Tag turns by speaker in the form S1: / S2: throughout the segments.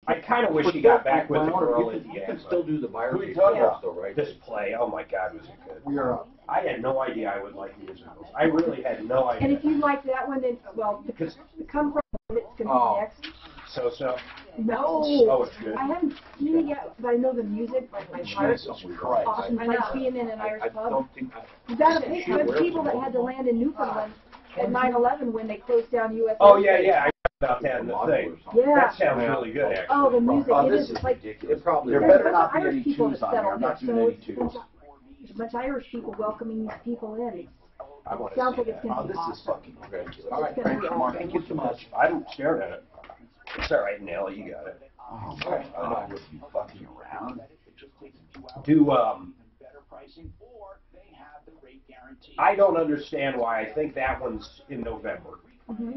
S1: I kind of wish he got back with the girl at the end.
S2: You can still do the buyer.
S1: Who are you talking about?
S2: Still, right?
S1: This play, oh my God, was it good.
S3: We are up.
S1: I had no idea I would like musicals. I really had no idea.
S4: And if you like that one, then, well, because Come From it's going to be next.
S1: So?
S4: No.
S1: Oh, it's good.
S4: I haven't seen it yet, but I know the music, like my heart. Awesome place being in an Irish pub. You got those people that had to land in Newfoundland at 9/11 when they closed down U.S.
S1: Oh, yeah, yeah. I heard about that in the thing.
S4: Yeah.
S1: That sounds really good, actually.
S4: Oh, the music. It is like,
S2: It probably
S3: There
S4: there's
S3: better
S4: a
S3: not
S4: bunch
S3: be
S4: of
S3: any
S4: Irish people
S3: twos
S4: that
S3: on there.
S4: settled
S3: I'm
S4: there,
S3: not
S4: so
S3: doing any
S4: it's
S3: twos.
S4: a bunch of Irish people welcoming these people in.
S1: I want
S4: Sounds
S1: to
S4: like
S1: see
S4: it's
S1: that.
S4: going to
S3: Oh,
S4: be
S3: this is
S4: awesome.
S3: fucking ridiculous.
S4: All right, thank you, Mark.
S3: Thank you so much.
S1: I'm staring at it. It's all right, Nelly, you got it.
S3: Oh my God, with you fucking around.
S1: I don't understand why. I think that one's in November.
S4: Mm-hmm.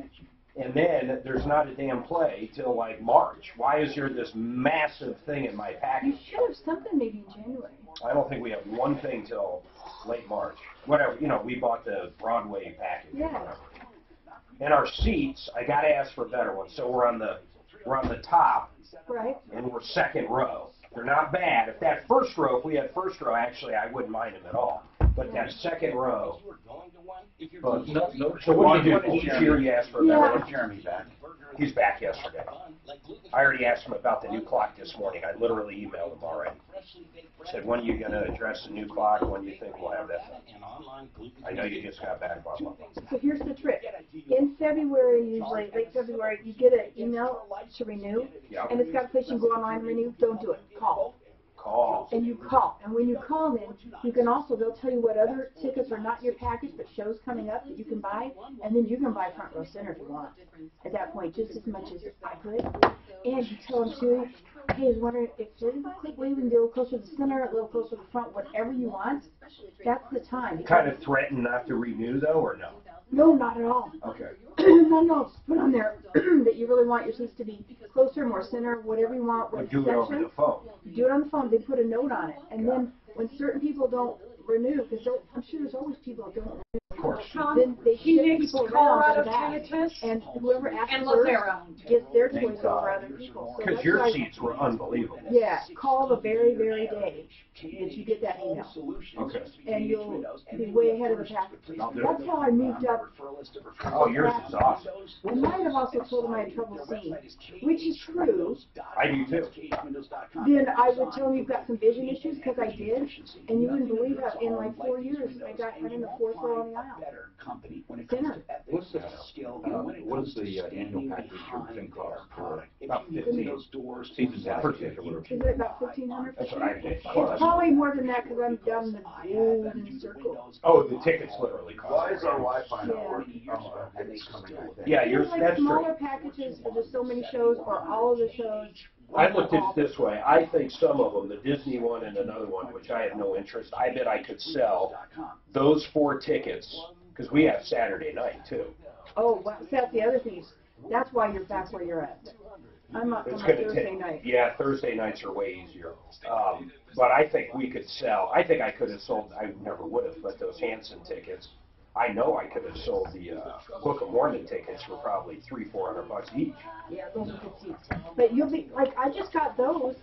S1: And then there's not a damn play till like March. Why is there this massive thing in my
S4: You
S1: package?
S4: should have something maybe in January.
S1: I don't think we have one thing till late March. Whatever, you know, we bought the Broadway package.
S4: Yeah.
S1: Whatever. And our seats, I gotta ask for better ones. So we're on the top,
S4: Right.
S1: and we're second row. They're not bad. If we had first row, actually, I wouldn't mind them at all. But that second row. But, so what do you do? Each year you ask for a better
S4: Yeah.
S1: one.
S3: Jeremy back.
S1: He's back yesterday. I already asked him about the new clock this morning. I literally emailed him already. Said, when are you going to address the new clock? When do you think we'll have that done? I know you just got back, blah, blah, blah.
S4: So here's the trick. In February, usually, late February, you get an email to renew,
S1: Yeah.
S4: and it's got a place you can go online and renew. Don't do it. Call.
S1: Call.
S4: And you call. And when you call in, you can also, they'll tell you what other tickets are not in your package, but shows coming up that you can buy, and then you can buy front row center if you want. At that point, just as much as I could. And you tell them too, hey, I was wondering if there's a quick way we can get a little closer to the center, a little closer to the front, whatever you want. That's the time.
S1: Kind of threaten not to renew, though, or no?
S4: No, not at all.
S1: Okay.
S4: No, just put on there that you really want your seats to be closer, more center, whatever you want.
S1: Or
S4: What
S1: do it over the phone.
S4: You do it on the phone. They put a note on it, and then when certain people don't renew, because I'm sure there's always people that don't renew.
S1: Of course.
S4: Then they shift
S5: Phoenix,
S4: people around
S5: Colorado,
S4: to the back,
S5: Tinnitus,
S4: and whoever asks
S5: and
S4: first
S5: Lavera.
S4: gets their choice over other people. So
S1: Because
S4: that's
S1: your
S4: why-
S1: seats were unbelievable.
S4: Yeah, call the very, very day that you get that email,
S1: Okay.
S4: and you'll be way ahead of the pack. That's how I moved up.
S1: Oh, yours is awesome.
S4: I might have also told him I had trouble seeing, which is true.
S1: I do too.
S4: Then I would tell him you've got some vision issues, because I did, and you wouldn't believe it, in like 4 years, I got right in the fourth row on the aisle. Center.
S2: What's what is the annual package your thing cost for
S1: About 15.
S2: season pass or whatever?
S4: Is it about 1,500?
S1: That's what I did.
S4: It's probably more than that, because I'm down the golden circle.
S1: Oh, the tickets literally cost.
S3: Why is our Wi-Fi not
S4: Yeah.
S3: working? Oh, it's coming back.
S1: Yeah, yours,
S4: There's like
S1: that's
S4: smaller
S1: true.
S4: packages for just so many shows, or all of the shows.
S1: I looked at it this way. I think some of them, the Disney one and another one, which I have no interest, I bet I could sell those 4 tickets, because we have Saturday night too.
S4: Oh, wow, so that's the other thing. That's why you're back where you're at. I'm up on
S1: It's
S4: my
S1: going to
S4: Thursday
S1: take,
S4: night.
S1: yeah, Thursday nights are way easier. But I think we could sell, I think I could have sold, I never would have, but those Hanson tickets, I know I could have sold the Book of Mormon tickets for probably $300-400 each.
S4: Yeah, those are good seats. But you'll be, like, I just got those,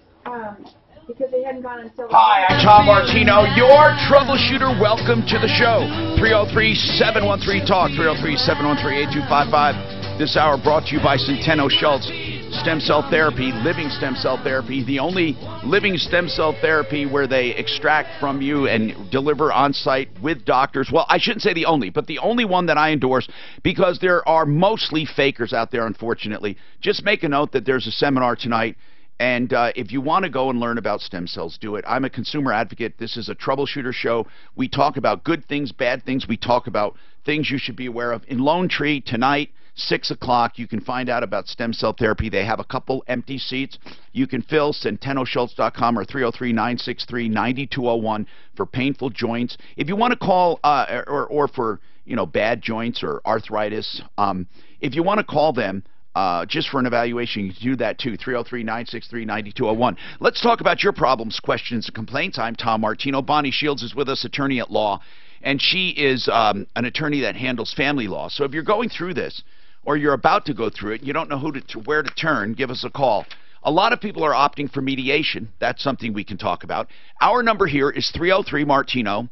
S4: because they hadn't gone on sale.
S6: Hi, I'm Tom Martino, your troubleshooter. Welcome to the show. 303-713-TALK, 303-713-8255. This hour brought to you by Centeno Schultz. Stem cell therapy, living stem cell therapy, the only living stem cell therapy where they extract from you and deliver on site with doctors. Well, I shouldn't say the only, but the only one that I endorse, because there are mostly fakers out there, unfortunately. Just make a note that there's a seminar tonight. And if you want to go and learn about stem cells, do it. I'm a consumer advocate. This is a troubleshooter show. We talk about good things, bad things. We talk about things you should be aware of. In Lone Tree tonight, 6 o'clock, you can find out about stem cell therapy. They have a couple empty seats. You can fill CentennoSchultz.com or 303-963-9201 for painful joints. If you want to call or for bad joints or arthritis, if you want to call them, just for an evaluation, you can do that too, 303-963-9201. Let's talk about your problems, questions, and complaints. I'm Tom Martino. Bonnie Shields is with us, attorney at law, and she is an attorney that handles family law. So if you're going through this, or you're about to go through it, you don't know where to turn, give us a call. A lot of people are opting for mediation. That's something we can talk about. Our number here is 303-MARTINO,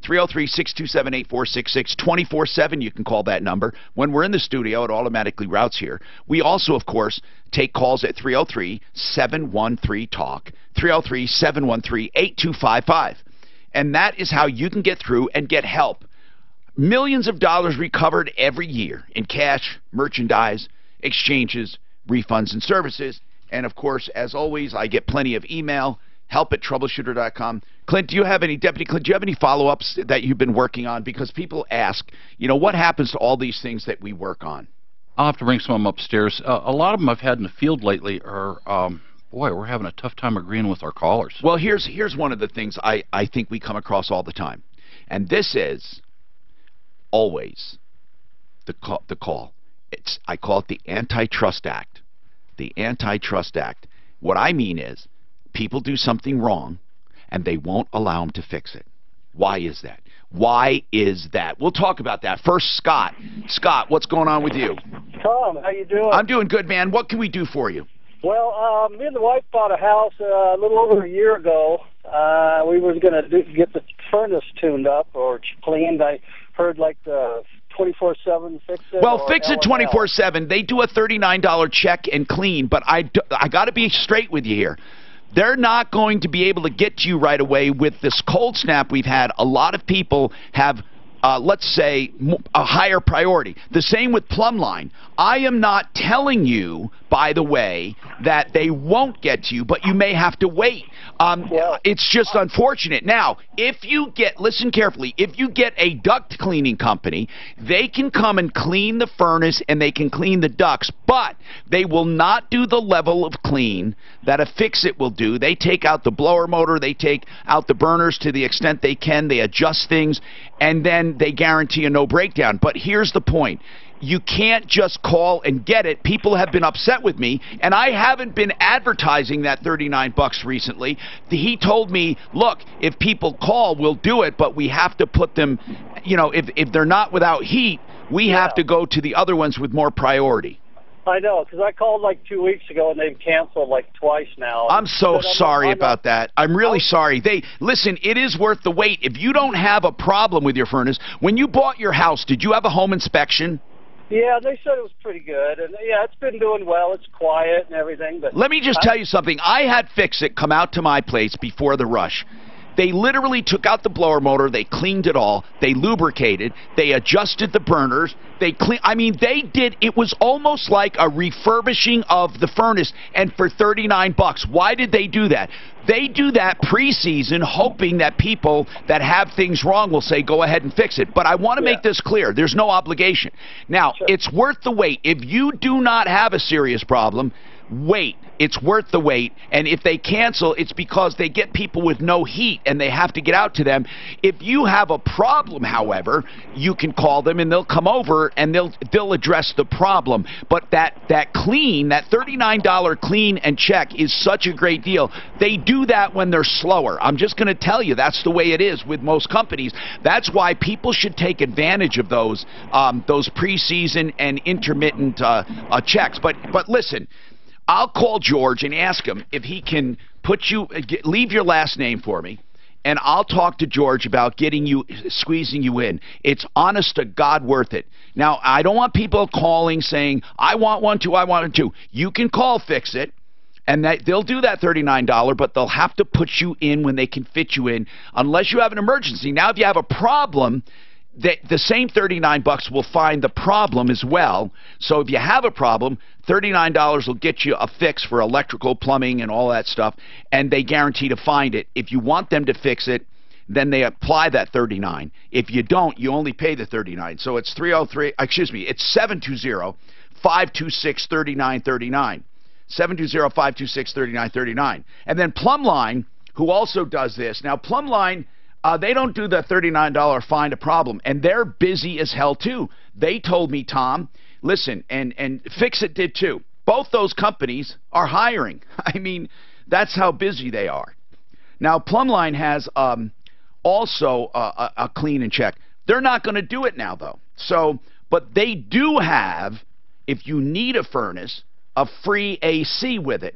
S6: 303-627-8466, 24/7. You can call that number. When we're in the studio, it automatically routes here. We also, of course, take calls at 303-713-TALK, 303-713-8255. And that is how you can get through and get help. Millions of dollars recovered every year in cash, merchandise, exchanges, refunds, and services. And, of course, as always, I get plenty of email, help@troubleshooter.com. Clint, Deputy Clint, do you have any follow-ups that you've been working on? Because people ask, what happens to all these things that we work on?
S5: I'll have to bring some of them upstairs. A lot of them I've had in the field lately are, boy, we're having a tough time agreeing with our callers.
S6: Well, here's one of the things I think we come across all the time. And this is always the call. I call it the Antitrust Act. The Antitrust Act. What I mean is people do something wrong and they won't allow them to fix it. Why is that? Why is that? We'll talk about that. First, Scott. Scott, what's going on with you?
S7: Tom, how you doing?
S6: I'm doing good, man. What can we do for you?
S7: Well, me and the wife bought a house a little over a year ago. We were going to get the furnace tuned up or cleaned. I heard like the 24/7 fix it.
S6: Well, fix it 24/7. They do a $39 check and clean, but I got to be straight with you here. They're not going to be able to get to you right away with this cold snap we've had. A lot of people have, let's say, a higher priority. The same with Plumbline. I am not telling you, by the way, that they won't get to you, but you may have to wait. It's just unfortunate. Now, if you get, listen carefully, if you get a duct cleaning company, they can come and clean the furnace and they can clean the ducts, but they will not do the level of clean that a fix-it will do. They take out the blower motor, they take out the burners to the extent they can, they adjust things, and then they guarantee a no breakdown. But here's the point. You can't just call and get it. People have been upset with me, and I haven't been advertising that $39 recently. He told me, look, if people call, we'll do it, but we have to put them, if they're not without heat, we have to go to the other ones with more priority.
S7: I know, because I called like 2 weeks ago, and they've canceled like twice now.
S6: I'm so sorry about that. I'm really sorry. Listen, it is worth the wait. If you don't have a problem with your furnace, when you bought your house, did you have a home inspection?
S7: Yeah, they said it was pretty good, and yeah, it's been doing well. It's quiet and everything. But
S6: let me just tell you something. I had Fix-It come out to my place before the rush. They literally took out the blower motor, they cleaned it all, they lubricated, they adjusted the burners, they did, it was almost like a refurbishing of the furnace, and for $39. Why did they do that? They do that preseason hoping that people that have things wrong will say, go ahead and fix it. But I want to make this clear. There's no obligation. Now, it's worth the wait. If you do not have a serious problem, wait. It's worth the wait. And if they cancel, it's because they get people with no heat and they have to get out to them. If you have a problem, however, you can call them and they'll come over and they'll address the problem. But that clean, that $39 clean and check is such a great deal. They do that when they're slower. I'm just going to tell you that's the way it is with most companies. That's why people should take advantage of those preseason and intermittent checks. But listen, I'll call George and ask him if he can leave your last name for me, and I'll talk to George about squeezing you in. It's honest to God worth it. Now, I don't want people calling saying, I want one too, I want one too. You can call Fix-It, and they'll do that $39, but they'll have to put you in when they can fit you in, unless you have an emergency. Now, if you have a problem, the same $39 will find the problem as well. So if you have a problem, $39 will get you a fix for electrical, plumbing, and all that stuff, and they guarantee to find it. If you want them to fix it, then they apply that $39. If you don't, you only pay the $39. So it's it's 720-526-3939. 720-526-3939. And then Plumbline, who also does this. Now, Plumbline, they don't do the $39 find a problem, and they're busy as hell too. They told me, Tom, listen, and Fix-It did too. Both those companies are hiring. I mean, that's how busy they are. Now, Plumbline has also a clean and check. They're not going to do it now, though. So, but they do have, if you need a furnace, a free AC with it.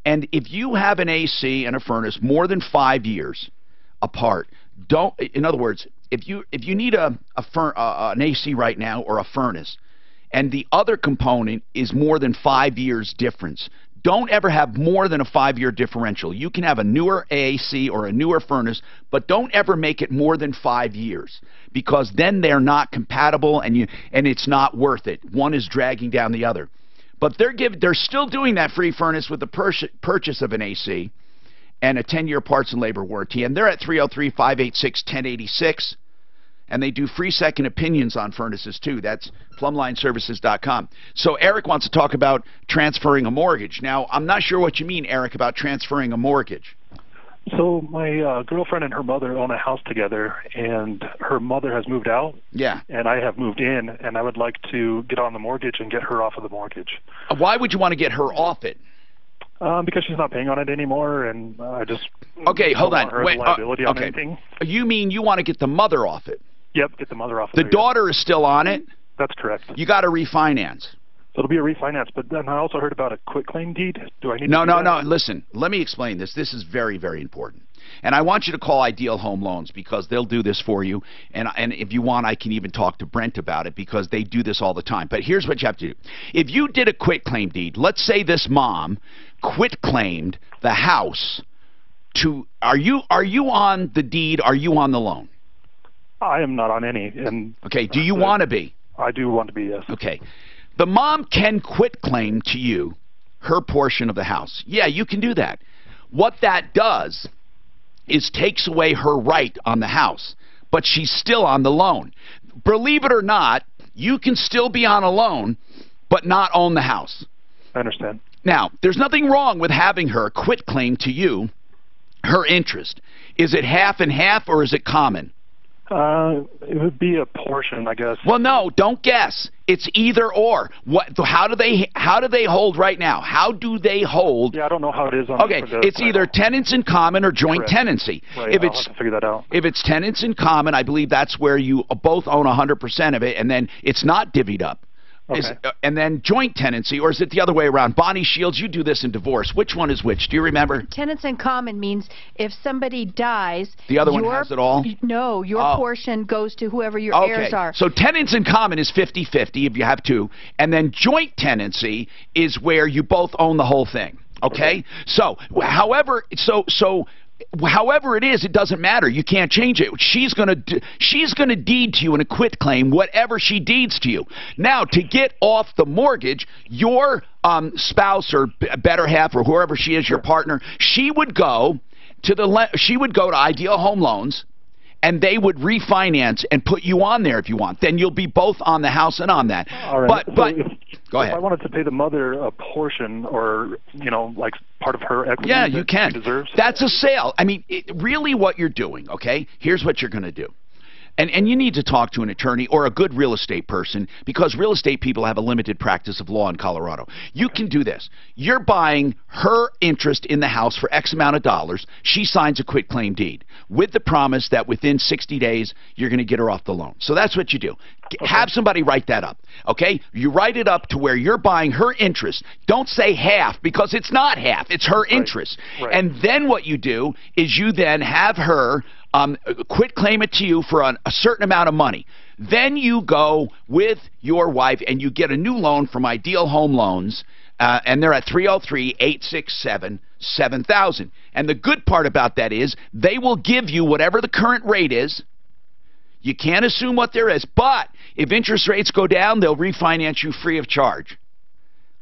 S6: And if you have an AC and a furnace more than 5 years apart, don't. In other words, if you need an AC right now or a furnace, and the other component is more than 5 years difference, don't ever have more than a 5-year differential. You can have a newer AC or a newer furnace, but don't ever make it more than 5 years, because then they're not compatible and it's not worth it. One is dragging down the other. But they're still doing that free furnace with the purchase of an AC and a 10-year parts and labor warranty. And they're at 303-586-1086. And they do free second opinions on furnaces, too. That's plumlineservices.com. So Eric wants to talk about transferring a mortgage. Now, I'm not sure what you mean, Eric, about transferring a mortgage.
S8: So my girlfriend and her mother own a house together, and her mother has moved out.
S6: Yeah.
S8: And I have moved in, and I would like to get on the mortgage and get her off of the mortgage.
S6: Why would you want to get her off it?
S8: Because she's not paying on it anymore, and I just
S6: okay, hold on.
S8: Wait, liability on anything.
S6: You mean you want to get the mother off it?
S8: Yep, get the mother off.
S6: The daughter is still on it?
S8: That's correct.
S6: You got to refinance.
S8: So it'll be a refinance, but then I also heard about a quitclaim deed. Do I need
S6: No,
S8: to do that?
S6: listen, let me explain this. This is very, very important. And I want you to call Ideal Home Loans, because they'll do this for you. And if you want, I can even talk to Brent about it, because they do this all the time. But here's what you have to do. If you did a quitclaim deed, let's say this mom quitclaimed the house to, are you on the deed, are you on the loan?
S8: I am not on any. And
S6: okay, do you want to be?
S8: I do want to be, yes.
S6: Okay. The mom can quitclaim to you her portion of the house. Yeah, you can do that. What that does is takes away her right on the house, but she's still on the loan. Believe it or not, you can still be on a loan, but not own the house.
S8: I understand.
S6: Now, there's nothing wrong with having her quitclaim to you her interest. Is it half and half, or is it common?
S8: It would be a portion, I guess.
S6: Well, no, don't guess. It's either or. How do they hold right now? How do they hold?
S8: Yeah, I don't know how it is on
S6: it's either tenants in common or joint
S8: Correct.
S6: tenancy.
S8: Right, I'll have to figure that out.
S6: If it's tenants in common, I believe that's where you both own 100% of it, and then it's not divvied up.
S8: Okay.
S6: And then joint tenancy, or is it the other way around? Bonnie Shields, you do this in divorce. Which one is which? Do you remember?
S9: Tenants in common means if somebody dies,
S6: the other one has it all?
S9: No, your portion goes to whoever your heirs are.
S6: So tenants in common is 50-50 if you have two, and then joint tenancy is where you both own the whole thing. Okay? So, however it is, it doesn't matter. You can't change it. She's gonna deed to you in a quitclaim whatever she deeds to you. Now, to get off the mortgage, your spouse or better half or whoever she is, your partner, she would go to Ideal Home Loans, and they would refinance and put you on there if you want. Then you'll be both on the house and on that.
S8: All right.
S6: But go ahead.
S8: If I wanted to pay the mother a portion, or like part of her equity,
S6: yeah, you can.
S8: She deserves.
S6: That's a sale. I mean, really, what you're doing. Okay, here's what you're going to do. And you need to talk to an attorney or a good real estate person, because real estate people have a limited practice of law in Colorado. You can do this. You're buying her interest in the house for X amount of dollars. She signs a quitclaim deed with the promise that within 60 days you're going to get her off the loan. So that's what you do. Okay. Have somebody write that up. Okay? You write it up to where you're buying her interest. Don't say half, because it's not half. It's her interest.
S8: Right.
S6: And then what you do is you then have her quitclaim it to you for a certain amount of money. Then you go with your wife and you get a new loan from Ideal Home Loans, and they're at 303-867-7000. And the good part about that is they will give you whatever the current rate is. You can't assume what there is, but if interest rates go down, they'll refinance you free of charge.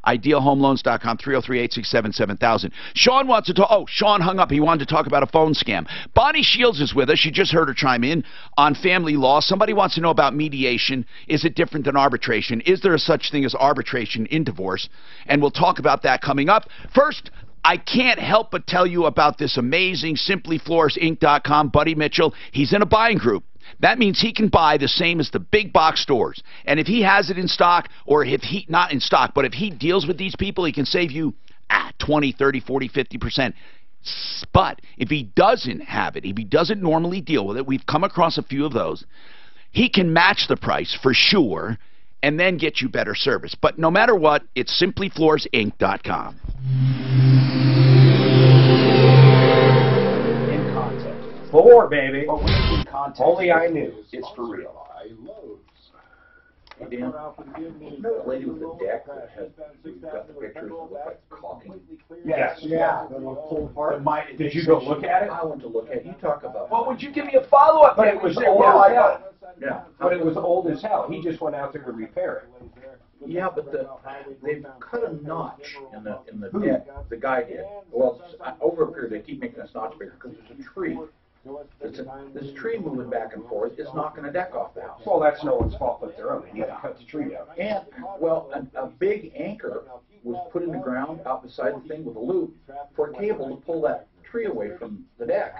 S6: IdealHomeLoans.com, 303-867-7000. Sean wants to talk. Oh, Sean hung up. He wanted to talk about a phone scam. Bonnie Shields is with us. You just heard her chime in on family law. Somebody wants to know about mediation. Is it different than arbitration? Is there a such thing as arbitration in divorce? And we'll talk about that coming up. First, I can't help but tell you about this amazing SimplyFloorsInc.com, Buddy Mitchell. He's in a buying group. That means he can buy the same as the big box stores. And if he has it in stock, or if he, not in stock, but if he deals with these people, he can save you 20, 30, 40, 50%. But if he doesn't have it, if he doesn't normally deal with it, we've come across a few of those, he can match the price for sure and then get you better service. But no matter what, it's SimplyFloorsInc.com.
S1: baby.
S3: But when it's in context,
S1: Only I knew.
S3: It's for real.
S2: Hey, Dan, you know that lady with the deck that had, you got the pictures that look like caulking?
S1: Yes.
S10: Yeah, that will pull apart.
S1: Did you go look at it?
S2: I went to look at it. You talk about.
S3: Well, would you give me a follow-up?
S1: But it was
S3: Yeah,
S1: old
S3: I
S1: as
S3: know.
S1: hell.
S2: Yeah.
S1: But it was old as hell. He just went out there to repair it.
S2: Yeah, but they've cut a notch in the deck. The guy did. Well, over a period, they keep making this notch bigger because there's a tree. This tree moving back and forth is knocking the deck off the house.
S1: Well, that's no one's fault but their own. They need to cut the tree down.
S2: And, well, a big anchor was put in the ground out beside the thing with a loop for a cable to pull that tree away from the deck.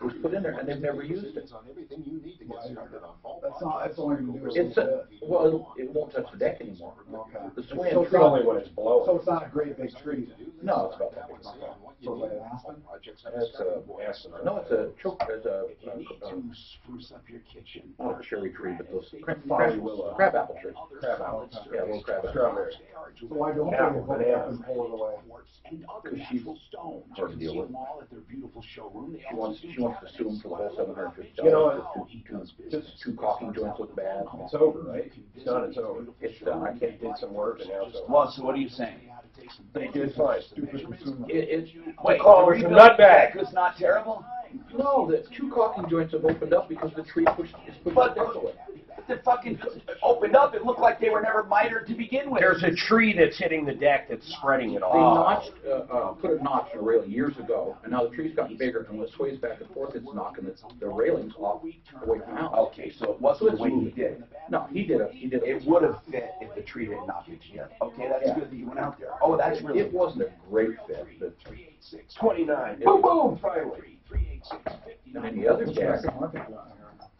S2: It was put in there, and they've never used it.
S10: That's only going to do
S2: It's well, it won't touch the deck anymore.
S10: Okay.
S2: The sway
S1: So
S2: and
S1: it's only when it's blowing.
S10: So it's not a great big tree.
S2: no, it's about that big.
S10: So like an aspen?
S2: It's a no, it's a choke. It's a
S3: Spruce up your kitchen.
S2: not a cherry tree, but those
S1: Willow.
S2: crab apple tree.
S1: Crab apple.
S2: Yeah, little crab apple.
S1: Strawberry.
S10: So why don't
S1: Yeah,
S10: they put it up and pull it away?
S3: And other natural stones. You
S2: Hard to
S3: can
S2: deal
S3: see
S2: with.
S3: them all at their beautiful showroom. They
S2: She wants to sue him for the whole $750.
S1: You know,
S2: Just two caulking joints look bad.
S1: It's over, right? It's done, it's over.
S2: It's done. I can't.
S1: Did some work and now it's over.
S3: Well, so what are you saying?
S1: They did fine.
S10: Stupid consumer.
S3: Wait,
S1: call
S3: the
S1: it a
S3: rebuilding
S1: nutbag.
S3: deck was not terrible?
S2: No, the two caulking joints have opened up because the tree pushed the
S3: But
S2: deck away.
S3: the fucking opened up. It looked like they were never mitered to begin with.
S1: There's a tree that's hitting the deck that's spreading it
S2: They
S1: all.
S2: notched, put a notch in a railing years ago, and now the tree's gotten bigger, and when it sways back and forth, it's knocking the railings off away from the house.
S3: Okay, so it wasn't the way he did it.
S2: No, he did it.
S3: It would have fit if the tree didn't knock it together. Okay, that's
S2: Yeah.
S3: good that you went out there. Oh, that's really
S2: It wasn't a great fit, but
S1: 29. Boom, boom, finally.
S2: and then the other deck,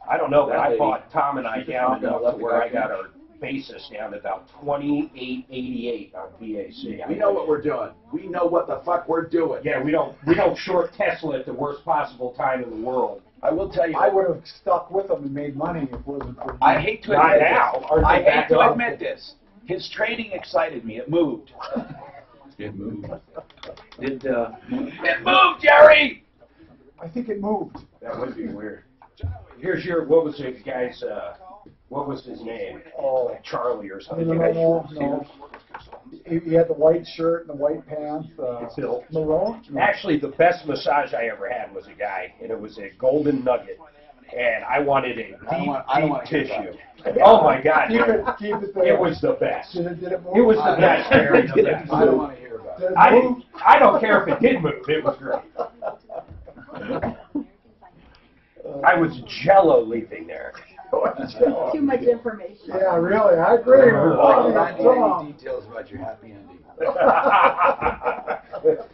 S1: I don't know, but
S2: That
S1: I
S2: lady,
S1: bought Tom and I
S2: she
S1: down
S2: found
S1: enough
S2: out
S1: to where I
S2: the
S1: got
S2: guy-
S1: our basis down to about 2888 on BAC.
S3: We know what we're doing. We know what the fuck we're doing.
S1: Yeah, we don't short Tesla at the worst possible time in the world.
S3: I will tell you.
S10: I would have stuck with them and made money if it wasn't for.
S3: I hate to
S1: Not
S3: admit
S1: now.
S3: this.
S1: Aren't they
S3: I hate
S1: back
S3: to
S1: up?
S3: admit this. His trading excited me. It moved.
S2: it moved. Did,
S3: It moved, Jerry!
S10: I think it moved.
S1: That would be weird. Here's your, what was the guy's, what was his name? Oh, Charlie or something.
S10: No. He had the white shirt and the white pants.
S1: Bill.
S10: Malone? No.
S1: Actually, the best massage I ever had was a guy, and it was a golden nugget, and I wanted a
S3: I don't wanna
S1: deep
S3: hear
S1: tissue. Oh my God,
S10: Keep
S1: Jerry.
S10: it there.
S1: It was the best.
S10: Did it move?
S1: It was the best, Jerry. The best.
S3: I don't want to hear about it.
S10: Did it move?
S1: I don't care if it did move. It was great. I was jello leaving there.
S4: Too much information.
S10: Yeah, really. I agree.
S3: Oh,
S10: Tom.
S3: 90 details about your happy ending.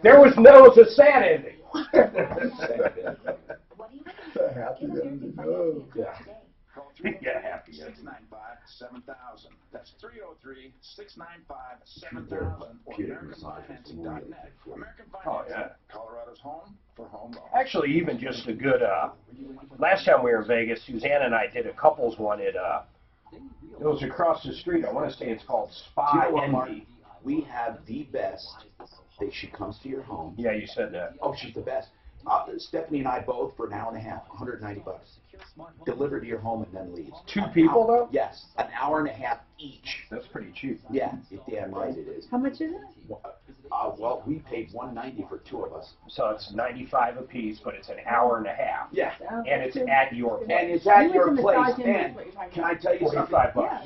S1: There was a sad ending.
S10: Happy ending. Oh.
S1: Yeah. Yeah, happy ending.
S3: 695-7000. That's 303-695-7000 or AmericanFinancing.net. American Financing.
S1: Oh, yeah.
S3: Colorado's home for home loans.
S1: Actually, even just a good, last time we were in Vegas, Suzanne and I did a couples one at, it was across the street. I want to say it's called
S3: Do you
S1: Spa
S3: know what, Mark?
S1: Envy.
S3: We have the best. She comes to your home.
S1: Yeah, you said that.
S3: Oh, she's the best. Stephanie and I both for an hour and a half, $190. Delivered to your home and then leaves.
S1: Two people, though?
S3: Yes, an hour and a half each.
S1: That's pretty cheap.
S3: Yeah, you're damn right it is.
S4: How much is it?
S3: Well, we paid $190 for two of us.
S1: So it's $95 a piece, but it's an hour and a half.
S3: Yeah.
S1: And it's at your place.
S3: And it's at
S4: You
S3: your
S4: went to
S3: place.
S4: massage him,
S3: And
S4: that's what you're talking
S3: can I tell you something?
S1: $45.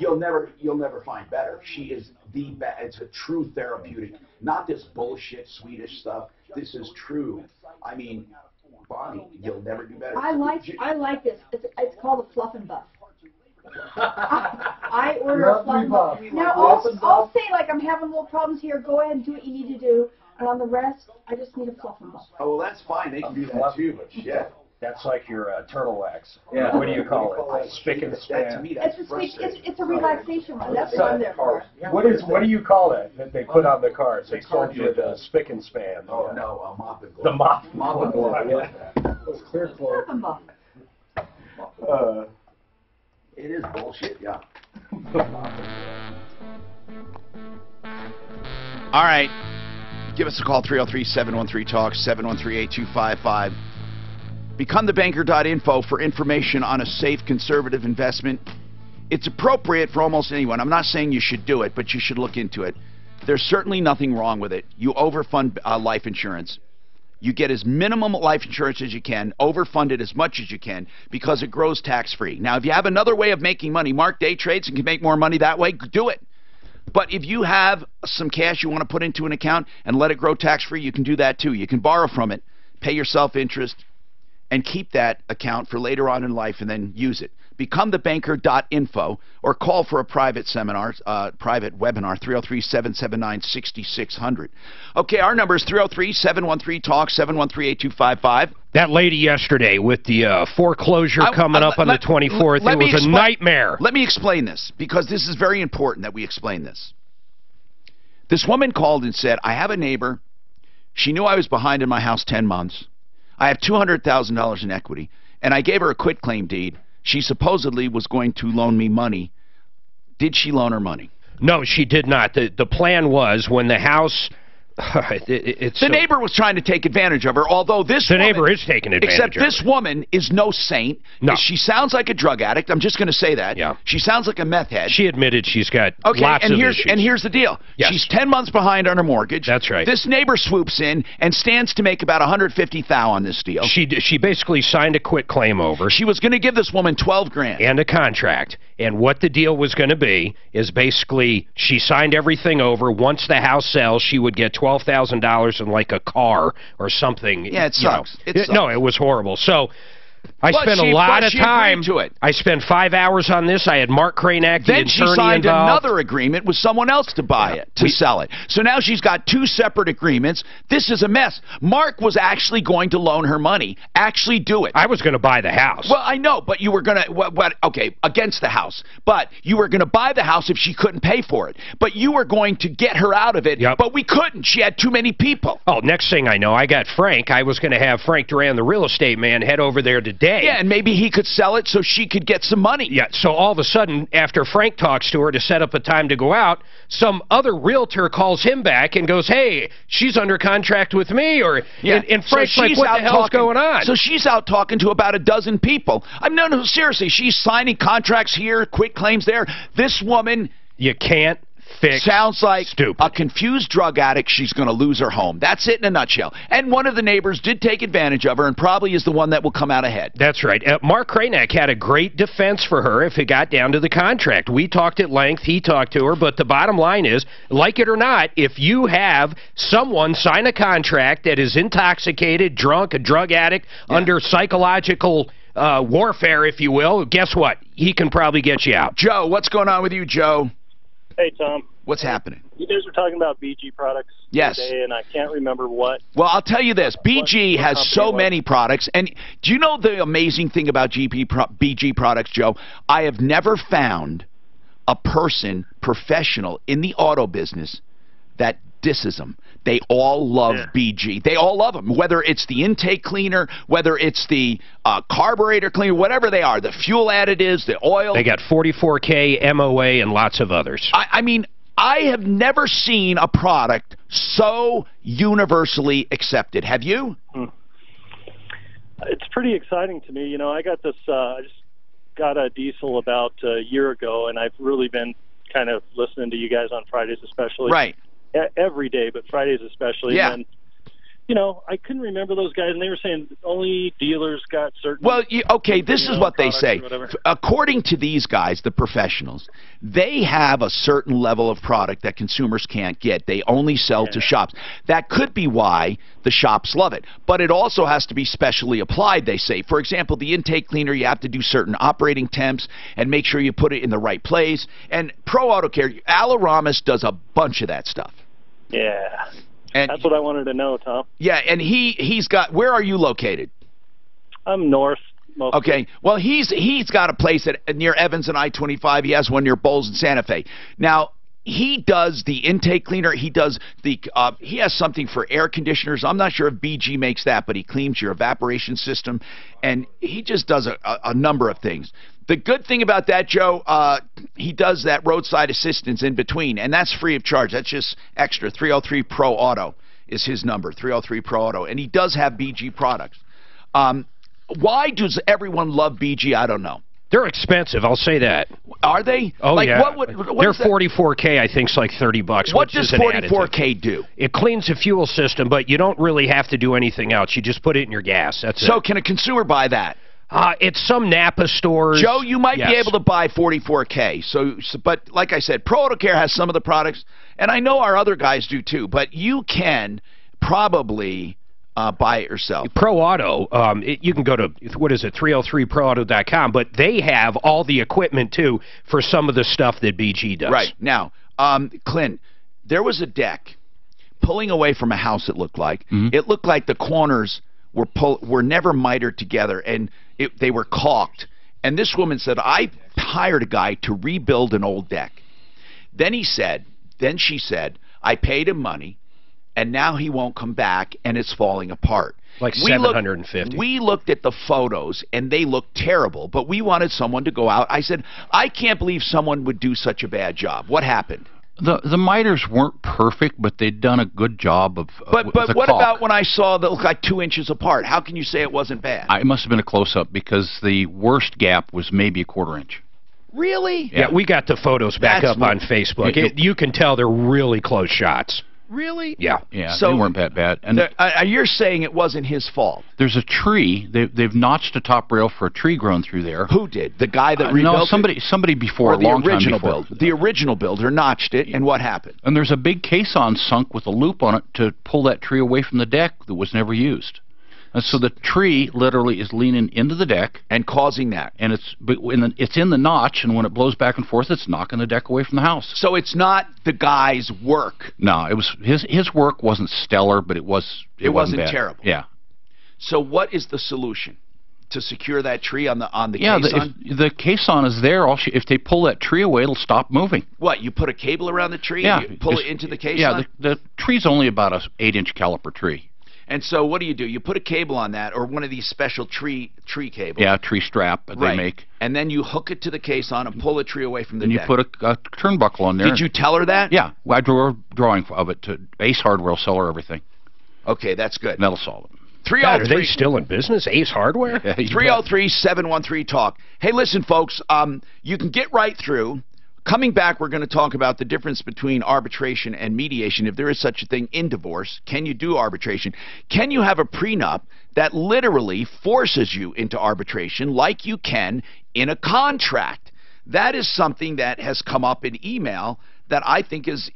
S3: You'll never find better. She is the best. It's a true therapeutic. Not this bullshit Swedish stuff. This is true. I mean, Bonnie, you'll never do better.
S4: I like this. It's called a fluff and buff. I order a fluff and buff. Now I'll say like I'm having little problems here. Go ahead and do what you need to do. And on the rest, I just need a fluff and buff.
S3: Oh, well, that's fine. They can do that too. But shit.
S1: That's like your turtle wax.
S2: Yeah.
S1: What do you call it? Spick and
S3: That to
S1: span.
S3: me, that's
S4: It's
S3: frustrating.
S4: a relaxation one. That's what I'm there for.
S1: What do you call that they put on the cards? They sold you the spick and span.
S3: Oh no, a mop and
S1: The
S3: glove.
S1: mop.
S3: Mop and glove. Yeah.
S10: It was clear
S4: Fluff and buff.
S3: It is bullshit. Yeah.
S6: All right. Give us a call, 303-713-TALK, 713-8255. BecomeTheBanker.info for information on a safe, conservative investment. It's appropriate for almost anyone. I'm not saying you should do it, but you should look into it. There's certainly nothing wrong with it. You overfund life insurance. You get as minimum life insurance as you can, overfund it as much as you can, because it grows tax-free. Now, if you have another way of making money, Mark day trades and can make more money that way, do it. But if you have some cash you want to put into an account and let it grow tax-free, you can do that too. You can borrow from it, pay yourself interest, and keep that account for later on in life and then use it. BecomeTheBanker.info or call for a private seminar, private webinar, 303-779-6600. Okay, our number is 303-713-TALK, 713-8255.
S11: That lady yesterday with the foreclosure coming up on the 24th, it was a nightmare.
S6: Let me explain this, because this is very important that we explain this. This woman called and said, I have a neighbor. She knew I was behind in my house 10 months. I have $200,000 in equity, and I gave her a quitclaim deed. She supposedly was going to loan me money. Did she loan her money?
S11: No, she did not. The plan was when the house... the
S6: neighbor was trying to take advantage of her, although this woman...
S11: The neighbor is taking advantage
S6: except
S11: of her.
S6: this woman is no saint.
S11: No.
S6: She sounds like a drug addict. I'm just going to say that.
S11: Yeah.
S6: She sounds like a meth head.
S11: She admitted she's got lots of issues.
S6: And here's the deal.
S11: Yes.
S6: She's 10 months behind on her mortgage.
S11: That's right.
S6: This neighbor swoops in and stands to make about $150,000 on this deal.
S11: She basically signed a quitclaim over.
S6: She was going to give this woman $12,000.
S11: And a contract. And what the deal was going to be is basically she signed everything over. Once the house sells, she would get $12,000 in like a car or something.
S6: Yeah, it sucks.
S11: No, it was horrible. So I spent a lot of time
S6: to it.
S11: I spent 5 hours on this. I had Mark Kranak, the
S6: then
S11: attorney,
S6: she signed
S11: involved.
S6: another agreement with someone else to buy it, to sell it. So now she's got two separate agreements. This is a mess. Mark was actually going to loan her money. Actually do it.
S11: I was going to buy the house.
S6: Well, I know, but you were going to, okay, against the house. But you were going to buy the house if she couldn't pay for it. But you were going to get her out of it.
S11: Yep.
S6: But we couldn't. She had too many people.
S11: Oh, next thing I know, I got Frank. I was going to have Frank Duran, the real estate man, head over there today.
S6: Yeah, and maybe he could sell it so she could get some money.
S11: Yeah, so all of a sudden, after Frank talks to her to set up a time to go out, some other realtor calls him back and goes, hey, she's under contract with me, or and Frank's like, what the hell's going on?
S6: So she's out talking to about a dozen people. No, seriously, she's signing contracts here, quit claims there. This woman...
S11: You can't fix
S6: sounds like
S11: stupid.
S6: A confused drug addict. She's going to lose her home. That's it in a nutshell. And one of the neighbors did take advantage of her and probably is the one that will come out ahead.
S11: That's right. Mark Kranak had a great defense for her if it got down to the contract. We talked at length. He talked to her. But the bottom line is, like it or not, if you have someone sign a contract that is intoxicated, drunk, a drug addict, under psychological warfare, if you will, guess what? He can probably get you out.
S6: Joe, what's going on with you, Joe?
S12: Hey, Tom.
S6: What's happening?
S12: You guys were talking about BG products today, and I can't remember what.
S6: Well, I'll tell you this. BG has so many products. And do you know the amazing thing about BG products, Joe? I have never found a person, professional, in the auto business that disses them. They all love BG. They all love them, whether it's the intake cleaner, whether it's the carburetor cleaner, whatever they are, the fuel additives, the oil.
S11: They got 44K, MOA, and lots of others.
S6: I mean, I have never seen a product so universally accepted. Have you?
S12: It's pretty exciting to me. You know, I got this, I just got a diesel about a year ago, and I've really been kind of listening to you guys on Fridays especially.
S6: Right.
S12: Every day, but Fridays especially.
S6: Yeah.
S12: And, you know, I couldn't remember those guys, and they were saying only dealers got certain...
S6: Well, okay, this is what they say. According to these guys, the professionals, they have a certain level of product that consumers can't get. They only sell to shops. That could be why the shops love it. But it also has to be specially applied, they say. For example, the intake cleaner, you have to do certain operating temps and make sure you put it in the right place. And Pro Auto Care, Al Aramis does a bunch of that stuff.
S12: Yeah.
S6: And
S12: that's what I wanted to know, Tom.
S6: Yeah, and he's got... Where are you located?
S12: I'm north. Mostly.
S6: Okay. Well, he's got a place near Evans and I-25. He has one near Bowles and Santa Fe. Now, he does the intake cleaner. He does the he has something for air conditioners. I'm not sure if BG makes that, but he cleans your evaporation system, and he just does a number of things. The good thing about that, Joe, he does that roadside assistance in between, and that's free of charge. That's just extra. 303 Pro Auto is his number, 303 Pro Auto, and he does have BG products. Why does everyone love BG? I don't know.
S11: They're expensive, I'll say that.
S6: Are they?
S11: Oh,
S6: like,
S11: yeah.
S6: What
S11: They're $44K, I think, is like $30.
S6: What does $44K do?
S11: It cleans the fuel system, but you don't really have to do anything else. You just put it in your gas. That's it.
S6: So can a consumer buy that?
S11: It's some Napa stores.
S6: Joe, you might be able to buy $44K. But like I said, Pro Auto Care has some of the products, and I know our other guys do too. But you can probably buy it yourself.
S11: Pro Auto, you can go to, 303proauto.com, but they have all the equipment too for some of the stuff that BG does.
S6: Right. Now, Clint, there was a deck pulling away from a house. It looked like it looked like the corners were never mitered together, and they were caulked. And this woman said, I hired a guy to rebuild an old deck. Then she said, I paid him money, and now he won't come back, and it's falling apart.
S11: Like $750.
S6: We looked at the photos, and they looked terrible, but we wanted someone to go out. I said, I can't believe someone would do such a bad job. What happened?
S5: The miters weren't perfect, but they'd done a good job of
S6: But what about when I saw that looked like 2 inches apart? How can you say it wasn't bad?
S5: It must have been a close-up, because the worst gap was maybe a 1/4 inch.
S6: Really?
S11: Yeah, we got the photos back up on Facebook. You can tell they're really close shots.
S6: Really?
S11: Yeah.
S5: Yeah,
S6: so
S5: they weren't that bad. And
S6: you're saying it wasn't his fault?
S5: There's a tree. They've notched a top rail for a tree growing through there.
S6: Who did? The guy that rebuilt
S5: No, somebody before,
S6: or the
S5: a long
S6: original
S5: time before.
S6: The original builder notched it, and what happened?
S5: And there's a big caisson sunk with a loop on it to pull that tree away from the deck that was never used. And so the tree literally is leaning into the deck
S6: and causing that.
S5: And it's in the notch, and when it blows back and forth, it's knocking the deck away from the house.
S6: So it's not the guy's work.
S5: No, it was his work wasn't stellar, but it wasn't bad.
S6: Terrible.
S5: Yeah.
S6: So what is the solution to secure that tree on the
S5: caisson? The caisson is there. If they pull that tree away, it'll stop moving.
S6: What? You put a cable around the tree?
S5: Yeah.
S6: And you pull it into the caisson?
S5: Yeah. The tree's only about a 8-inch caliper tree.
S6: And so what do? You put a cable on that, or one of these special tree cables.
S5: Yeah, tree strap that they make.
S6: And then you hook it to the caisson and pull the tree away from the deck.
S5: And you put a turnbuckle on there.
S6: Did you tell her that?
S5: Yeah. I drew a drawing of it to Ace Hardware will sell her everything.
S6: Okay, that's good.
S5: And that'll solve it.
S11: God, are they still in business? Ace Hardware?
S6: 303-713-TALK. Hey, listen, folks, you can get right through. Coming back, we're going to talk about the difference between arbitration and mediation. If there is such a thing in divorce, can you do arbitration? Can you have a prenup that literally forces you into arbitration like you can in a contract? That is something that has come up in email that I think is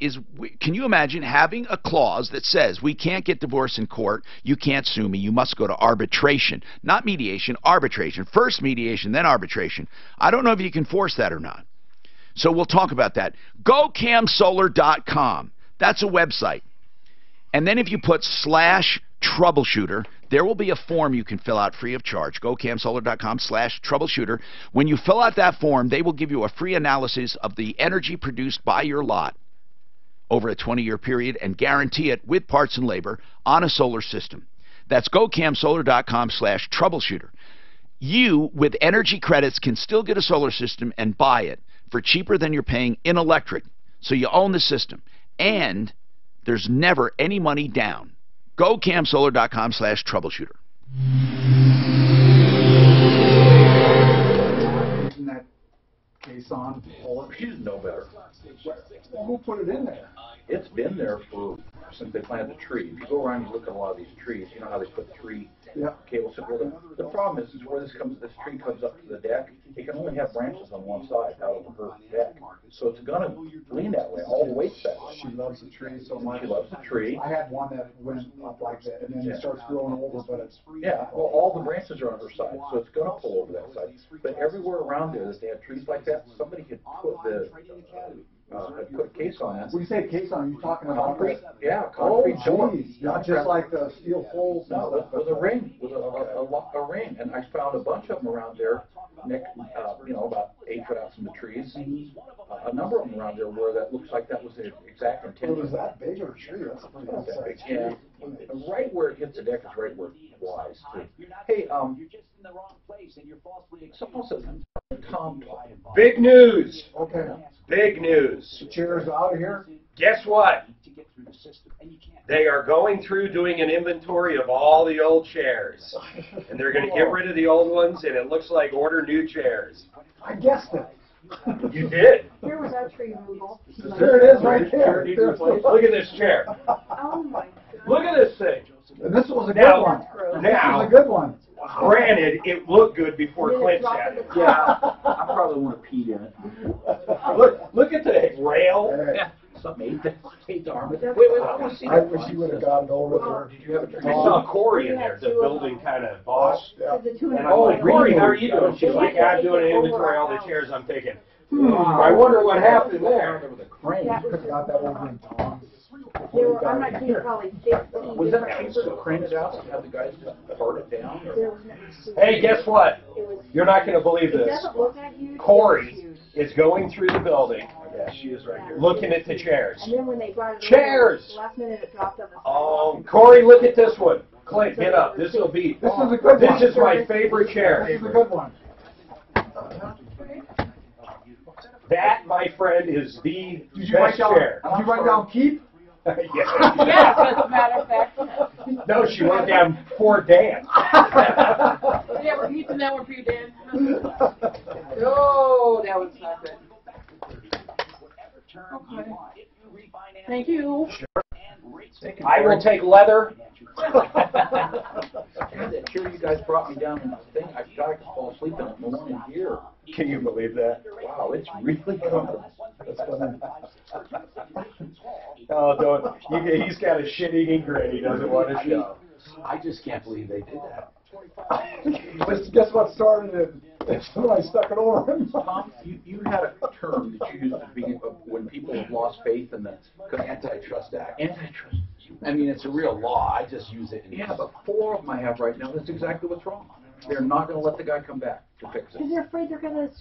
S6: can you imagine having a clause that says we can't get divorced in court, you can't sue me, you must go to arbitration. Not mediation, arbitration. First mediation, then arbitration. I don't know if you can force that or not. So we'll talk about that. GoCamSolar.com. That's a website. And then if you put /troubleshooter, there will be a form you can fill out free of charge. GoCamSolar.com/troubleshooter. When you fill out that form, they will give you a free analysis of the energy produced by your lot over a 20-year period and guarantee it with parts and labor on a solar system. That's GoCamSolar.com/troubleshooter. You, with energy credits, can still get a solar system and buy it for cheaper than you're paying in electric. So you own the system. And there's never any money down. GoCamSolar.com/troubleshooter.
S10: Isn't that caisson?
S2: She didn't know better.
S10: Well, who put it in there?
S2: It's been there since they planted the tree. If you go around and look at a lot of these trees, you know how they put 3 cables together. The problem is where this tree comes up to the deck, it can only have branches on one side out of her deck. So it's going to lean that way. All the weight's that way.
S10: She loves the tree so much.
S2: She loves the tree.
S10: I had one that went up like that, and then it starts growing over, but it's...
S2: Yeah, well, all the branches are on her side, so it's going to pull over that side. But everywhere around there that they had trees like that, somebody had put a case on it.
S10: When you say case on, you're talking about...
S2: Concrete? Yeah, concrete.
S10: Oh, geez. Not just like the steel poles.
S2: No, with a ring, with a ring. And I found a bunch of them around there, about 8 foot out from the trees. A number of them around there where that looks like that was the exact intention.
S10: It was that big of a tree. That's a pretty good size.
S2: Yeah. Right where it hits the deck is right where it flies, too. Hey, someone says, Tom.
S1: Big news.
S10: Okay.
S1: Big news.
S10: The chair's out of here.
S1: Guess what?
S13: They are going through doing an inventory of all the old chairs. And they're going to get rid of the old ones, and it looks like order new chairs.
S10: I guessed it.
S13: You did.
S4: Here was our tree removal.
S10: There it is right there.
S13: Look at this chair.
S4: Oh my God.
S13: Look at this thing.
S10: And this was a good one. This was a good one.
S13: Granted, it looked good before Clint said it.
S2: Yeah, I probably want to pee in it.
S13: Look at the rail.
S2: Yeah. Something ate the arm. Wait, I want to see
S10: I
S2: that.
S10: wish you would have gotten over there.
S2: Did you have a drink?
S13: I saw Corey in there, the building kind of boss.
S10: Yeah.
S13: And I'm like, Corey, how are you doing? She's like, yeah, I'm doing an inventory of all the chairs I'm taking. I wonder what happened there.
S10: You could have got that over in Tom's.
S4: I'm not kidding, probably 15
S2: Was that a
S4: different
S2: case of Crane's house and have the guys just part it down? Or?
S13: Hey, guess what? You're not going to believe
S4: It
S13: this.
S4: doesn't look that huge.
S13: Corey is going through the building,
S2: Yeah, she is right here.
S13: looking at the chairs.
S4: And then when they brought it
S13: Chairs!
S4: over, last minute it dropped on the
S13: Oh, Corey, look at this one. Clint, get up. This will be.
S10: This is a good one.
S13: This is my favorite chair.
S10: This is a good one.
S13: That, my friend, is the
S10: Did you
S13: best
S10: write down?
S13: chair.
S10: Did you write down keep?
S13: Yeah.
S4: Yes, as a matter of fact.
S13: No, she went down for Dan.
S14: Yeah, we're using that one for you, Dan. Oh, that was not good. Okay. Thank you.
S13: I will take leather.
S2: That chair you guys brought me down in the thing, I thought I could fall asleep in it. No one in here.
S13: Can you believe that?
S2: Wow, it's really comfortable.
S13: Oh, don't. He's got a shit-eating grin he doesn't want to show.
S3: I just can't believe they did that.
S10: Guess what started it? It's when I stuck it over him.
S2: Tom, you had a term that you used at the beginning of when people have lost faith in the
S3: Antitrust Act.
S2: antitrust.
S3: I mean, it's a real law. I just use it.
S2: Yeah, but 4 of them I have right now. That's exactly what's wrong. They're not going to let the guy come back to fix
S4: Because
S2: it.
S4: they're afraid they're gonna do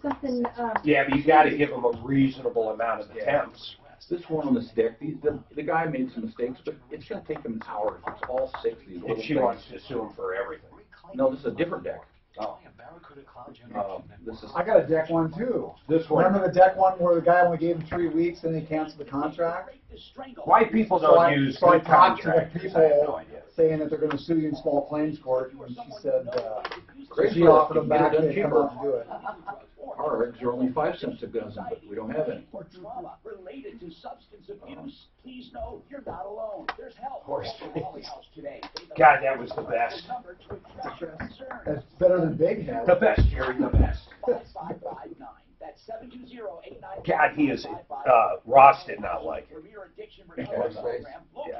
S4: something.
S13: Yeah, but you got to give them a reasonable amount of attempts.
S2: This one on this deck, the guy made some mistakes, but it's going to take him hours. It's all 6 of these little
S13: If she
S2: things.
S13: wants to sue him for everything.
S2: No, this is a different deck.
S13: Oh.
S2: This is.
S10: I got a deck one too.
S13: This one.
S10: Remember the deck one where the guy only gave him 3 weeks and they canceled the contract?
S13: Why people don't use
S10: So I
S13: good
S10: talked to the
S13: contractors, I have no
S10: people
S13: idea.
S10: saying that they're going to sue you in small claims court, and she said
S2: Great
S10: she
S2: for us.
S10: offered them
S2: You can
S10: back
S2: get it
S10: and they
S2: done
S10: come out and do it.
S2: Our eggs are only 5 cents a dozen, but we don't have any.
S15: Related to substance abuse, please know you're not alone. There's help.
S13: Horse God, that was the best.
S10: That's better than Big Head.
S13: The best, Jerry, the best. God, he is. Ross did not like it. Yeah,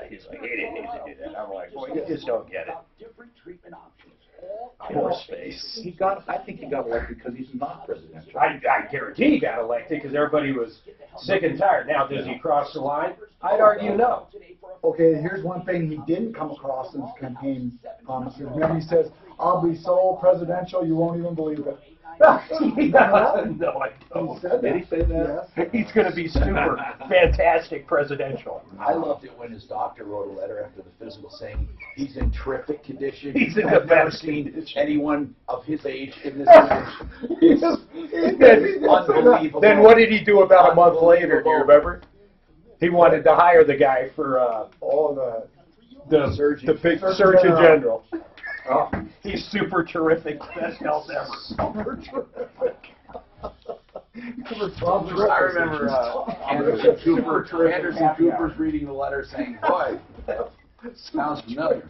S13: he's like, he didn't need to do that. I'm like, boy, you just don't get it. Horse face.
S2: I think he got elected because he's not presidential.
S13: I guarantee he got elected because everybody was sick and tired. Now, does he cross the line? I'd argue no.
S10: Okay, here's one thing he didn't come across in his campaign promises. Remember, he says, "I'll be so presidential, you won't even believe it."
S13: No, I don't.
S2: Did he say that?
S13: Yes. He's going to be super fantastic presidential.
S3: I loved it when his doctor wrote a letter after the physical saying he's in terrific condition.
S13: He's in
S3: I've
S13: the
S3: never
S13: best
S3: seen anyone of his age in this condition.
S13: Then,
S3: Unbelievable.
S13: then what did he do about a month later? Do you remember? He wanted to hire the guy for the big Surgeon General. Oh, he's super terrific. Best health ever. Super terrific.
S3: I remember Anderson Cooper's reading the letter saying, boy, sounds familiar.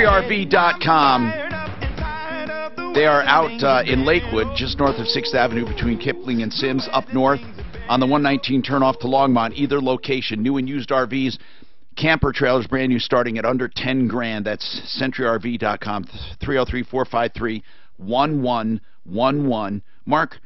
S6: CentryRV.com. They are out in Lakewood, just north of 6th Avenue between Kipling and Sims, up north on the 119 turnoff to Longmont. Either location, new and used RVs, camper trailers, brand new, starting at under 10 grand. That's CentryRV.com, 303-453-1111. Mark,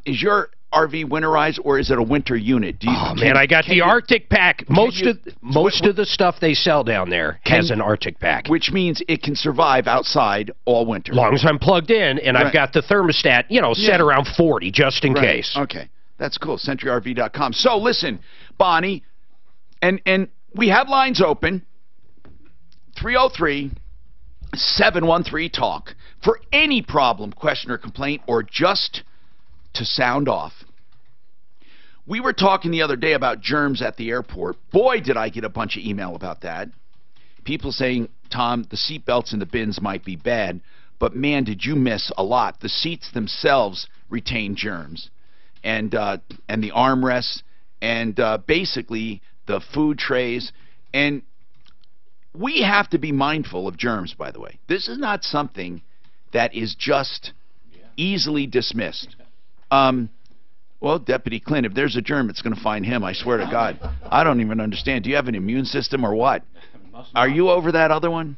S6: is your RV winterized or is it a winter unit?
S11: Man, I got the Arctic pack. Most of the stuff they sell down there has an Arctic pack,
S6: which means it can survive outside all winter.
S11: As long as I'm plugged in and I've got the thermostat, set around 40 just in case.
S6: Okay, that's cool. CentryRV.com. So listen, Bonnie, and we have lines open. 303-713-TALK. for any problem, question, or complaint, or just to sound off. We were talking the other day about germs at the airport. Boy, did I get a bunch of email about that. People saying, Tom, the seat belts in the bins might be bad, but man, did you miss a lot. The seats themselves retain germs, and the armrests, and basically the food trays. And we have to be mindful of germs, by the way. This is not something that is just easily dismissed. Well, Deputy Clint, if there's a germ, it's going to find him, I swear to God. I don't even understand. Do you have an immune system or what? Are you over that other one?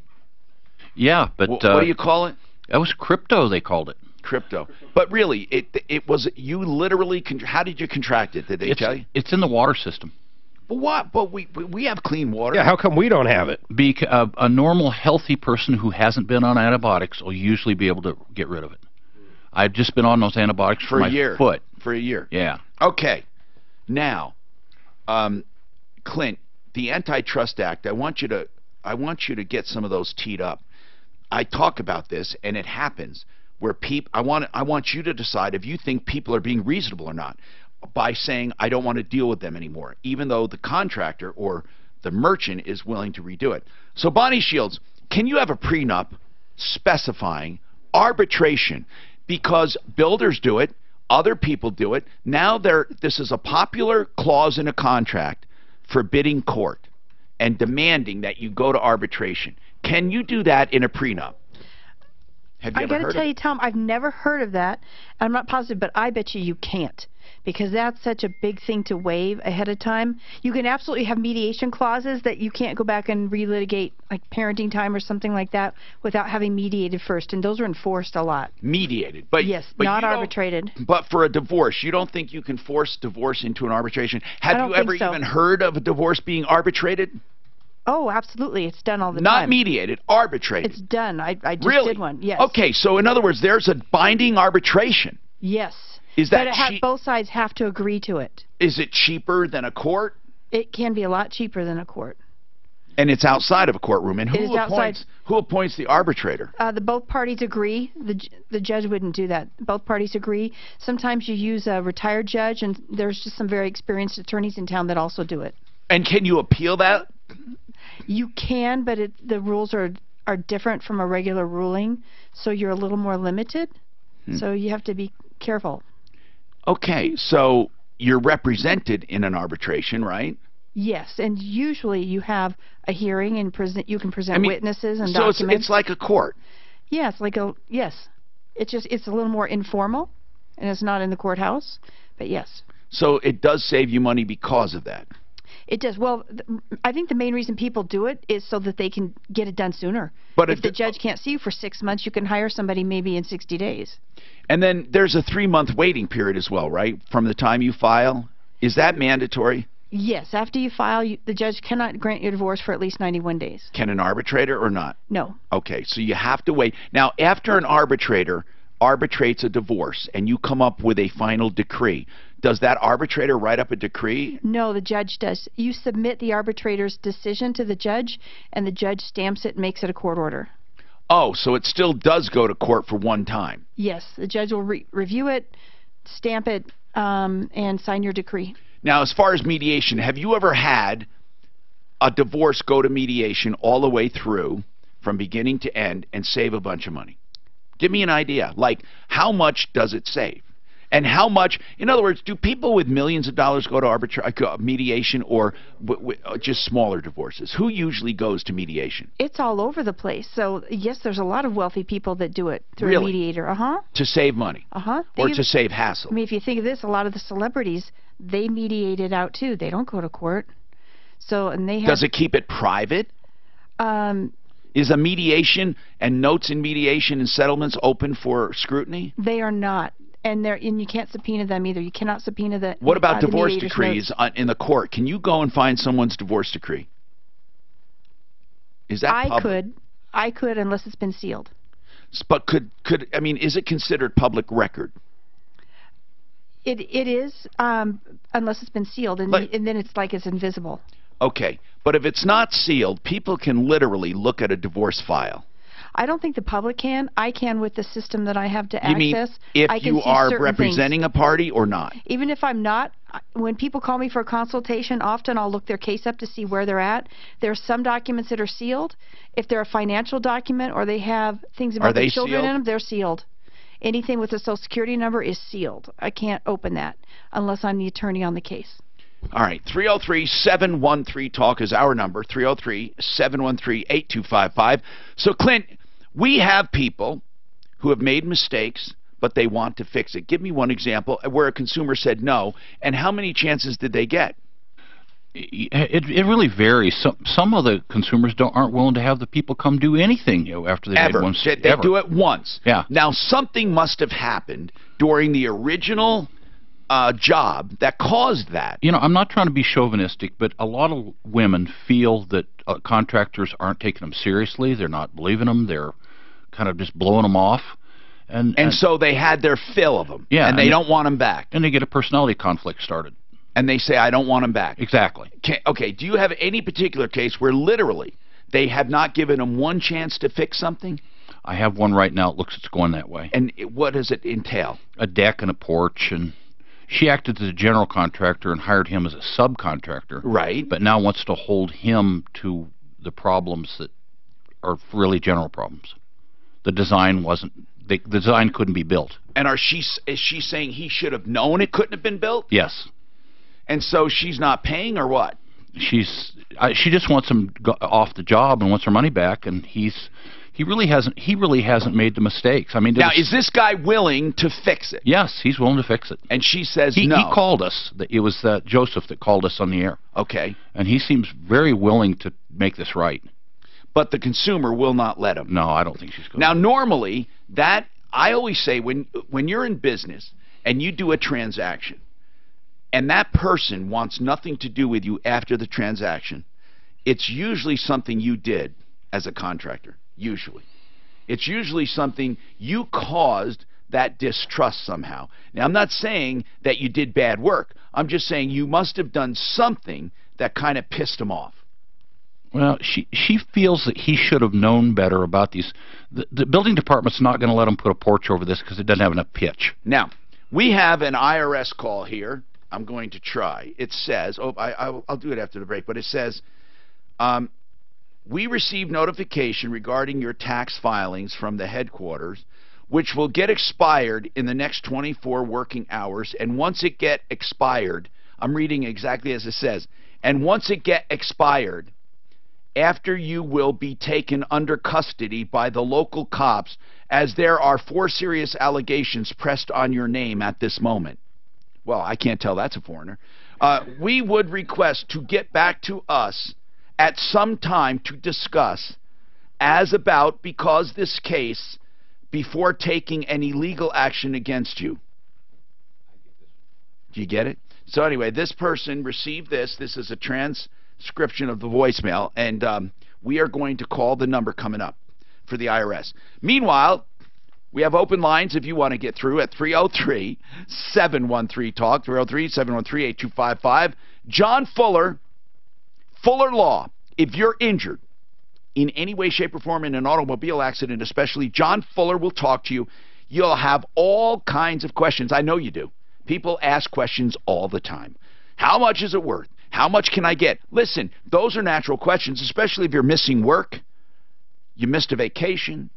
S5: Yeah, but...
S6: what do you call it?
S5: That was crypto, they called it.
S6: Crypto. But really, it was, you literally, how did you contract it? Did they tell you?
S5: It's in the water system.
S6: But what? But we have clean water.
S11: Yeah, how come we don't have it?
S5: A normal, healthy person who hasn't been on antibiotics will usually be able to get rid of it. I've just been on those antibiotics for my foot.
S6: For a year.
S5: Yeah.
S6: Okay. Now, Clint, the Antitrust Act, I want you to get some of those teed up. I talk about this, and it happens where people. I want you to decide if you think people are being reasonable or not by saying I don't want to deal with them anymore, even though the contractor or the merchant is willing to redo it. So, Bonnie Shields, can you have a prenup specifying arbitration? Because builders do it, other people do it. Now this is a popular clause in a contract forbidding court and demanding that you go to arbitration. Can you do that in a prenup? Have you ever heard of it?
S9: I got to tell you, Tom, I've never heard of that. I'm not positive, but I bet you can't, because that's such a big thing to waive ahead of time. You can absolutely have mediation clauses that you can't go back and relitigate, like parenting time or something like that, without having mediated first, and those are enforced a lot.
S6: Mediated, but
S9: yes,
S6: but
S9: not arbitrated.
S6: But for a divorce, you don't think you can force divorce into an arbitration? Have you ever even heard of a divorce being arbitrated?
S9: Oh, absolutely. It's done all the time.
S6: Not mediated, arbitrated.
S9: It's done. I just
S6: really?
S9: did one, yes.
S6: Okay, so in other words, there's a binding arbitration.
S9: Yes.
S6: Is that
S9: both sides have to agree to it.
S6: Is it cheaper than a court?
S9: It can be a lot cheaper than a court.
S6: And it's outside of a courtroom. And who appoints the arbitrator?
S9: Both parties agree. The judge wouldn't do that. Both parties agree. Sometimes you use a retired judge, and there's just some very experienced attorneys in town that also do it.
S6: And can you appeal that?
S9: You can, but the rules are different from a regular ruling, so you're a little more limited. So you have to be careful.
S6: Okay, so you're represented in an arbitration, right?
S9: Yes, and usually you have a hearing and you can present witnesses and documents.
S6: So it's like a court.
S9: Yeah, it's a little more informal, and it's not in the courthouse, but yes.
S6: So it does save you money because of that.
S9: It does. Well, I think the main reason people do it is so that they can get it done sooner. But if the judge can't see you for 6 months, you can hire somebody maybe in 60 days.
S6: And then there's a 3-month waiting period as well, right? From the time you file. Is that mandatory?
S9: Yes. After you file, the judge cannot grant you a divorce for at least 91 days.
S6: Can an arbitrator or not?
S9: No.
S6: Okay, so you have to wait. Now, after an arbitrator arbitrates a divorce and you come up with a final decree, does that arbitrator write up a decree?
S9: No, the judge does. You submit the arbitrator's decision to the judge, and the judge stamps it and makes it a court order.
S6: Oh, so it still does go to court for one time?
S9: Yes, the judge will review it, stamp it, and sign your decree.
S6: Now, as far as mediation, have you ever had a divorce go to mediation all the way through, from beginning to end, and save a bunch of money? Give me an idea. Like, how much does it save? And how much, in other words, do people with millions of dollars go to mediation, or just smaller divorces? Who usually goes to mediation?
S9: It's all over the place. So, yes, there's a lot of wealthy people that do it through a mediator. To
S6: save money? Or to save hassle?
S9: I mean, if you think of this, a lot of the celebrities, they mediate it out too. They don't go to court. So, and they have...
S6: Does it keep it private? Is a mediation and notes in mediation and settlements open for scrutiny?
S9: They are not. And you can't subpoena them either. You cannot subpoena the...
S6: What about divorce decrees in the court? Can you go and find someone's divorce decree? Is that public?
S9: I could, unless it's been sealed.
S6: But I mean, is it considered public record?
S9: It is, unless it's been sealed, and then it's like it's invisible.
S6: Okay, but if it's not sealed, people can literally look at a divorce file.
S9: I don't think the public can. I can with the system that I have to
S6: You mean
S9: access.
S6: if
S9: I can
S6: you
S9: see
S6: are
S9: certain
S6: representing
S9: things.
S6: a party or not?
S9: Even if I'm not, when people call me for a consultation, often I'll look their case up to see where they're at. There are some documents that are sealed. If they're a financial document or they have things about the children in them, they're sealed. Anything with a Social Security number is sealed. I can't open that unless I'm the attorney on the case.
S6: All right, 303-713-TALK is our number, 303-713-8255. So, Clint, we have people who have made mistakes, but they want to fix it. Give me one example where a consumer said no, and how many chances did they get?
S5: It really varies. Some of the consumers aren't willing to have the people come do anything after they've made one mistake.
S6: They do it once.
S5: Yeah.
S6: Now, something must have happened during the original job that caused that.
S5: You know, I'm not trying to be chauvinistic, but a lot of women feel that contractors aren't taking them seriously. They're not believing them. They're kind of just blowing them off. And
S6: so they had their fill of them.
S5: Yeah.
S6: And they don't want them back.
S5: And they get a personality conflict started.
S6: And they say, I don't want them back.
S5: Exactly.
S6: Okay, do you have any particular case where literally they have not given them one chance to fix something?
S5: I have one right now. It looks it's going that way.
S6: And what does it entail?
S5: A deck and a porch, and she acted as a general contractor and hired him as a subcontractor.
S6: Right.
S5: But now wants to hold him to the problems that are really general problems. The design wasn't, the design couldn't be built.
S6: And is she saying he should have known it couldn't have been built?
S5: Yes.
S6: And so she's not paying, or what?
S5: She just wants him off the job and wants her money back, and he really hasn't made the mistakes. I mean,
S6: now is this guy willing to fix it?
S5: Yes, he's willing to fix it.
S6: And she says no.
S5: He called us. It was Joseph that called us on the air.
S6: Okay.
S5: And he seems very willing to make this right.
S6: But the consumer will not let him.
S5: No, I don't think she's going.
S6: Now, normally I always say when you're in business and you do a transaction, and that person wants nothing to do with you after the transaction, it's usually something you did as a contractor. Usually. It's usually something you caused that distrust somehow. Now, I'm not saying that you did bad work. I'm just saying you must have done something that kind of pissed him off.
S5: Well, she feels that he should have known better about these. The building department's not going to let him put a porch over this because it doesn't have enough pitch.
S6: Now, we have an IRS call here. I'm going to try. It says, I'll do it after the break, but it says, we received notification regarding your tax filings from the headquarters, which will get expired in the next 24 working hours. And once it get expired, I'm reading exactly as it says, and once it get expired, after you will be taken under custody by the local cops, as there are 4 serious allegations pressed on your name at this moment. Well, I can't tell that's a foreigner. We would request to get back to us at some time to discuss because this case before taking any legal action against you. Do you get it? So anyway, this person received this. This is a transcription of the voicemail, and we are going to call the number coming up for the IRS. Meanwhile, we have open lines if you want to get through at 303-713-TALK, 303-713-8255. John Fuller, Fuller Law. If you're injured in any way, shape, or form in an automobile accident especially, John Fuller will talk to you. You'll have all kinds of questions. I know you do. People ask questions all the time. How much is it worth? How much can I get? Listen, those are natural questions, especially if you're missing work, you missed a vacation,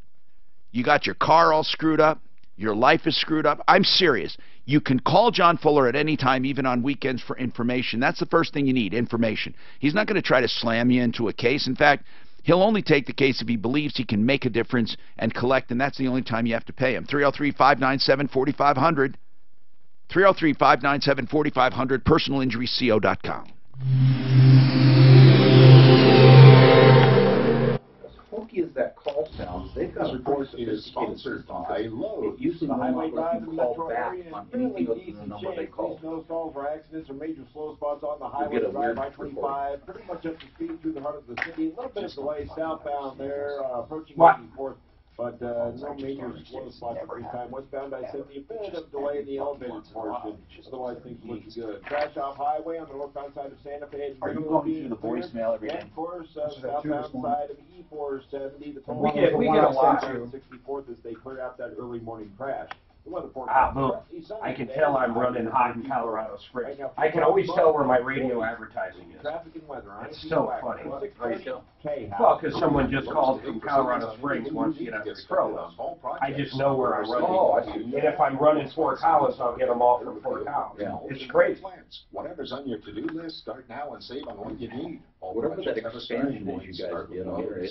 S6: you got your car all screwed up, your life is screwed up. I'm serious. You can call John Fuller at any time, even on weekends, for information. That's the first thing you need, information. He's not going to try to slam you into a case. In fact, he'll only take the case if he believes he can make a difference and collect, and that's the only time you have to pay him. 303-597-4500. 303-597-4500, personalinjuryco.com.
S2: As that call sounds, they've got reports of sophisticated search. It used to be call back on anything other than the number they called.
S16: No solve for accidents or major slow spots on the highway. Drive I-25, pretty much up to speed through the heart of the city. A little bit of delay southbound there, approaching 84th But no major slow spots at this time. Westbound I-70, a bit of delay in the elevated portion. Otherwise, things looking good. Crash off highway on the northbound side of Santa Fe.
S3: Are you going through the voicemail every day?
S16: And of course, southbound side of E470. The toll
S1: We get a lot.
S16: 64th as they clear out that early morning crash.
S1: Look, I can tell I'm running hot in Colorado Springs. I can always tell where my radio advertising is.
S16: Traffic and weather.
S1: It's so funny. Well, because someone just called from Colorado Springs wants to get on the referral list. I just know where I'm running. And if I'm running Fort Collins, I'll get them all from Fort Collins. It's great.
S17: Whatever's on your to-do list, start now and save on what you need.
S2: Whatever that expansion is you guys did on here,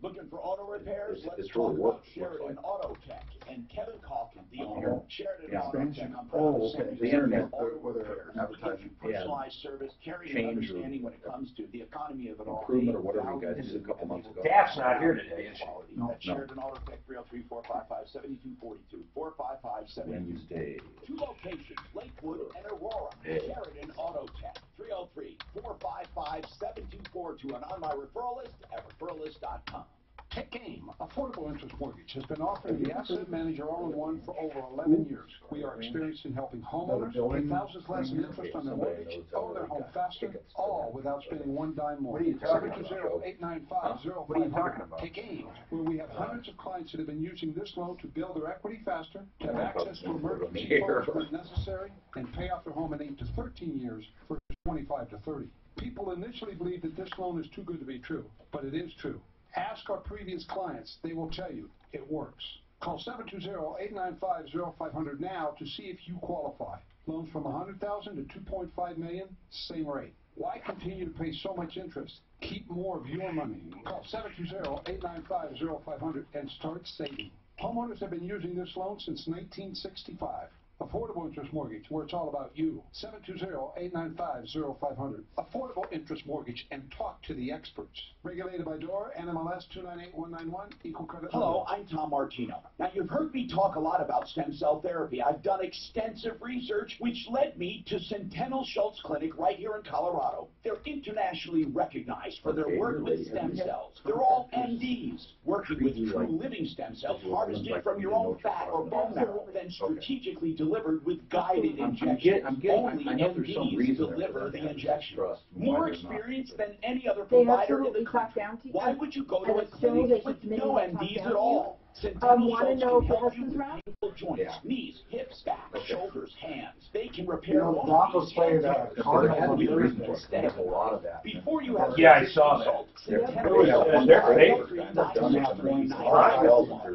S15: Looking for auto repairs? Let's
S2: it's
S15: talk
S2: really
S15: about
S2: works,
S15: Sheridan Auto Tech and Kevin Calkin, the owner of Sheridan Auto Tech. I'm proud
S2: Oh,
S15: to
S2: okay.
S15: say
S2: The internet,
S15: auto
S2: whether
S15: repairs.
S2: advertising,
S15: Personalized service, caring and
S2: change or
S15: understanding when it comes to the economy of it all.
S2: improvement or whatever you guys did a couple months ago.
S1: Daph's not here today, is she?
S2: No.
S15: At Sheridan Auto Tech, 303-455-7242, 455-7242.
S2: Wednesday.
S15: Two locations, Lakewood and Aurora.
S2: Yeah.
S15: Sheridan Auto Tech, 303-455-7242, and on my referral list at referralist.com.
S17: Tech Aim, Affordable Interest Mortgage, has been offering the asset manager all-in-one for over 11 years. We are experienced in helping homeowners pay thousands less in interest on their mortgage, own their home faster, all without spending one dime more. 720-895-0500. Tech Aim, where we have hundreds of clients that have been using this loan to build their equity faster, to have access to emergency funds when necessary, and pay off their home in 8 to 13 years versus 25 to 30. People initially believe that this loan is too good to be true, but it is true. Ask our previous clients. They will tell you it works. Call 720-895-0500 now to see if you qualify. Loans from $100,000 to $2.5 million, same rate. Why continue to pay so much interest? Keep more of your money. Call 720-895-0500 and start saving. Homeowners have been using this loan since 1965. Affordable Interest Mortgage, where it's all about you. 720-895-0500. Affordable Interest Mortgage, and talk to the experts. Regulated by DORA, NMLS 298191, Equal Credit.
S15: Hello, I'm Tom Martino. Now, you've heard me talk a lot about stem cell therapy. I've done extensive research, which led me to Centennial Schultz Clinic right here in Colorado. They're internationally recognized for their work with stem cells. They're all MDs, working with true living stem cells harvested from your own fat or bone marrow, then strategically delivered with guided injections. Only MDs deliver the injection. More experience than any other provider in the country. Why would you go to a clinic with no MDs at all? Centennial Schultz can help you with painful joints, knees, hips, back, shoulders, hands. They can repair all
S10: Broncos played Cardinals
S15: instead of a lot of that. Before you have
S1: I saw that. They're favorites.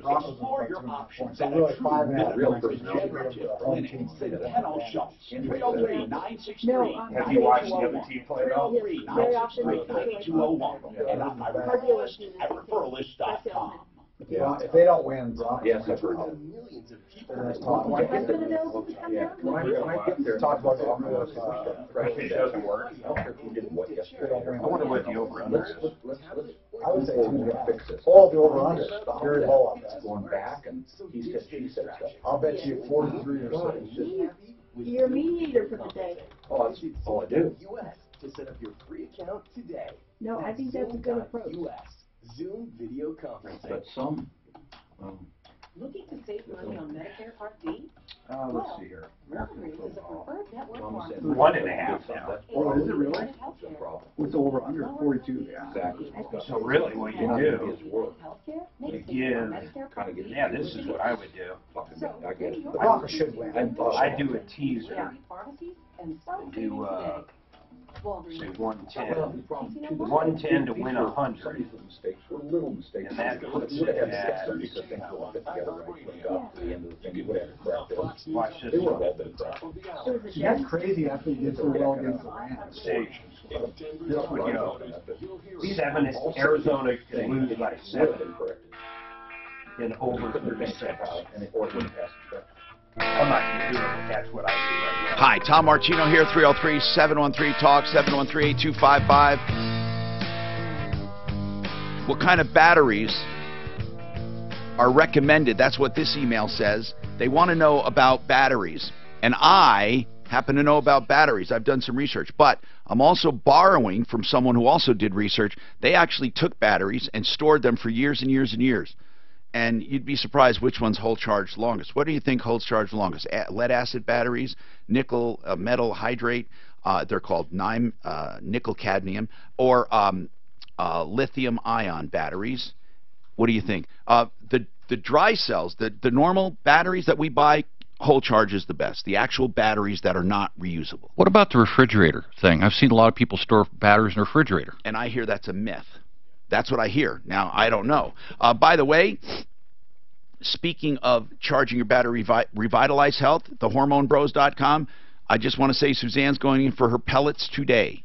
S15: Explore your options at a
S10: really
S15: true
S10: 5 minutes.
S15: regenerative clinic. Centennial Schultz, 303-963-9201.
S1: Have you watched the other team play at all?
S15: 303-963-9201. And on my referral list at referralist.com.
S10: Yeah, if they don't win,
S2: Yes, I've heard that.
S17: Millions of people.
S10: they're gonna talk. When I get there, talk about
S1: If it doesn't work,
S2: I
S1: I wonder what the over-under is.
S10: I would say 2 guys. Oh, the over-under, very low on that.
S2: Going back and he said, she said stuff.
S10: I'll bet you 43 or so.
S4: You're a mediator for the day.
S2: Oh, that's all I do.
S18: US to set up your free account today.
S4: No, I think that's a good approach.
S18: US Zoom video conferencing.
S2: But some,
S14: Looking to save money on Medicare Part D?
S1: Let's see here.
S14: Walgreens is a preferred network pharmacy.
S1: 1.5 now.
S10: Oh, is it really?
S2: no problem.
S10: What's over under 42? Yeah.
S2: Exactly.
S1: So really what you do,
S14: Healthcare
S1: you
S14: makes
S1: give,
S14: Medicare Part D.
S1: yeah, this is what I would do.
S2: I get it.
S10: The Broncos should win.
S1: I do a teaser
S14: Pharmacies and
S1: and do,
S14: Walgreens.
S1: say 110. 110 to win 100.
S2: Some of the mistakes were little mistakes.
S1: And that puts
S2: would have
S1: it
S2: had
S1: at,
S2: 30 things all fit together right when it got to the end of the thing. You would have crap there.
S1: watch this
S2: They would have
S1: one.
S2: all been crap.
S10: See, that's crazy after you get so well against the Rams.
S1: See, this would go. 7, Arizona can lose by 7 in over 36.
S2: And it would have passed the
S1: I'm not going to do it, but that's what I do right now.
S6: Hi, Tom Martino here, 303-713-TALK, 713-8255. What kind of batteries are recommended? That's what this email says. They want to know about batteries. And I happen to know about batteries. I've done some research. But I'm also borrowing from someone who also did research. They actually took batteries and stored them for years and years and years. and you'd be surprised which ones hold charge longest. What do you think holds charge longest? Lead acid batteries, nickel metal hydrate, they're called nickel cadmium, or lithium ion batteries. What do you think? The dry cells, the normal batteries that we buy, hold charge is the best. The actual batteries that are not reusable.
S5: What about the refrigerator thing? I've seen a lot of people store batteries in the refrigerator.
S6: And I hear that's a myth. That's what I hear. Now, I don't know. By the way, speaking of charging your battery, Revitalize Health, thehormonebros.com, I just want to say Suzanne's going in for her pellets today.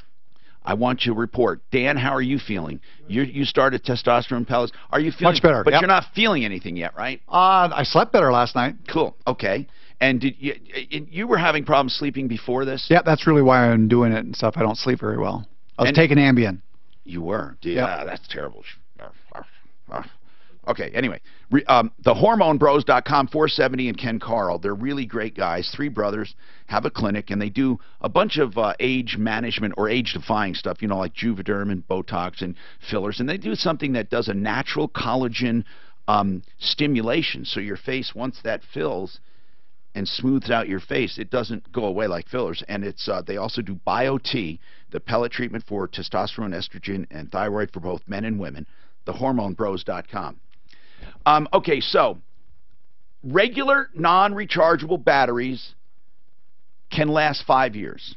S6: I want you to report. Dan, how are you feeling? You started testosterone pellets. Are you feeling
S19: much better?
S6: But
S19: yep.
S6: You're not feeling anything yet, right?
S19: I slept better last night.
S6: Cool. Okay. And did you were having problems sleeping before this?
S19: Yeah, that's really why I'm doing it and stuff. I don't sleep very well. I was taking Ambien.
S6: You were? Yeah, that's terrible. Okay, anyway. Thehormonebros.com, 470 and Ken Carl. They're really great guys. 3 brothers, have a clinic, and they do a bunch of age management or age-defying stuff, you know, like Juvederm and Botox and fillers. And they do something that does a natural collagen stimulation. So your face, once that fills and smooths out your face, it doesn't go away like fillers. And it's they also do Bio-T, the pellet treatment for testosterone, estrogen, and thyroid for both men and women. Thehormonebros.com. Okay, so regular non-rechargeable batteries can last 5 years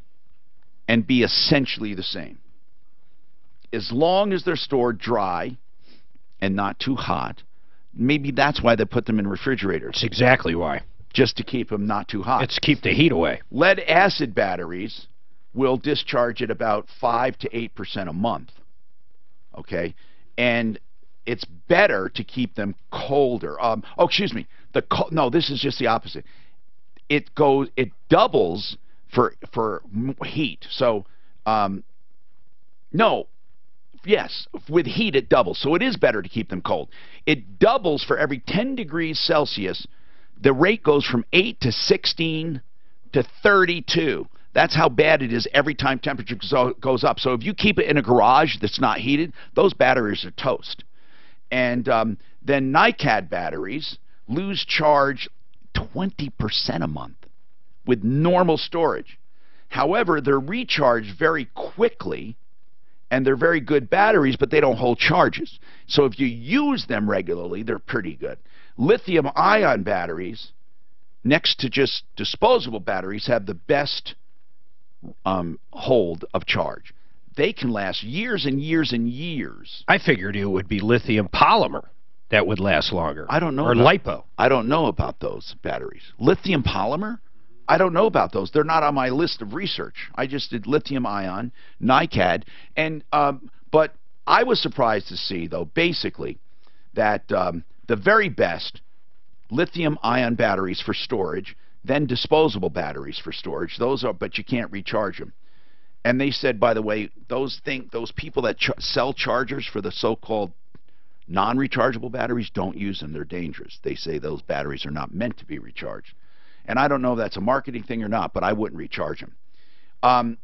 S6: and be essentially the same, as long as they're stored dry and not too hot. Maybe that's why they put them in refrigerators.
S11: That's exactly why.
S6: Just to keep them not too hot.
S11: It's keep the heat away.
S6: Lead acid batteries will discharge at about 5 to 8% a month. Okay, and it's better to keep them colder. Excuse me. No, this is just the opposite. It doubles for heat. So, no, yes, with heat it doubles. So it is better to keep them cold. It doubles for every 10 degrees Celsius. The rate goes from 8 to 16 to 32. That's how bad it is every time temperature goes up. So if you keep it in a garage that's not heated, those batteries are toast. And then NiCad batteries lose charge 20% a month with normal storage. However, they're recharged very quickly, and they're very good batteries, but they don't hold charges. So if you use them regularly, they're pretty good. Lithium-ion batteries, next to just disposable batteries, have the best hold of charge. They can last years and years and years.
S11: I figured it would be lithium polymer that would last longer.
S6: I don't know.
S11: Or lipo.
S6: I don't know about those batteries. Lithium polymer? I don't know about those. They're not on my list of research. I just did lithium ion, NiCad, and but I was surprised to see, though, basically, that the very best lithium ion batteries for storage, then disposable batteries for storage. Those are, but you can't recharge them. And they said, by the way, those people that sell chargers for the so-called non-rechargeable batteries, don't use them. They're dangerous. They say those batteries are not meant to be recharged. And I don't know if that's a marketing thing or not, but I wouldn't recharge them.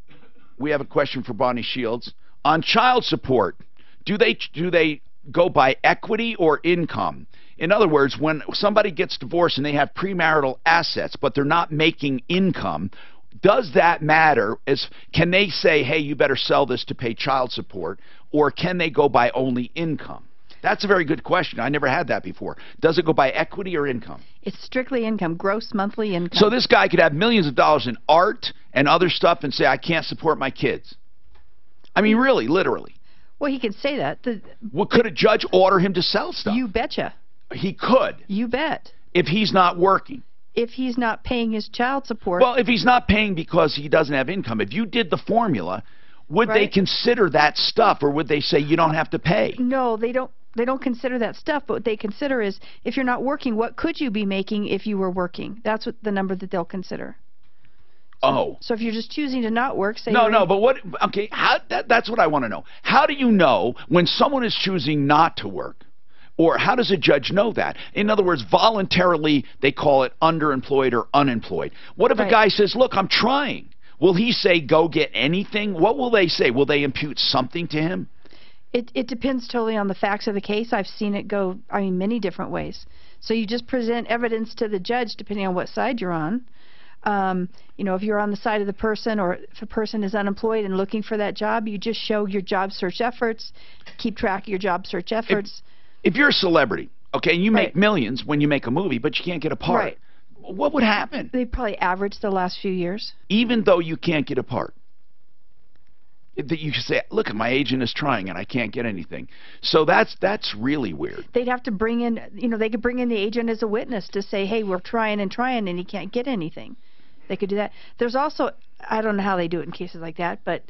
S6: We have a question for Bonnie Shields. On child support, do they go by equity or income? In other words, when somebody gets divorced and they have premarital assets, but they're not making income, does that matter? Can they say, hey, you better sell this to pay child support, or can they go by only income? That's a very good question. I never had that before. Does it go by equity or income?
S9: It's strictly income, gross monthly income.
S6: So this guy could have millions of dollars in art and other stuff and say, I can't support my kids. I mean, really, literally.
S9: Well, he could say that.
S6: Well, could a judge order him to sell stuff?
S9: You betcha.
S6: He could.
S9: You bet.
S6: If he's not working.
S9: If he's not paying his child support.
S6: Well, if he's not paying because he doesn't have income, if you did the formula, would they consider that stuff, or would they say you don't have to pay?
S9: No, they don't. They don't consider that stuff. But what they consider is, if you're not working, what could you be making if you were working? That's what the number that they'll consider. So if you're just choosing to not work, say
S6: No, but what? Okay, that's what I want to know. How do you know when someone is choosing not to work? Or how does a judge know that? In other words, voluntarily, they call it underemployed or unemployed. What if a guy says, look, I'm trying? Will he say, go get anything? What will they say? Will they impute something to him?
S9: It depends totally on the facts of the case. I've seen it go, I mean, many different ways. So you just present evidence to the judge depending on what side you're on. You know, if you're on the side of the person, or if a person is unemployed and looking for that job, you just show your job search efforts, keep track of your job search efforts.
S6: If you're a celebrity, okay, you make millions when you make a movie, but you can't get a part.
S9: Right.
S6: What would happen?
S9: They probably averaged the last few years.
S6: Even though you can't get a part. That you say, look, my agent is trying and I can't get anything. So that's really weird.
S9: They'd have to bring in, you know, they could bring in the agent as a witness to say, hey, we're trying and he can't get anything. They could do that. There's also, I don't know how they do it in cases like that, but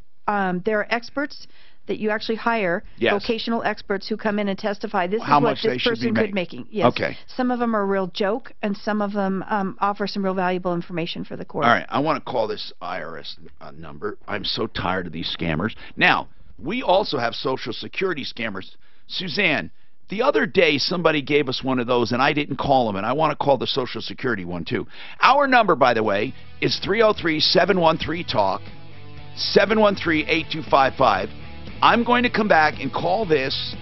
S9: there are experts that you actually hire, vocational experts who come in and testify. This is what this person could be making. Yes.
S6: Okay.
S9: Some of them are a real joke, and some of them offer some real valuable information for the court.
S6: All right, I want to call this IRS number. I'm so tired of these scammers. Now, we also have Social Security scammers. Suzanne, the other day somebody gave us one of those, and I didn't call them, and I want to call the Social Security one too. Our number, by the way, is 303-713-TALK, 713-8255. I'm going to come back and call this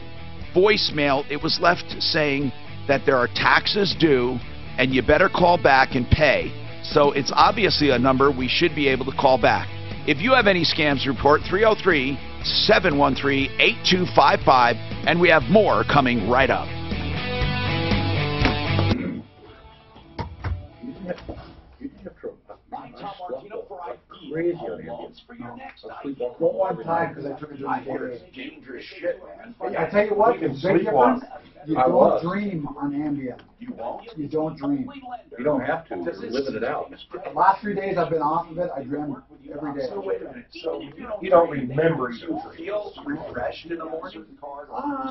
S6: voicemail. It was left saying that there are taxes due and you better call back and pay. So it's obviously a number we should be able to call back. If you have any scams to report, 303-713-8255, and we have more coming right up.
S2: Crazy on ambulance.
S10: Well, one time, because I took it during the day.
S3: Dangerous shit, man.
S10: I tell you what, the big difference, you don't dream on Ambien.
S3: You won't?
S10: You don't dream.
S2: You don't have to. You're living it out.
S10: The last 3 days I've been off of it, I dream every day.
S3: So wait a minute. So
S13: you don't remember you
S3: feel refreshed in the morning?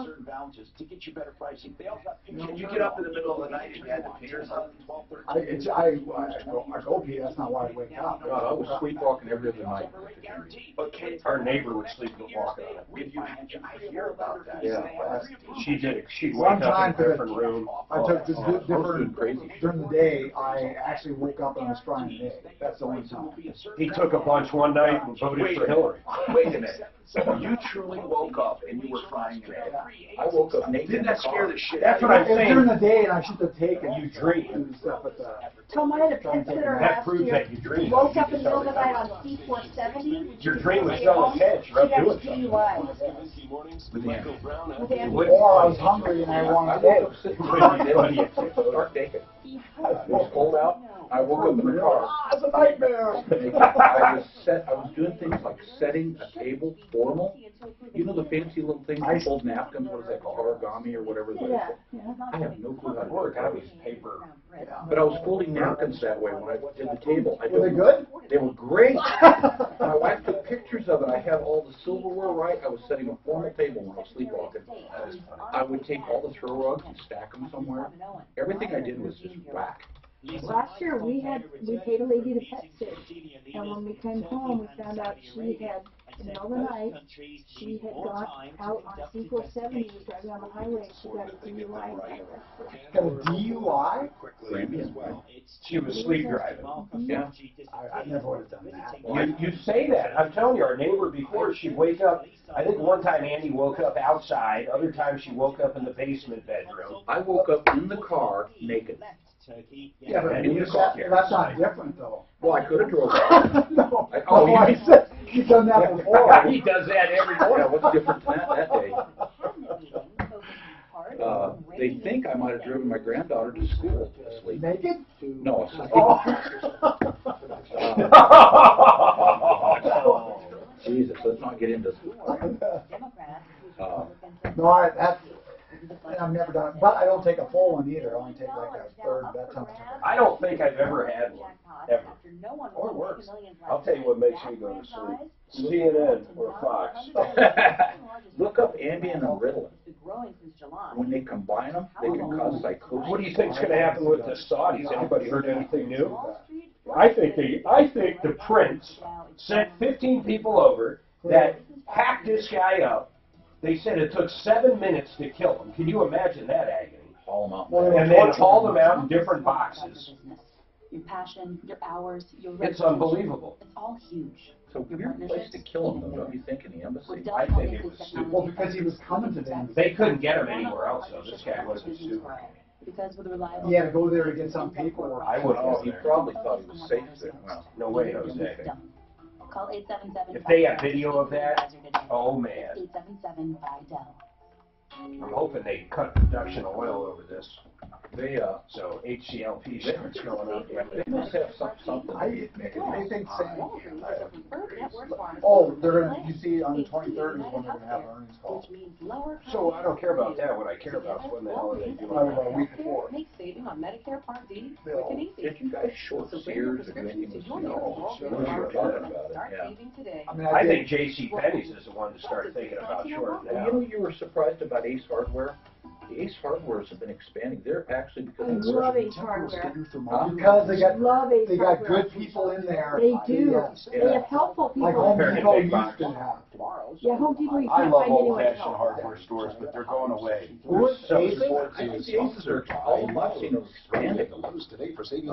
S3: Certain balances to get you better pricing. Can you get up in the middle of the night and you had to pay or something? 12:30.
S10: I go pee. That's not why I wake up.
S2: God, I was sleepwalking every other night.
S13: Our neighbor would sleepwalk on it.
S3: I hear about that.
S13: Yeah, she did. She'd wake
S10: One
S13: up
S10: time,
S13: in a different room.
S10: I took this different during the day. I actually woke up and I was trying the day. That's the only time.
S13: He took a bunch one night and voted for Hillary.
S3: Wait a minute. You truly woke up and you were frying an egg.
S2: I woke up naked.
S3: Didn't that scare the shit
S13: That's
S3: out
S13: what
S3: of
S13: I'm
S3: you?
S13: saying.
S10: During the day, and I should have taken
S13: You dream.
S10: and stuff at the.
S4: Tom, I had a pet sitter
S13: That
S4: last
S13: proves
S4: year.
S13: that you dream.
S4: Woke up in the middle of the night on C470.
S13: Your dream was selling catch.
S4: She
S13: You're up
S4: got a
S13: doing something.
S4: DUI.
S10: Or I was hungry and I wanted to
S2: woke up sitting start naked. It was cold out. I woke up in the car.
S10: It's a nightmare.
S2: I was doing things like setting a table formal. You know the fancy little things, the fold napkins, what is that called, origami or whatever it is?
S4: Yeah.
S2: I have no clue how to
S13: Work.
S2: work.
S13: I was paper.
S2: But I was folding napkins that way when I did the table.
S10: Were they good?
S2: They were great. My wife took pictures of it. I had all the silverware right. I was setting a formal table when I was sleepwalking. I would take all the throw rugs and stack them somewhere. Everything I did was just whack.
S4: Last year we paid a lady to pet sit, and when we came home, we found out she had, in the middle of the night, she had gone out on C470, was driving on the highway, she got a DUI and got arrested.
S10: Got a DUI?
S13: She was sleep driving.
S2: Yeah.
S10: I never would have done that.
S13: You say that. I'm telling you, our neighbor before, she'd wake up, I think one time Andy woke up outside, other times she woke up in the basement bedroom.
S2: I woke up in the car naked.
S10: Yeah, but that's not different though.
S2: Well, I could have drove out.
S10: No.
S2: I
S10: said you've done that before.
S13: He does that every morning.
S2: Yeah, what's different than that day? They think I might have driven my granddaughter to school asleep.
S10: Naked?
S2: No, asleep. Jesus, let's not get into
S10: No, that's. I've never done it, but I don't take a full one either. I only take like a third. That's how much.
S13: I don't think I've ever had one, ever. Or worse. I'll tell you what makes me go to sleep. CNN or Fox.
S2: Look up Ambien and Ritalin. When they combine them, they can cause psychosis.
S13: What do you think's going to happen with the Saudis? Anybody heard anything new? I think the prince sent 15 people over that hacked this guy up. They said it took 7 minutes to kill him. Can you imagine that agony?
S2: Haul them out.
S13: And then haul them out in different boxes.
S20: your passion, your hours, your
S13: It's
S20: reputation.
S13: unbelievable.
S20: It's all huge.
S2: So weird place to kill him, though, don't you think, in the embassy?
S13: I think it was stupid.
S10: Well, because he was coming to them.
S13: They couldn't get him anywhere else, though. This guy wasn't stupid.
S20: Because with a reliable...
S10: He had to go there to get some paperwork.
S13: I would
S2: Oh,
S13: go
S2: he
S13: there.
S2: probably thought he was safe there. Well,
S13: No way, Jose.
S20: Call 877.
S13: If they have video of that, oh man.
S20: 877 by Dell.
S13: I'm hoping they cut production oil over this.
S2: They,
S13: So HCLP starts going up.
S2: they must have something.
S10: I think saying, oh, they're gonna, you see, on the 23rd is when they're gonna have an earnings call.
S13: So I don't care about that. What I care about is when the hell are they doing
S10: Probably about a
S13: it?
S10: week before.
S14: Make saving on Medicare Part D quick and easy.
S2: Did you guys short Sears and making this? No, we were talking about it,
S14: Start
S2: yeah.
S14: saving today.
S10: I mean,
S13: I
S10: did-
S13: think J.C. Penney's is the one to start thinking about shorting
S2: You
S13: now.
S2: know, you were surprised about Ace Hardware? The Ace Hardwares have been expanding. They're actually
S4: I
S2: becoming
S4: love
S2: more.
S4: Ace Hardware.
S10: Because they got,
S4: Love Ace
S10: they got
S4: Hardware.
S10: good people in there.
S4: They do.
S10: Yes.
S4: They have helpful
S10: Like
S4: people.
S10: Home
S13: Compared to
S10: Depot
S13: big
S10: used
S13: box.
S10: to have.
S4: Yeah, Home Depot you
S3: I
S4: can't
S3: love
S4: find anyone
S3: old-fashioned
S4: else.
S3: hardware stores, but they're going away.
S10: Who's
S3: So
S10: Ace?
S3: sports
S2: I think
S3: is-
S2: the Aces are, all I've seen is expanding.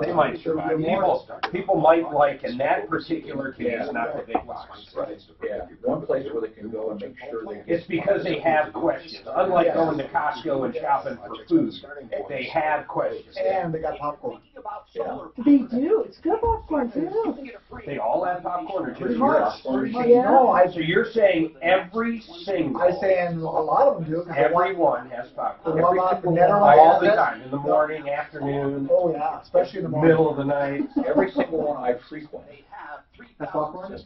S13: They might survive. People might like, in that particular case, not the big box.
S2: Yeah, one place where they can go and make sure they get.
S13: It's because they have questions. Unlike going to Costco and shopping for food, they have questions.
S10: And they got popcorn.
S2: Yeah.
S4: They do. It's good popcorn too.
S13: They all have popcorn or just
S10: Pretty
S13: yours?
S10: much.
S4: Yeah.
S10: No,
S13: So you're saying every single,
S10: I saying a lot of them do. 'cause the one-
S13: everyone has
S10: the
S13: popcorn?
S10: one on Netherlands
S13: All the
S10: has it.
S13: time, in the morning, afternoon,
S10: Oh, yeah, especially in the morning.
S13: middle of the night.
S2: Every single one I frequent.
S10: That's popcorn? See?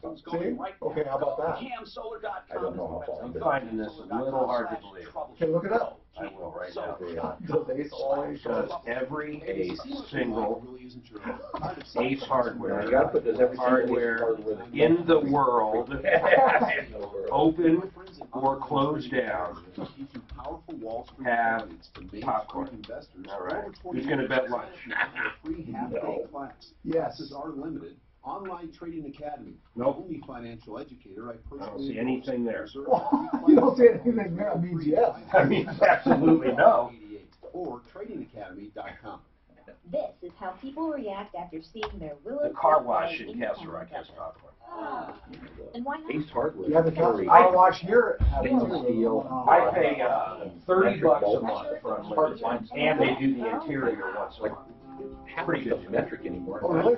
S10: Okay, how about that?
S2: I don't know how long.
S13: I'm finding this a little hard to believe.
S10: Okay, look it up.
S13: I will right now.
S10: Does Ace always
S13: Because every single Ace Hardware,
S2: You gotta put this every single
S13: hardware
S2: hardware
S13: in the world, open or closed down, have popcorn. All right. Who's going to bet lunch?
S10: Yes.
S16: This is our limited online trading academy.
S13: Nope.
S16: Only financial educator I
S13: I don't see anything there.
S10: You don't say anything there, it means yes.
S13: I mean, absolutely no.
S16: or tradingacademy.com.
S20: This is how people react after seeing their will
S13: The car wash in Castle Rock has popcorn.
S20: And why not?
S2: Ace Hardware.
S10: Yeah, the car wash here has
S2: Stainless steel.
S13: I pay $30 a month for unlimited, and they do the interior once a month.
S2: Pretty good metric anymore.
S10: Oh, really?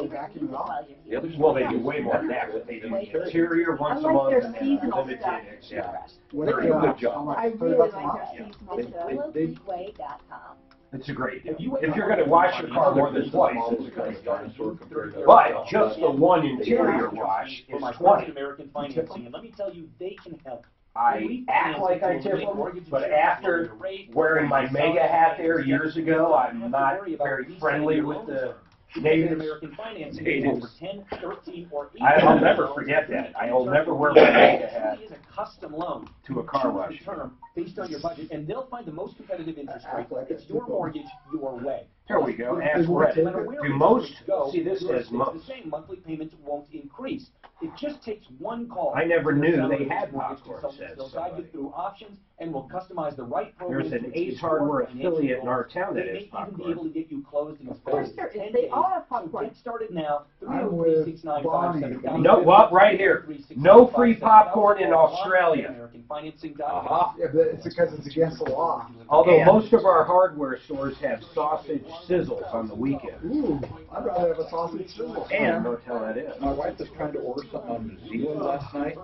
S10: They vacuum it off?
S2: The others,
S13: Well, they do way more than that, but they do interior once a
S4: I like
S13: month
S4: their
S13: and then
S4: seasonal
S13: unlimited.
S4: stuff.
S13: Yeah.
S10: What
S2: They do a good job.
S10: how much?
S4: I
S10: $30
S4: really
S10: a
S4: like
S10: month?
S4: their seasonal stuff.
S20: Willowspeedway.com.
S13: It's a great deal. If you're going to wash your car more than twice, it's a great deal. But just the one interior wash is $20.
S21: American Financing, and let me tell you, they can help.
S13: I act like I tip them, but after wearing my mega hat there years ago, I'm not very friendly with the natives.
S21: American Financing over 10, 13, or 18.
S13: I'll never forget that. I'll never wear my mega hat
S21: It is a custom loan
S13: to a car wash.
S21: term based on your budget, and they'll find the most competitive interest rate. It's your mortgage, your way.
S13: Here we go. Ask Brett. Do most, see this says most.
S21: The same monthly payments won't increase. It just takes one call.
S13: I never
S21: Your
S13: knew
S21: salary
S13: they had
S21: mortgage
S13: popcorn,
S21: consultants.
S13: says
S21: They'll guide you
S13: somebody.
S21: through options and will customize the right program.
S13: There's an
S21: to
S13: Ace
S21: fit your
S13: Hardware
S21: financial
S13: affiliate in our
S21: goals.
S13: town that
S21: They
S13: has
S21: may even be
S13: popcorn.
S21: able to get you closed in as
S4: Of course
S21: fast
S4: there
S21: as
S4: is.
S21: 10
S4: They
S21: days.
S4: all have
S21: So
S4: popcorn.
S21: get started now.
S10: I'm with
S21: 303-695-7000.
S13: No, well, right here. No free popcorn in Australia.
S21: AmericanFinancing.com.
S10: Yeah, but it's because it's against the law.
S13: Although most of our hardware stores have sausage sizzles on the weekend.
S10: Ooh, I'd rather have a sausage sizzle.
S13: And no tell that is.
S2: my wife was trying to order something on New Zealand last night.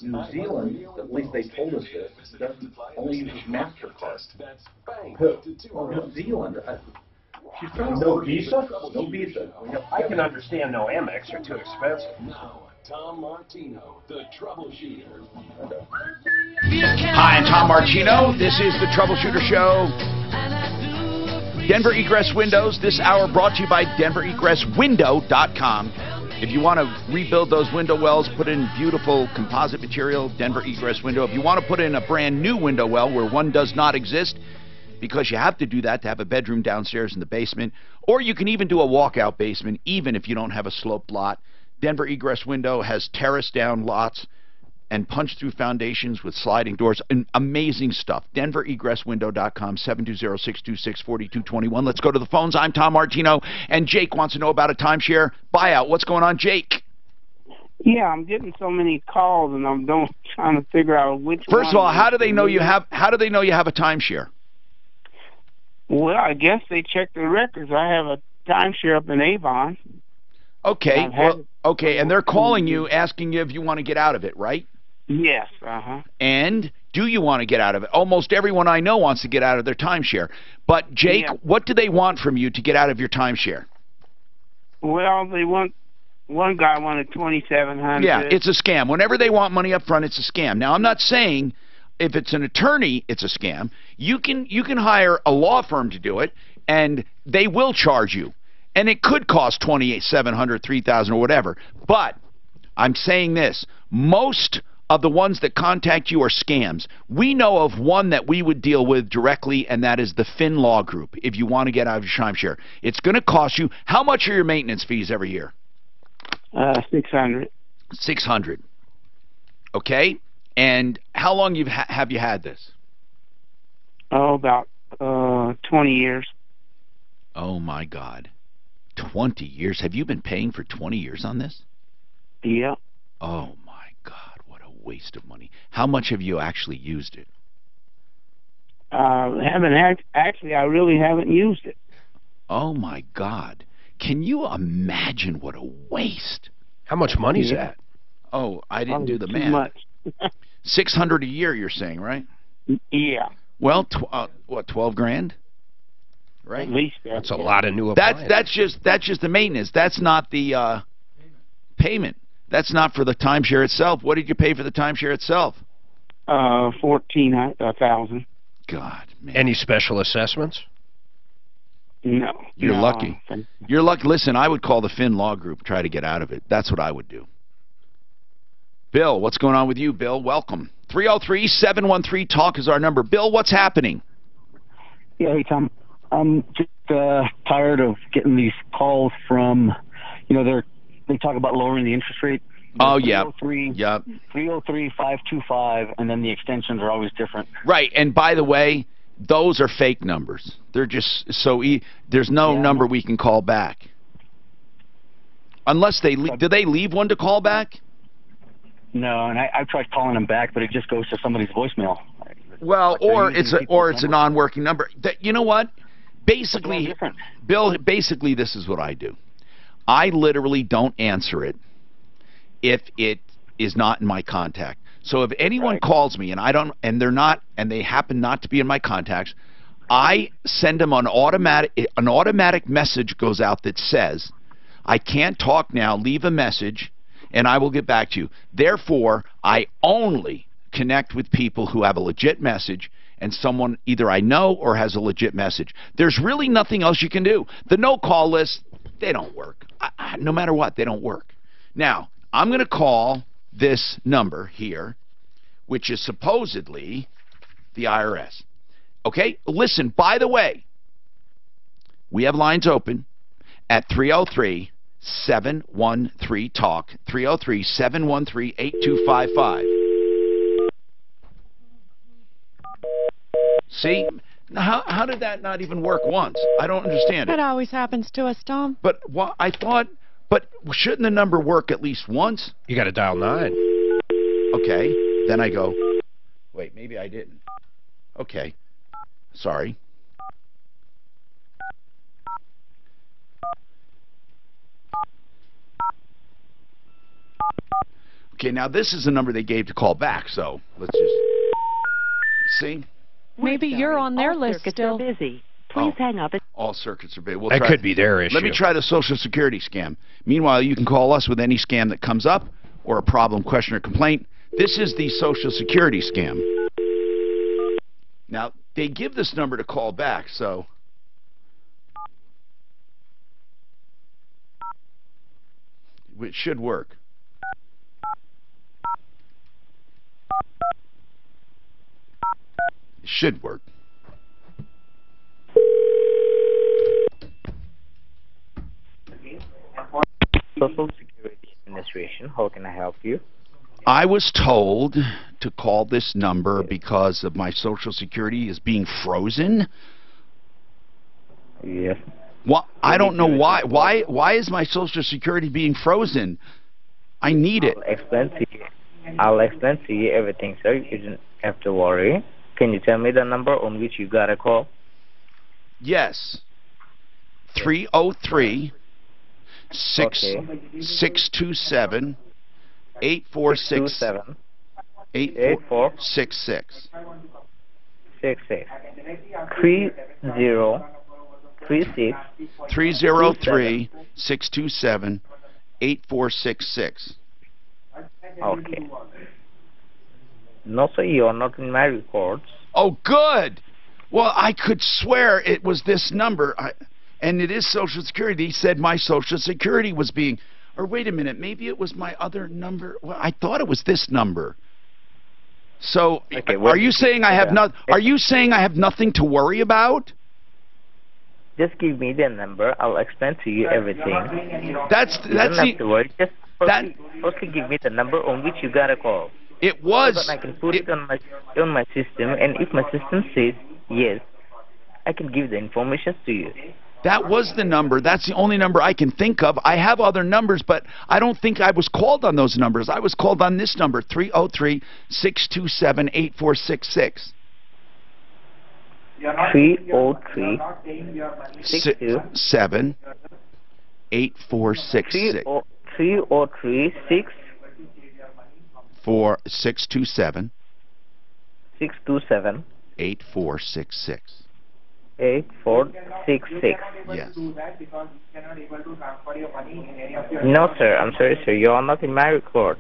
S2: New Zealand, at least they told us this, doesn't only uses MasterCard.
S13: Who?
S2: New Zealand. She's trying to
S13: No
S2: order
S13: Visa?
S2: No Visa.
S13: I can understand no Amex are too expensive.
S22: Now, Tom Martino, the Troubleshooter.
S6: Hi, I'm Tom Martino. This is the Troubleshooter Show. Denver Egress Windows, this hour brought to you by DenverEgressWindow.com. If you want to rebuild those window wells, put in beautiful composite material, Denver Egress Window. If you want to put in a brand new window well where one does not exist, because you have to do that to have a bedroom downstairs in the basement, or you can even do a walkout basement, even if you don't have a sloped lot. Denver Egress Window has terrace down lots, and punch-through foundations with sliding doors. Amazing stuff. DenverEgressWindow.com, 720-626-4221. Let's go to the phones. I'm Tom Martino, and Jake wants to know about a timeshare buyout. What's going on, Jake?
S7: Yeah, I'm getting so many calls, and I'm trying to figure out which.
S6: First of all, how do they know you have? How do they know you have a timeshare?
S7: Well, I guess they check the records. I have a timeshare up in Avon.
S6: Okay. Well, okay, and they're calling you, asking you if you want to get out of it, right?
S7: Yes.
S6: And do you want to get out of it? Almost everyone I know wants to get out of their timeshare. But Jake, what do they want from you to get out of your timeshare?
S7: Well, they want. One guy wanted $2,700.
S6: Yeah, it's a scam. Whenever they want money up front, it's a scam. Now, I'm not saying if it's an attorney, it's a scam. You can hire a law firm to do it, and they will charge you. And it could cost $2,700, $3,000, or whatever. But I'm saying this: most of the ones that contact you are scams. We know of one that we would deal with directly, and that is the Finn Law Group. If you want to get out of your timeshare, it's going to cost you. How much are your maintenance fees every year?
S7: 600.
S6: 600. Okay. And how long have you had this?
S7: Oh, about 20 years.
S6: Oh my God, 20 years. Have you been paying for 20 years on this?
S7: Yeah.
S6: Oh my God, what a waste of money. How much have you actually used it?
S7: Actually, I really haven't used it.
S6: Oh my God. Can you imagine what a waste?
S11: How much money is that?
S6: Oh, I didn't do the
S7: Too
S6: math.
S7: much.
S6: 600 a year, you're saying, right?
S7: Yeah.
S6: Well, what, 12 grand? Right?
S7: At least
S11: that's a lot of new appliances.
S6: That's just the maintenance. That's not the payment. That's not for the timeshare itself. What did you pay for the timeshare itself?
S7: $14,000.
S6: God, man.
S11: Any special assessments?
S7: No.
S6: You're
S7: no,
S6: lucky. You're lucky. Listen, I would call the Finn Law Group, try to get out of it. That's what I would do. Bill, what's going on with you, Bill? Welcome. 303-713-TALK is our number. Bill, what's happening?
S8: Yeah, hey, Tom. I'm just tired of getting these calls from, they talk about lowering the interest rate.
S6: Oh, yeah.
S8: 303, 525, and then the extensions are always different.
S6: Right, and by the way, those are fake numbers. They're just there's no number we can call back. Unless they do they leave one to call back?
S8: No, and I've tried calling them back, but it just goes to somebody's voicemail.
S6: Well, or it's a non-working number. You know what? Basically, Bill, basically this is what I do. I literally don't answer it if it is not in my contact. So if anyone calls me and they happen not to be in my contacts, I send them an automatic message goes out that says, I can't talk now, leave a message, and I will get back to you. Therefore, I only connect with people who have a legit message and someone either I know or has a legit message. There's really nothing else you can do. The no-call list, they don't work. No matter what, they don't work. Now, I'm going to call this number here, which is supposedly the IRS. Okay? Listen, by the way, we have lines open at 303-713-TALK, 303-713-8255. See? How did that not even work once? I don't understand it.
S9: That always happens to us, Tom.
S6: But I thought, shouldn't the number work at least once?
S11: You got to dial 9.
S6: Okay. Then I go, wait, maybe I didn't. Okay. Sorry. Okay, now this is the number they gave to call back, so let's just see.
S9: Maybe you're on their list still.
S23: Busy. Please hang up.
S6: All circuits are busy.
S11: That could be their issue.
S6: Let me try the Social Security scam. Meanwhile, you can call us with any scam that comes up or a problem, question, or complaint. This is the Social Security scam. Now, they give this number to call back, so it should work. It should work.
S24: Social Security Administration, how can I help you?
S6: I was told to call this number because of my Social Security is being frozen.
S12: Yes.
S6: Well, I don't know why. Why is my Social Security being frozen? I need it.
S12: I'll explain to you everything, sir. You don't have to worry. Can you tell me the number on which you got a call?
S6: Yes. 303 627 8466 8466 303 627 8466.
S12: Okay. No, sir, you are not in my records.
S6: Oh, good. Well, I could swear it was this number, and it is Social Security. He said my Social Security was being, or wait a minute, maybe it was my other number. Well, I thought it was this number. So,
S12: okay,
S6: are you saying I have not? Are you saying I have nothing to worry about?
S12: Just give me the number. I'll explain to you everything.
S6: That's
S12: you don't have to worry. Just firstly give me the number on which you got a call.
S6: It was.
S12: So that I can put it on my system, and if my system says yes, I can give the information to you.
S6: That was the number. That's the only number I can think of. I have other numbers, but I don't think I was called on those numbers. I was called on this number, 303 627 8466.
S12: 303
S6: 627 8466.
S12: 303
S6: 627
S12: 627
S6: 8466.
S12: 8466.
S6: Yes.
S12: No, sir. I'm sorry, sir. You are not in my record.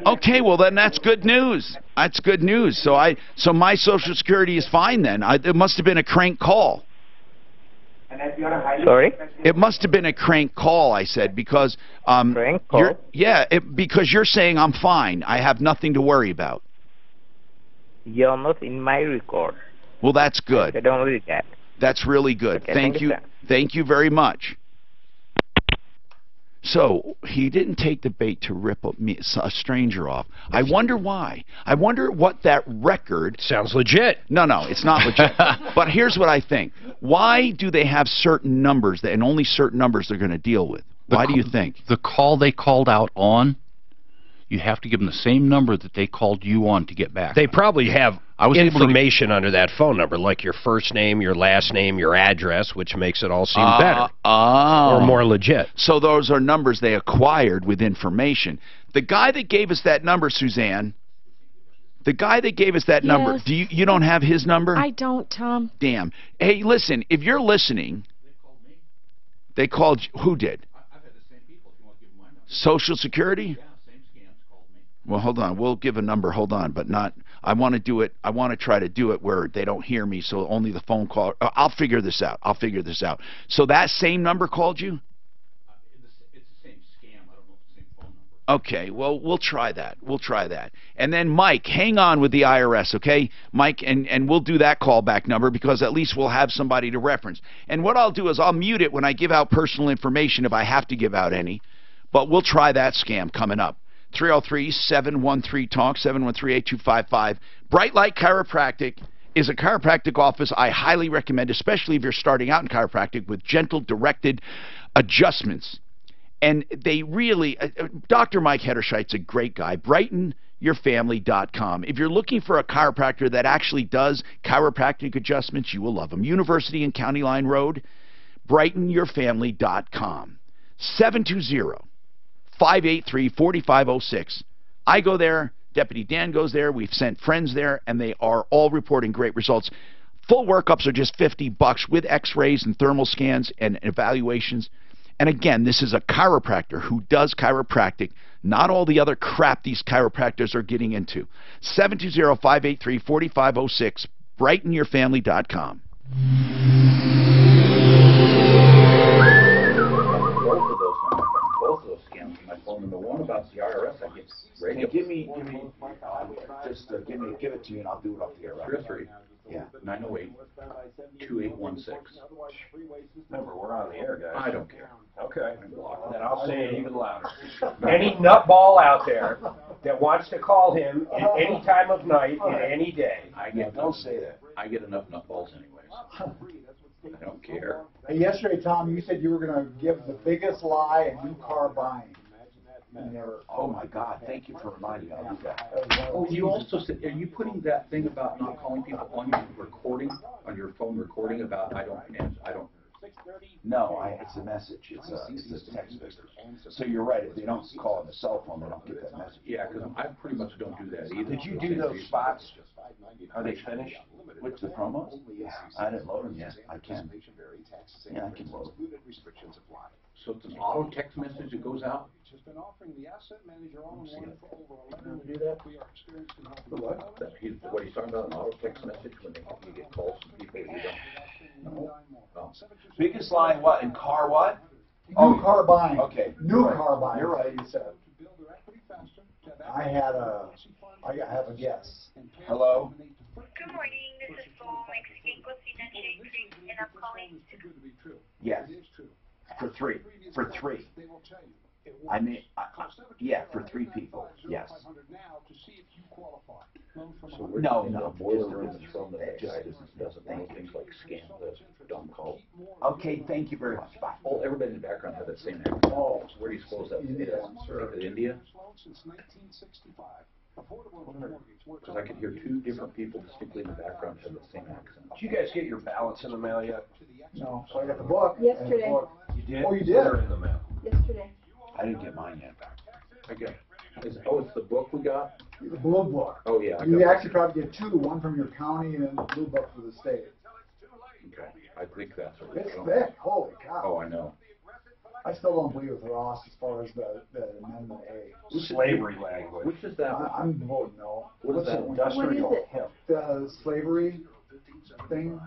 S6: Okay, well then that's good news. That's good news. So my Social Security is fine then. It must have been a crank call.
S12: Sorry?
S6: It must have been a crank call, I said, because
S12: crank call?
S6: Because you're saying I'm fine. I have nothing to worry about.
S12: You're not in my record.
S6: Well, that's good.
S12: I don't read that.
S6: That's really good.
S12: Okay,
S6: thank you. Thank you very much. So he didn't take the bait to rip a stranger off. I wonder why. I wonder what that record...
S11: Sounds legit.
S6: No, it's not legit. But here's what I think. Why do they have certain numbers and only certain numbers they're going to deal with? Why do you think?
S5: The call they called out on, you have to give them the same number that they called you on to get back.
S11: They probably have information under that phone number, like your first name, your last name, your address, which makes it all seem better or more legit.
S6: So those are numbers they acquired with information. The guy that gave us that number, Suzanne, the guy that gave us that number, you don't have his number?
S9: I don't, Tom.
S6: Damn. Hey, listen, if you're listening, they called you. Who did? Social Security? Well, hold on. We'll give a number. Hold on, but not. I want to do it. I want to try to do it where they don't hear me, so only the phone call. I'll figure this out. So that same number called you? It's the same scam. I don't know if it's the same phone number. Okay. Well, we'll try that. And then Mike, hang on with the IRS, okay? Mike, and we'll do that callback number because at least we'll have somebody to reference. And what I'll do is I'll mute it when I give out personal information if I have to give out any. But we'll try that scam coming up. 303-713-TALK, 713-8255. Bright Light Chiropractic is a chiropractic office I highly recommend, especially if you're starting out in chiropractic, with gentle, directed adjustments. And they really, Dr. Mike Hederscheid's a great guy. BrightenYourFamily.com. If you're looking for a chiropractor that actually does chiropractic adjustments, you will love him. University and County Line Road, BrightenYourFamily.com. 720-583-4506. I go there. Deputy Dan goes there. We've sent friends there, and they are all reporting great results. Full workups are just $50 with x-rays and thermal scans and evaluations. And again, this is a chiropractor who does chiropractic, not all the other crap these chiropractors are getting into. 720-583-4506, BrightenYourFamily.com.
S2: and then the one about the IRS, I get radio.
S3: Hey, give it to me and I'll do it off the air.
S2: 303.
S3: Yeah.
S2: 908-2816.
S13: Remember, we're on the air, guys.
S2: I don't care.
S13: Okay. Then I'll say it even louder. Any nutball out there that wants to call him at any time of night, in any day.
S3: Don't say that.
S2: I get enough nutballs anyways. I don't care.
S10: Hey, yesterday, Tom, you said you were going to give the biggest lie in new car buying.
S3: Oh my God! Thank you for reminding me. I'll do that.
S2: Oh, you also said, are you putting that thing about not calling people on your recording, on your phone recording about I don't.
S3: No, it's a message. It's a text message. So you're right. If they don't call on the cell phone, they don't get that message.
S2: Yeah, because I pretty much don't do that either.
S3: Did you do those spots? Are they finished? With the promos? Yeah. I didn't load them yet. I can. Yeah, I can load them.
S2: So it's an auto text message that goes out? What he's talking about, an auto text message when you get calls from people you don't know? Oh.
S3: Biggest line what? In car what?
S10: New car buying.
S3: Okay.
S10: New car buying.
S3: You're right.
S10: You said. I have a guess.
S3: Hello?
S15: Good morning, this is and I'm calling.
S3: Yes. For three. I mean, yeah, for 3 people. Yes.
S2: So we're
S3: No.
S2: boiler room is from that guy doesn't know things like scam the dumb call.
S3: Okay, thank you very much. Bye.
S2: Oh, everybody in the background had that same accent. Oh, where do you suppose that is? India? Because I could hear 2 different people distinctly in the background have the same accent.
S13: Did you guys get your ballots in the mail yet?
S10: No, so I got the book.
S4: Yesterday.
S13: You did?
S10: Oh, you did?
S13: They're in the mail.
S4: Yesterday.
S3: I didn't get mine yet.
S2: Okay. It's the book we got?
S10: The blue book.
S2: Oh, yeah.
S10: You actually probably get 2, one from your county and the blue book for the state.
S2: Okay. I think that's what
S10: It's thick. Holy cow.
S2: Oh, I know.
S10: I still don't believe with Ross as far as the Amendment A.
S13: Slavery language.
S2: Which is that?
S10: I'm voting no.
S2: What is that?
S13: Industrial hemp.
S10: The slavery thing.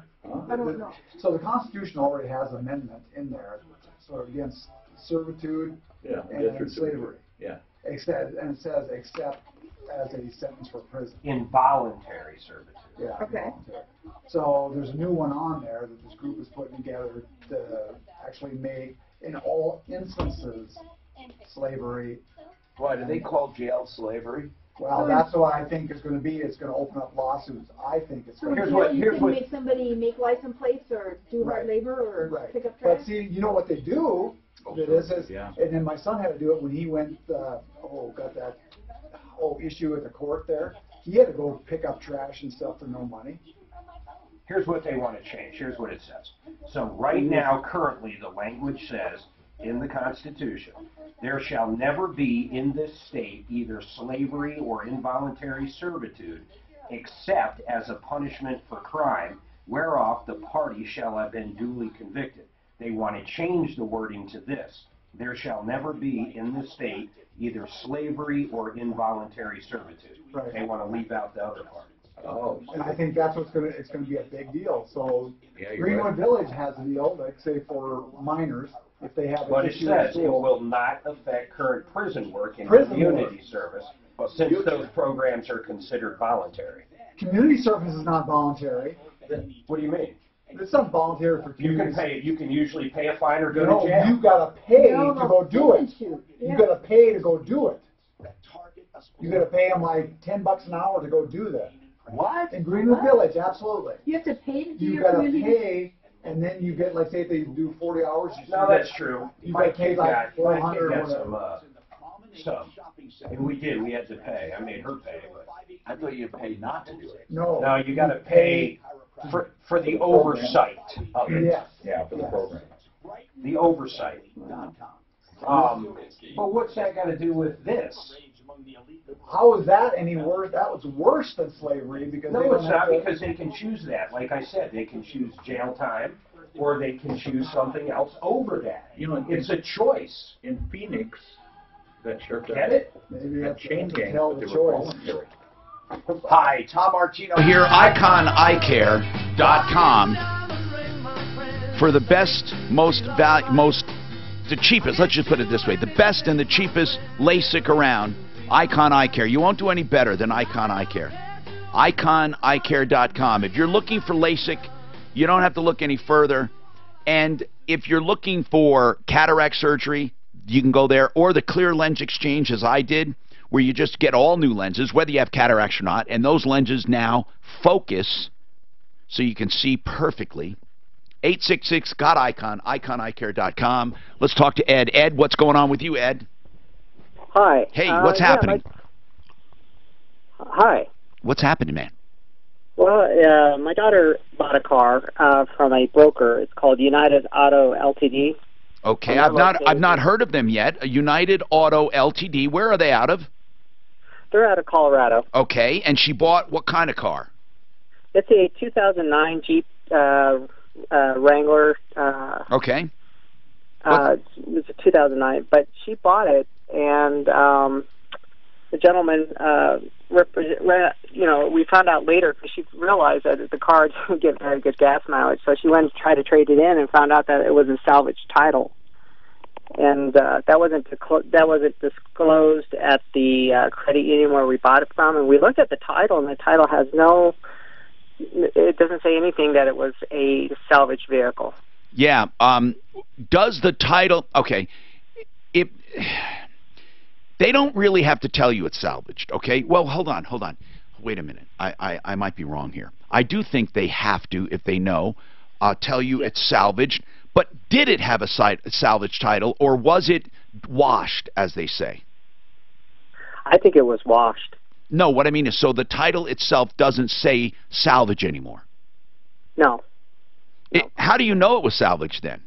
S4: I don't know.
S10: So the Constitution already has an amendment in there, sort of against servitude and slavery.
S2: Yeah.
S10: Except, and it says except as a sentence for prison.
S13: Involuntary servitude.
S10: Yeah.
S4: Okay.
S10: Involuntary. So there's a new one on there that this group is putting together to actually make, in all instances, slavery.
S3: Why, do they call jail slavery?
S10: Well, that's what I think is going to be. It's going to open up lawsuits. I think it's going to be.
S4: You can make somebody make license plates or do hard labor or pick up trash.
S10: But see, you know what they do? And then my son had to do it when he went, got that issue at the court there. He had to go pick up trash and stuff for no money.
S13: Here's what they want to change. Here's what it says. So right now, currently, the language says in the Constitution, there shall never be in this state either slavery or involuntary servitude, except as a punishment for crime, whereof the party shall have been duly convicted. They want to change the wording to this. There shall never be in this state either slavery or involuntary servitude.
S10: Right.
S13: They want to leave out the other part.
S10: Oh. And I think that's it's going to be a big deal. So
S2: yeah,
S10: Greenwood Village has a deal, like say for minors, if they have
S13: But
S10: an
S13: it
S10: issue
S13: says
S10: at
S13: it
S10: school.
S13: will not affect current prison work in
S10: Prison
S13: community
S10: work.
S13: service, since those programs are considered voluntary.
S10: Community service is not voluntary.
S13: What do you mean?
S10: It's not voluntary for
S13: You
S10: community.
S13: can pay. You can usually pay a fine or go
S10: No,
S13: to jail.
S10: you got to pay
S4: No,
S10: to go do it.
S4: Yeah.
S10: You got to pay to go do it. You got to pay them like $10 an hour to go do that.
S3: What?
S10: In Greenwood Village, absolutely.
S4: You have to pay to do
S10: You
S4: your
S10: got to
S4: community.
S10: pay, and then you get, like, say if they do 40 hours.
S13: No, that's true.
S10: You
S13: My
S10: got to pay
S13: kid
S10: like
S13: got, my
S10: 400
S13: kid
S10: or
S13: got
S10: whatever.
S13: some. And we did. We had to pay. I made her pay. But
S3: I thought you'd pay not to do it.
S10: No.
S13: no, you got to pay for the oversight of it.
S10: Yes.
S2: Yeah, for the program.
S13: The oversight. But what's that got to do with this?
S10: How is that any worse? That was worse than slavery because they
S13: No,
S10: don't
S13: it's
S10: have
S13: not
S10: to-
S13: because they can choose that. Like I said, they can choose jail time or they can choose something else over that.
S2: You know,
S13: It's a choice.
S2: In Phoenix, that sheriff
S13: Get it?
S10: Maybe
S2: that
S10: that's
S2: chain
S10: to
S2: gang,
S10: tell
S2: but
S10: the
S2: they were
S10: choice.
S2: voluntary.
S3: Hi, Tom Martino
S6: Here, IconEyeCare.com for the best, most the cheapest, let's just put it this way, the best and the cheapest LASIK around, Icon Eye Care. You won't do any better than Icon Eye Care. IconEyeCare.com. If you're looking for LASIK, you don't have to look any further. And if you're looking for cataract surgery, you can go there, or the clear lens exchange, as I did, where you just get all new lenses, whether you have cataracts or not, and those lenses now focus so you can see perfectly. 866-GOT-ICON, IconEyeCare.com. Let's talk to Ed. Ed, what's going on with you, Ed?
S17: Hi.
S6: Hey, what's happening?
S17: Hi.
S6: What's happening, man?
S17: Well, my daughter bought a car from a broker. It's called United Auto Ltd.
S6: Okay, I've not heard of them yet. United Auto Ltd. Where are they out of?
S17: They're out of Colorado.
S6: Okay, and she bought what kind of car?
S17: It's a 2009 Jeep Wrangler.
S6: Okay.
S17: It's a 2009, but she bought it, and the gentleman, we found out later because she realized that the car didn't get very good gas mileage, so she went to try to trade it in and found out that it was a salvage title, and that wasn't disclosed at the credit union where we bought it from. And we looked at the title, and the title has it doesn't say anything that it was a salvage vehicle.
S6: Yeah. Does the title? Okay. They don't really have to tell you it's salvaged, okay? Well, hold on. Wait a minute. I might be wrong here. I do think they have to, if they know, tell you it's salvaged. But did it have a salvage title, or was it washed, as they say?
S17: I think it was washed.
S6: No, what I mean is, so the title itself doesn't say salvage anymore?
S17: No.
S6: How do you know it was salvaged then?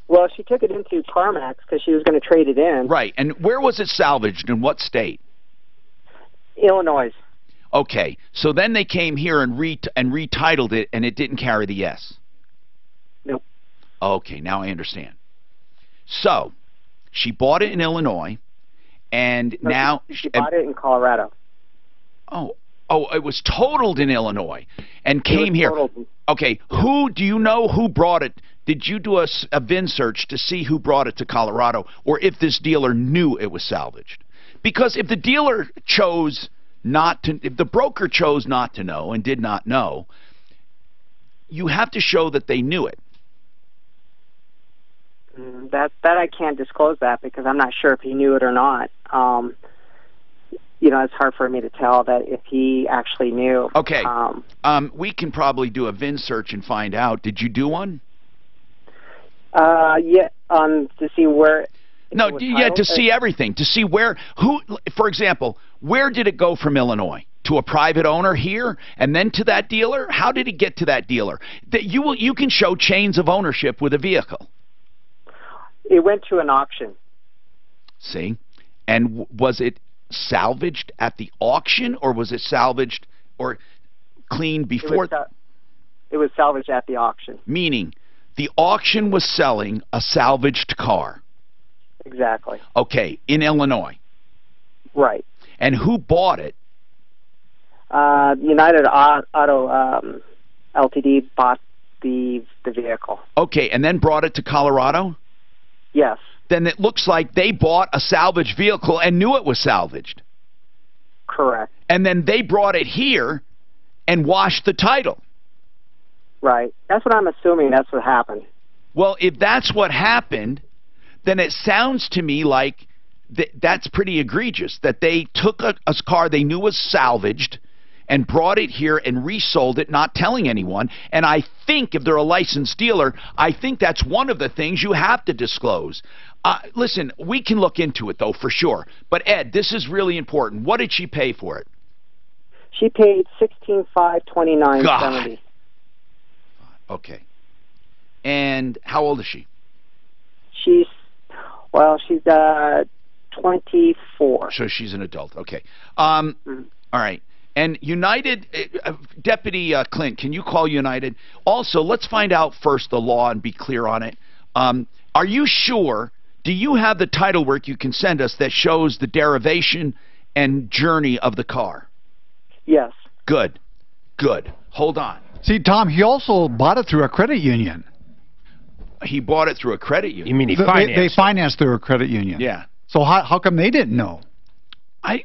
S17: Well, she took it into CarMax because she was going to trade it in.
S6: Right. And where was it salvaged? In what state?
S17: Illinois.
S6: Okay. So then they came here and retitled it, and it didn't carry the S.
S17: Nope.
S6: Okay. Now I understand. So she bought it in Illinois, and now
S17: she bought it in Colorado.
S6: Oh, it was totaled in Illinois and came here.
S17: Totaled.
S6: Okay. Who do you know who brought it? Did you do a VIN search to see who brought it to Colorado, or if this dealer knew it was salvaged? Because if the dealer chose not to, if the broker chose not to know and did not know, you have to show that they knew it.
S17: That I can't disclose that because I'm not sure if he knew it or not. It's hard for me to tell that if he actually knew.
S6: Okay. We can probably do a VIN search and find out. Did you do one?
S17: To see where.
S6: No, to see everything, to see for example, where did it go from Illinois? To a private owner here, and then to that dealer? How did it get to that dealer? That you can show chains of ownership with a vehicle.
S17: It went to an auction.
S6: See? And was it salvaged at the auction, or was it salvaged or cleaned before?
S17: It was salvaged at the auction.
S6: Meaning, the auction was selling a salvaged car.
S17: Exactly.
S6: Okay, in Illinois.
S17: Right.
S6: And who bought it?
S17: United Auto Ltd. bought the vehicle.
S6: Okay, and then brought it to Colorado?
S17: Yes.
S6: Then it looks like they bought a salvaged vehicle and knew it was salvaged.
S17: Correct.
S6: And then they brought it here and washed the title.
S17: Right. That's what I'm assuming. That's what happened.
S6: Well, if that's what happened, then it sounds to me like that's pretty egregious, that they took a car they knew was salvaged and brought it here and resold it, not telling anyone. And I think if they're a licensed dealer, I think that's one of the things you have to disclose. Listen, we can look into it, though, for sure. But, Ed, this is really important. What did she pay for it?
S17: She paid $16,529.70.
S6: Okay. And how old is she?
S17: She's 24.
S6: So she's an adult. Okay. All right. And United, Deputy Clint, can you call United? Also, let's find out first the law and be clear on it. Are you sure? Do you have the title work you can send us that shows the derivation and journey of the car?
S17: Yes.
S6: Good. Good. Hold on.
S19: See, Tom, he also bought it through a credit union.
S6: He bought it through a credit union.
S11: You mean he
S19: They
S11: financed?
S19: financed through a credit union.
S6: Yeah.
S19: So how come they didn't know?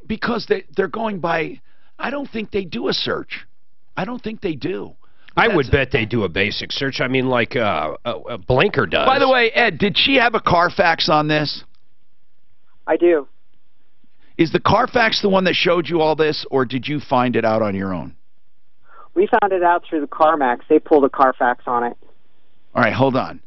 S6: Because they're going by. I don't think they do a search. I don't think they do.
S11: I would bet they do a basic search. I mean, like a Blinker does.
S6: By the way, Ed, did she have a Carfax on this?
S17: I do.
S6: Is the Carfax the one that showed you all this, or did you find it out on your own?
S17: We found it out through the CarMax. They pulled a Carfax on it.
S6: All right, hold on.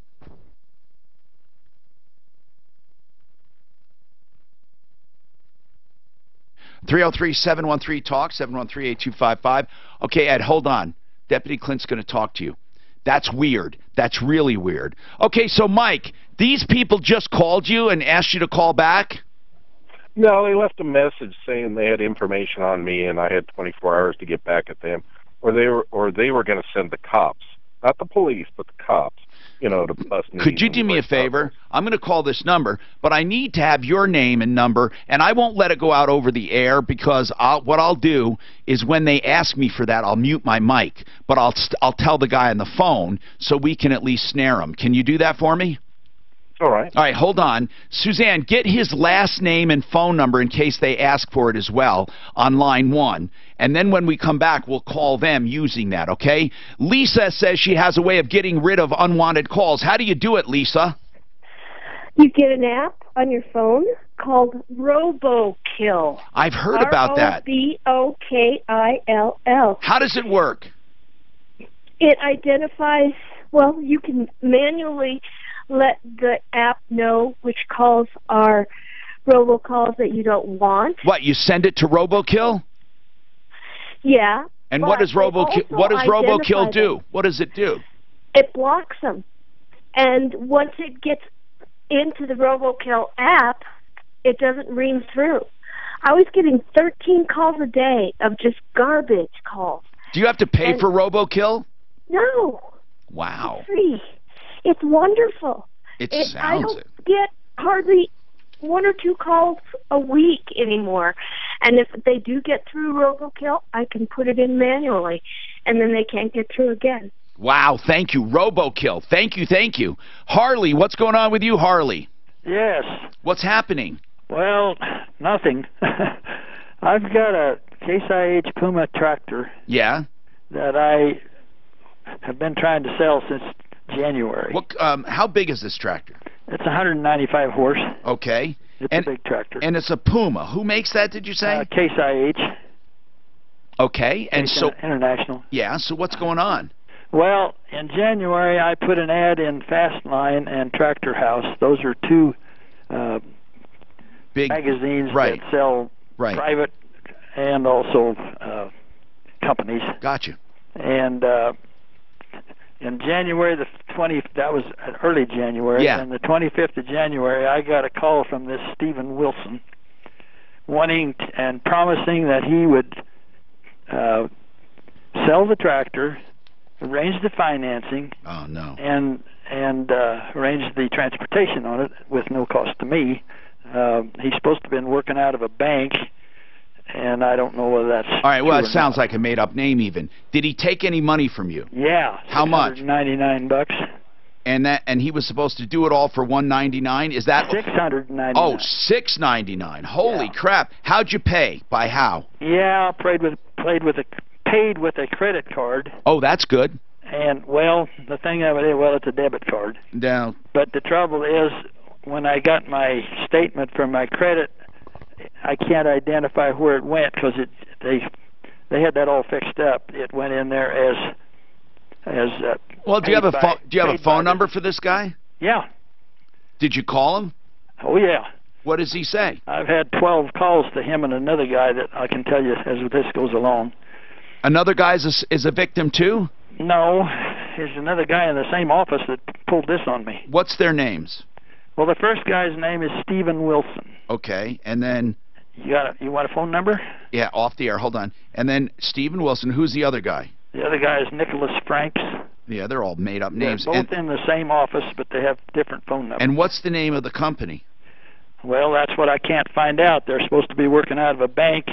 S6: (303-713-TALK), 713-8255. Okay, Ed, hold on. Deputy Clint's going to talk to you. That's weird. That's really weird. Okay, so Mike, these people just called you and asked you to call back?
S1: No, they left a message saying they had information on me and I had 24 hours to get back at them, or they were going to send the cops, not the police, but the cops. You know, to bust me.
S6: Could you do me a favor? I'm going to call this number, but I need to have your name and number, and I won't let it go out over the air because what I'll do is when they ask me for that, I'll mute my mic, but I'll tell the guy on the phone so we can at least snare him. Can you do that for me?
S1: All right.
S6: All right, hold on. Suzanne, get his last name and phone number in case they ask for it as well on line 1. And then when we come back, we'll call them using that, okay? Lisa says she has a way of getting rid of unwanted calls. How do you do it, Lisa?
S18: You get an app on your phone called Robo-Kill.
S6: I've heard about that.
S18: Robokill.
S6: How does it work?
S18: It identifies, well, you can manually let the app know which calls are robocalls that you don't want.
S6: What, you send it to Robo-Kill?
S18: Yeah.
S6: And what does Robo-Kill do? What does it do?
S18: It blocks them. And once it gets into the Robo-Kill app, it doesn't ring through. I was getting 13 calls a day of just garbage calls.
S6: Do you have to pay for Robo-Kill?
S18: No.
S6: Wow.
S18: It's free. It's wonderful. I don't get hardly 1 or 2 calls a week anymore. And if they do get through Robo-Kill, I can put it in manually, and then they can't get through again.
S6: Wow, thank you. Robo-Kill. Thank you, thank you. Harley, what's going on with you, Harley?
S23: Yes.
S6: What's happening?
S23: Well, nothing. I've got a Case IH Puma tractor.
S6: Yeah?
S23: That I have been trying to sell since January.
S6: What? How big is this tractor?
S23: It's 195 horse.
S6: Okay.
S23: It's a big tractor.
S6: And it's a Puma. Who makes that, did you say?
S23: Case IH.
S6: Okay. And
S23: Case
S6: so
S23: International.
S6: Yeah, so what's going on?
S23: Well, in January I put an ad in Fastline and Tractor House. Those are 2
S6: big
S23: magazines that sell private and also companies.
S6: Gotcha.
S23: And in January the 20th, that was early January, and the 25th of January, I got a call from this Stephen Wilson wanting and promising that he would sell the tractor, arrange the financing, and arrange the transportation on it with no cost to me. He's supposed to have been working out of a bank, and I don't know whether that's
S6: all right. Well,
S23: true
S6: it sounds like a made-up name. Even did he take any money from you?
S23: Yeah.
S6: How much?
S23: $699.
S6: And he was supposed to do it all for $199. Is that
S23: $699?
S6: Oh, $699. Holy crap! How'd you pay? By how?
S23: Yeah, paid with a credit card.
S6: Oh, that's good.
S23: And well, the thing of it is, well, it's a debit card.
S6: No.
S23: But the trouble is, when I got my statement from my credit, I can't identify where it went because they had that all fixed up. It went in there as
S6: well, do you have a phone number for this guy?
S23: Yeah.
S6: Did you call him?
S23: Oh yeah.
S6: What does he say?
S23: I've had 12 calls to him and another guy that I can tell you as this goes along.
S6: Another guy is a victim too?
S23: No, there's another guy in the same office that pulled this on me.
S6: What's their names?
S23: Well, the first guy's name is Stephen Wilson.
S6: Okay, and then
S23: you want a phone number?
S6: Yeah, off the air. Hold on. And then Stephen Wilson. Who's the other guy?
S23: The other guy is Nicholas Franks.
S6: Yeah, they're all made-up names.
S23: They're both in the same office, but they have different phone numbers.
S6: And what's the name of the company?
S23: Well, that's what I can't find out. They're supposed to be working out of a bank.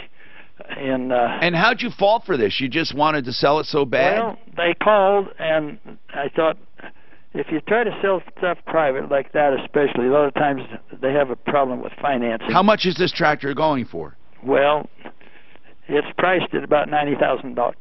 S23: And
S6: how'd you fall for this? You just wanted to sell it so bad?
S23: Well, they called, and I thought, if you try to sell stuff private like that, especially, a lot of times they have a problem with financing.
S6: How much is this tractor going for?
S23: Well, it's priced at about $90,000.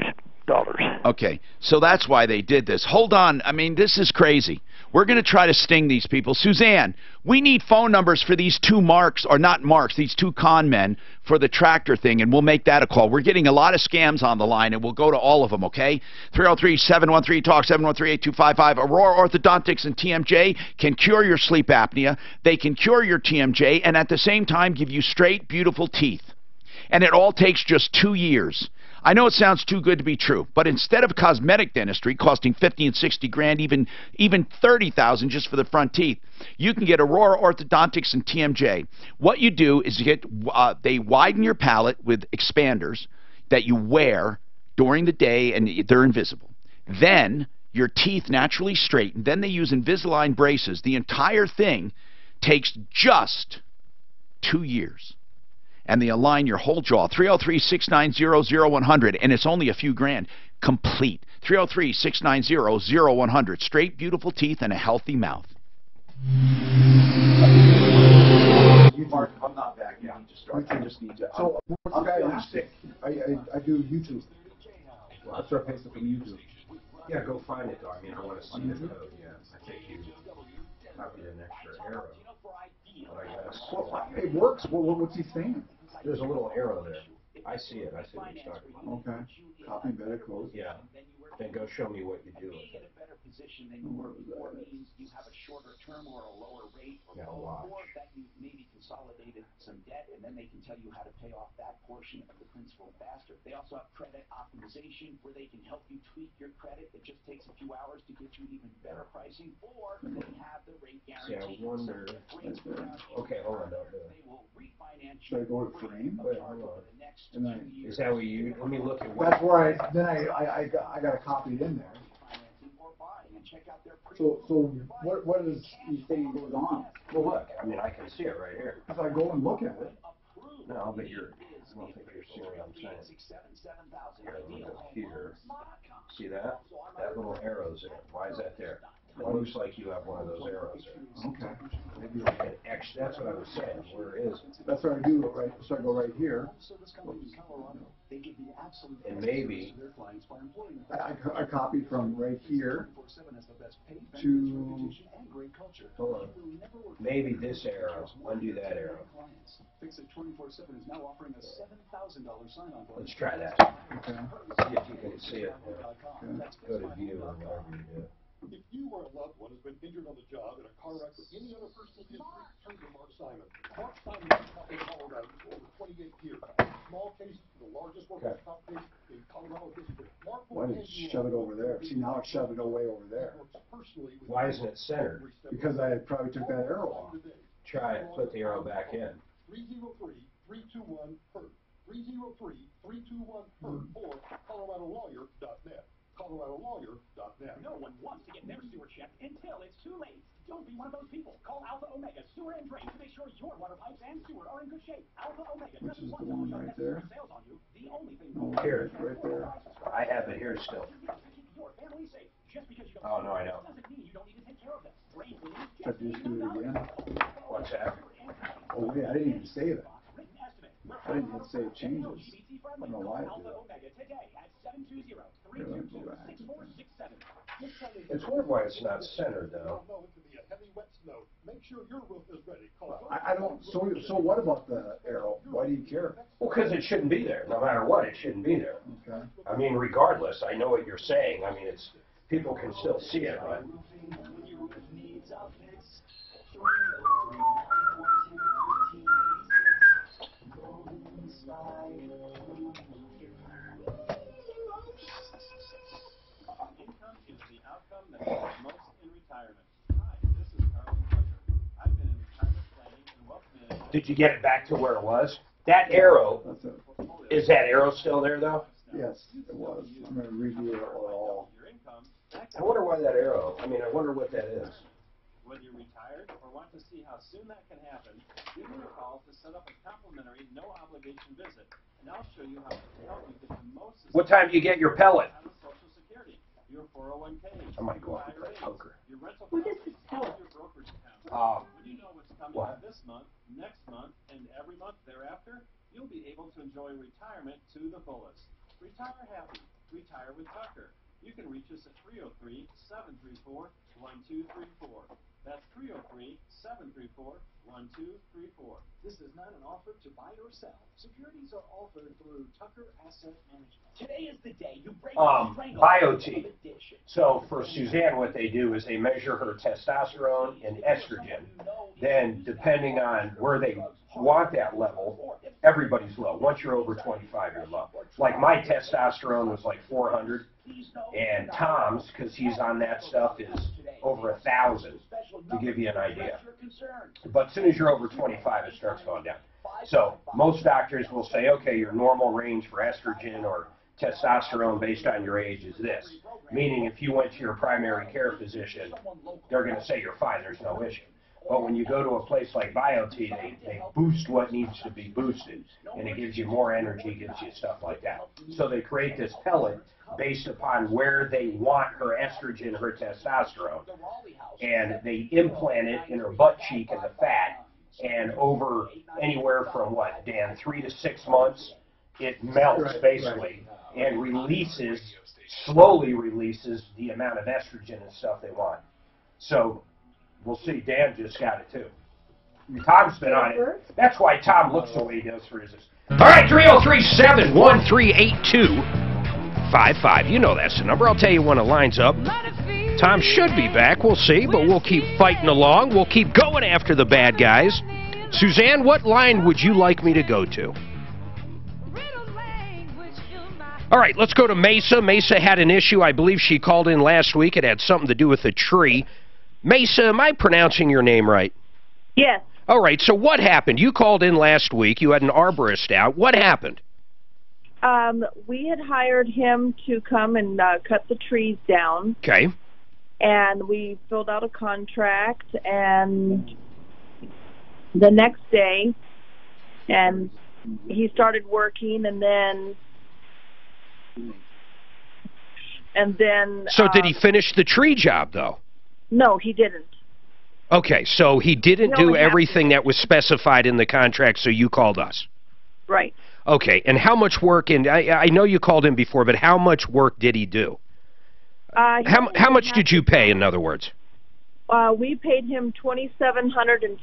S6: Okay, so that's why they did this. Hold on. I mean, this is crazy. We're going to try to sting these people. Suzanne, we need phone numbers for these two marks, or not marks, these two con men for the tractor thing, and we'll make that a call. We're getting a lot of scams on the line, and we'll go to all of them, okay? 303-713-TALK, 713-8255. Aurora Orthodontics and TMJ can cure your sleep apnea. They can cure your TMJ, and at the same time give you straight, beautiful teeth. And it all takes just 2 years. I know it sounds too good to be true, but instead of cosmetic dentistry costing 50 and 60 grand, even 30,000 just for the front teeth, you can get Aurora Orthodontics and TMJ. What you do is you get they widen your palate with expanders that you wear during the day, and they're invisible. Then your teeth naturally straighten. Then they use Invisalign braces. The entire thing takes just 2 years. And they align your whole jaw. 303-690-0100, and it's only a few grand. Complete. 303-690-0100. Straight, beautiful teeth and a healthy mouth.
S13: Mark, I'm not back yet. I just need to.
S10: So, I'm sick. I do YouTube. I start pasting from YouTube.
S13: Yeah, go find it though. I mean, I want to see the code. Yeah, I think you copied an extra arrow.
S10: Well, it works. What's he saying?
S13: There's a little arrow there. I see it. I see what you're talking about.
S10: Okay. Copy better code.
S13: Yeah. Then go show me what you do with it.
S3: You have a shorter term or a lower rate, or that you maybe consolidated some debt, and then they can tell you how to pay off that portion of the principal faster. They also have credit optimization, where they can help you tweak your credit. It just takes a few hours to get you even better pricing, or they have the rate guarantee.
S13: See, I wonder. Okay, hold on.
S3: They will refinance.
S10: Should I go to frame?
S13: Wait, hold on.
S10: And then,
S13: is that what you? Let me look at.
S10: That's where I got it copied in there. So what is he saying goes on?
S13: Well, look. I mean, I can see it right here.
S10: If I go and look at it.
S13: No, but I don't think you're seeing what I'm saying. Here, look up here. See that? That little arrow's there. Why is that there? It looks like you have one of those arrows there.
S10: Okay.
S13: Maybe like an X. That's what I was saying. Where is it?
S10: That's what I do. Right. So I go right here.
S13: And maybe
S10: I copy from right here to.
S13: Hold on. Maybe this arrow. Undo that arrow. Let's try that.
S10: Okay.
S13: See if you can see it. Go to view or whatever you do.
S14: If you or a loved one has been injured on the job in a car wreck or any other personal injury, turn to Mark Simon. Mark Simon has been in Colorado for over 28 years. Small case, the largest workers' comp case in Colorado history.
S10: Why did you shove it over there? See, now I shoved it away over there.
S13: Why isn't it centered?
S10: Because I probably took that arrow off.
S13: Try it. Put the arrow back in.
S14: 303-321-PERT. 303-321-PERT or ColoradoLawyer.net. ColoradoLawyer.net.
S16: No one wants to get their sewer checked until it's too late. Don't be one of those people. Call Alpha Omega Sewer and Drain to make sure your water pipes and sewer are in good shape. Alpha Omega doesn't want to
S10: right there.
S16: sales on you. The only thing
S13: Here,
S10: right there.
S13: I have it here still.
S16: your family safe. Just because you
S13: Oh no, I know.
S16: doesn't mean you don't need to take care of them. Drain cleaning.
S10: I just do it again.
S13: What's that?
S10: Oh wait, I didn't even say that. I didn't even say it changes. I don't know why I do that.
S13: It's weird why it's not centered though.
S10: I don't. So what about the arrow? Why do you care?
S13: Well, because it shouldn't be there. No matter what, it shouldn't be there.
S10: Okay.
S13: I mean, regardless, I know what you're saying. I mean, it's people can still see it, but. Did you get it back to where it was? That arrow, is that arrow still there though?
S10: Yes, it was. I'm going to redo it all.
S13: I wonder why that arrow, I mean, I wonder what that is.
S20: Whether you're retired or want to see how soon that can happen, give me a call to set up a complimentary, no-obligation visit, and I'll show you how to help you get the most.
S13: What time do you get your pellet?
S20: Social Security, your 401k,
S13: I might go out and play poker.
S20: your rental
S4: What is this pellet?
S20: When you know what's coming in this month, next month, and every month thereafter, you'll be able to enjoy retirement to the fullest. Retire happy. Retire with Tucker. You can reach us at 303-734-1234. That's 303-734-1234.
S16: This is not an offer to buy or sell. Securities are offered through Tucker Asset Management. Today is the day you break the stranglehold
S13: BioT.
S16: of addiction.
S13: So for Suzanne, what they do is they measure her testosterone and estrogen. Then, depending on where they want that level, everybody's low. Once you're over 25, you're low. Like my testosterone was like 400, and Tom's, because he's on that stuff, is over 1,000, to give you an idea. But as soon as you're over 25, it starts going down. So most doctors will say, okay, your normal range for estrogen or testosterone based on your age is this. Meaning if you went to your primary care physician, they're going to say you're fine, there's no issue. But when you go to a place like BioT, they boost what needs to be boosted, and it gives you more energy, gives you stuff like that. So they create this pellet based upon where they want her estrogen, her testosterone, and they implant it in her butt cheek and the fat, and over anywhere from, what, Dan, 3 to 6 months, it melts basically and releases, slowly releases the amount of estrogen and stuff they want. So we'll see. Dan just got it too. Tom's been on it. That's why Tom looks the way he does for his.
S11: All right, 303-713-8255. You know that's the number. I'll tell you when it lines up. Tom should be back. We'll see, but we'll keep fighting along. We'll keep going after the bad guys. Suzanne, what line would you like me to go to? All right, let's go to Mesa. Mesa had an issue. I believe she called in last week. It had something to do with a tree. Mesa, am I pronouncing your name right?
S18: Yes.
S11: All right, so what happened? You called in last week. You had an arborist out. What happened?
S18: We had hired him to come and cut the trees down.
S11: Okay.
S18: And we filled out a contract, and the next day, and he started working, and then...
S11: So did he finish the tree job, though?
S18: No, he didn't.
S11: Okay, so he didn't do everything that was specified in the contract, so you called us.
S18: Right.
S11: Okay, and how much work, and I know you called in before, but how much work did he do? How much did you pay, in other words?
S18: We paid him $2,750.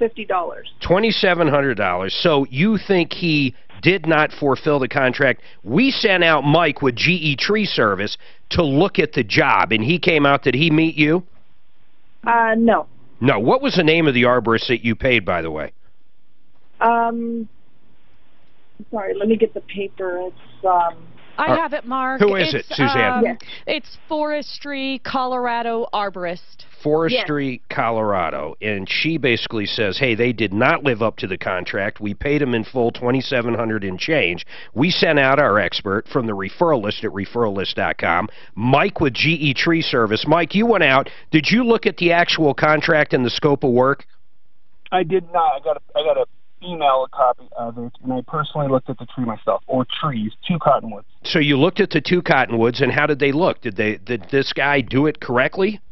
S11: $2,700. So you think he did not fulfill the contract? We sent out Mike with GE Tree Service to look at the job, and he came out. Did he meet you?
S18: No.
S11: No. What was the name of the arborist that you paid, by the way?
S18: Sorry, let me get the paper. It's
S7: I have it, Mark.
S11: Who is it, Suzanne?
S7: It's Forestry, Colorado Arborist.
S11: Forestry, Colorado. And she basically says, hey, they did not live up to the contract. We paid them in full, $2,700 and change. We sent out our expert from the referral list at referrallist.com, Mike with GE Tree Service. Mike, you went out. Did you look at the actual contract and the scope of work?
S8: I did not. I got a email a copy of it, and I personally looked at the tree myself, or trees, 2 cottonwoods.
S11: So you looked at the 2 cottonwoods, and how did they look? Did this guy do it correctly?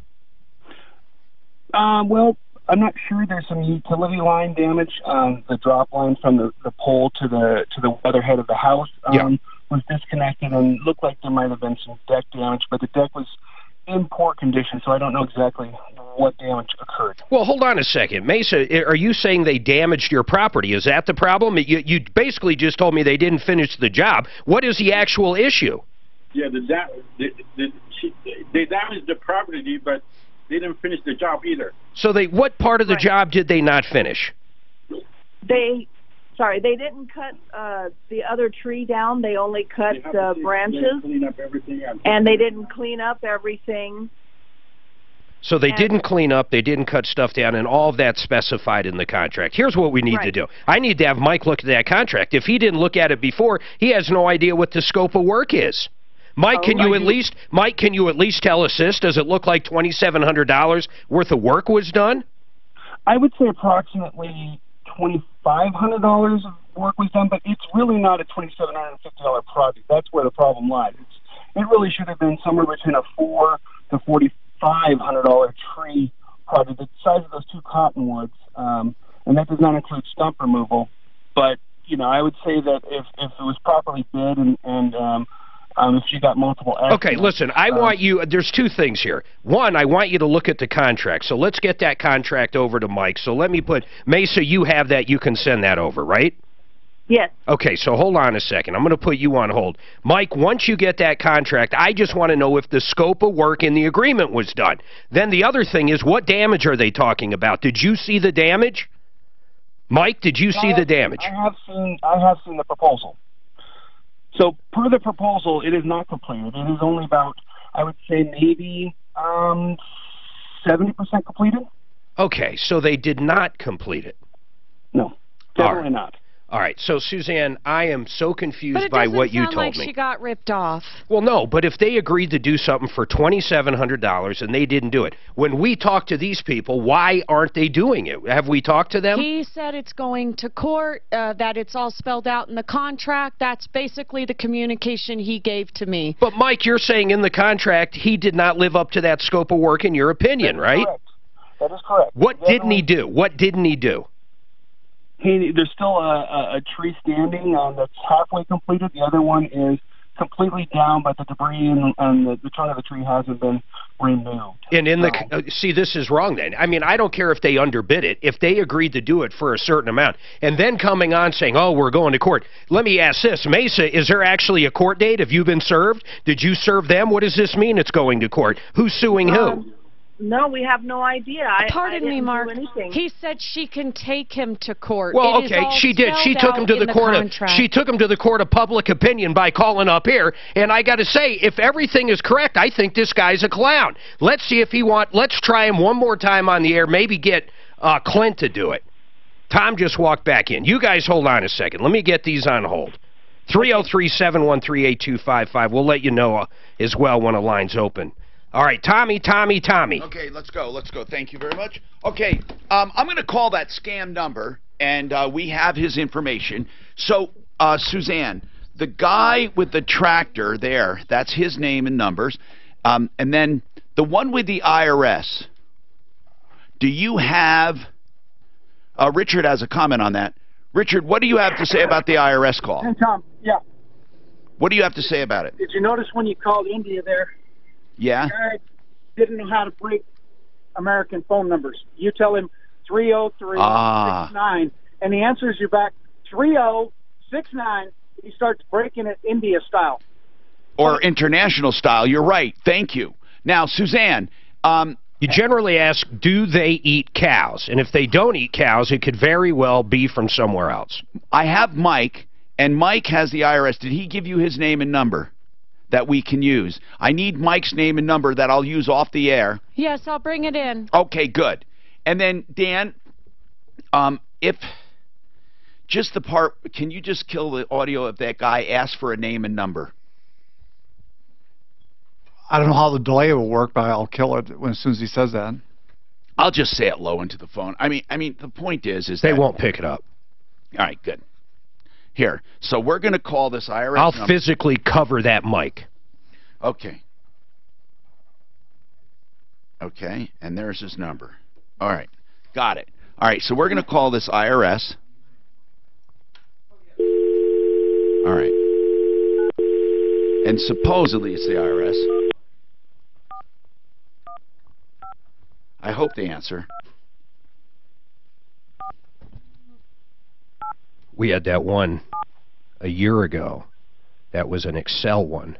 S8: Well, I'm not sure. There's some utility line damage. The drop line from the pole to the weatherhead of the house was disconnected, and looked like there might have been some deck damage, but the deck was in poor condition, so I don't know exactly what damage occurred.
S11: Well, hold on a second. Mesa, are you saying they damaged your property? Is that the problem? You basically just told me they didn't finish the job. What is the actual issue?
S21: Yeah, they damaged the property, but they didn't finish the job either.
S11: So what part of the job did they not finish?
S18: They didn't cut the other tree down. They only cut the branches,
S21: clean up everything,
S18: and they didn't clean up everything.
S11: So they didn't clean up, they didn't cut stuff down, and all of that's specified in the contract. Here's what we need to do. I need to have Mike look at that contract. If he didn't look at it before, he has no idea what the scope of work is. Mike, can you at least tell us this? Does it look like $2,700 worth of work was done?
S8: I would say approximately $2,500 of work was done, but it's really not a $2,750 project. That's where the problem lies. It really should have been somewhere between a $4,000 to $4,500 tree project, the size of those 2 cottonwoods, and that does not include stump removal. But I would say that if it was properly bid and if you got multiple estimates.
S11: Okay, listen, I want you, there's 2 things here. One, I want you to look at the contract. So let's get that contract over to Mike. So let me put, Mesa, you have that, you can send that over, right?
S18: Yes.
S11: Okay, so hold on a second. I'm going to put you on hold. Mike, once you get that contract, I just want to know if the scope of work in the agreement was done. Then the other thing is, what damage are they talking about? Did you see the damage? Mike, did you see the damage?
S8: I have seen the proposal. So, per the proposal, it is not completed. It is only about, I would say, maybe 70% completed.
S11: Okay, so they did not complete it.
S8: No, definitely not.
S11: All right, so Suzanne, I am so confused by what you told me.
S7: But it doesn't sound like she got ripped off.
S11: Well, no, but if they agreed to do something for $2,700 and they didn't do it, when we talk to these people, why aren't they doing it? Have we talked to them?
S7: He said it's going to court, that it's all spelled out in the contract. That's basically the communication he gave to me.
S11: But, Mike, you're saying in the contract he did not live up to that scope of work in your opinion, right?
S8: Correct. That is correct.
S11: What didn't he do? What didn't he do?
S8: There's still a tree standing that's halfway completed. The other one is completely down, but the debris and the trunk of the tree hasn't been removed.
S11: And in the see, this is wrong then. I mean, I don't care if they underbid it. If they agreed to do it for a certain amount, and then coming on saying, oh, we're going to court. Let me ask this. Mesa, is there actually a court date? Have you been served? Did you serve them? What does this mean it's going to court? Who's suing who?
S18: No, we have no idea.
S7: Pardon me, Mark.
S18: Anything.
S7: He said she can take him to court.
S11: Well, okay, she did. She took him to the court. She took him to the court of public opinion by calling up here. And I got to say, if everything is correct, I think this guy's a clown. Let's see if he let's try him one more time on the air. Maybe get Clint to do it. Tom just walked back in. You guys hold on a second. Let me get these on hold. 303-713-8255. We'll let you know as well when a line's open. All right, Tommy.
S6: Okay, let's go. Thank you very much. Okay, I'm going to call that scam number, and we have his information. So, Suzanne, the guy with the tractor there, that's his name and numbers. And then the one with the IRS, do you have... Richard has a comment on that. Richard, what do you have to say about the IRS call?
S21: Hey, Tom, yeah.
S6: What do you have to say about it?
S21: Did you notice when you called India there?
S6: Yeah.
S21: The guy didn't know how to break American phone numbers. You tell him 30369, and he answers you back 3069. He starts breaking it India style.
S6: Or international style. You're right. Thank you. Now, Suzanne,
S11: you generally ask, do they eat cows? And if they don't eat cows, it could very well be from somewhere else.
S6: I have Mike, and Mike has the IRS. Did he give you his name and number that we can use? I need Mike's name and number that I'll use off the air.
S7: Yes, I'll bring it in.
S6: Okay, good. And then, Dan, if just the part, can you just kill the audio of that guy ask for a name and number?
S19: I don't know how the delay will work, but I'll kill it as soon as he says that.
S6: I'll just say it low into the phone. I mean, the point is
S11: they won't pick it up.
S6: All right, good. Here, so we're going to call this IRS
S11: I'll
S6: number.
S11: physically cover that mic.
S6: Okay. Okay, and there's his number. All right, got it. All right, so we're going to call this IRS. All right. And supposedly it's the IRS. I hope they answer.
S11: We had that one a year ago. That was an Excel one.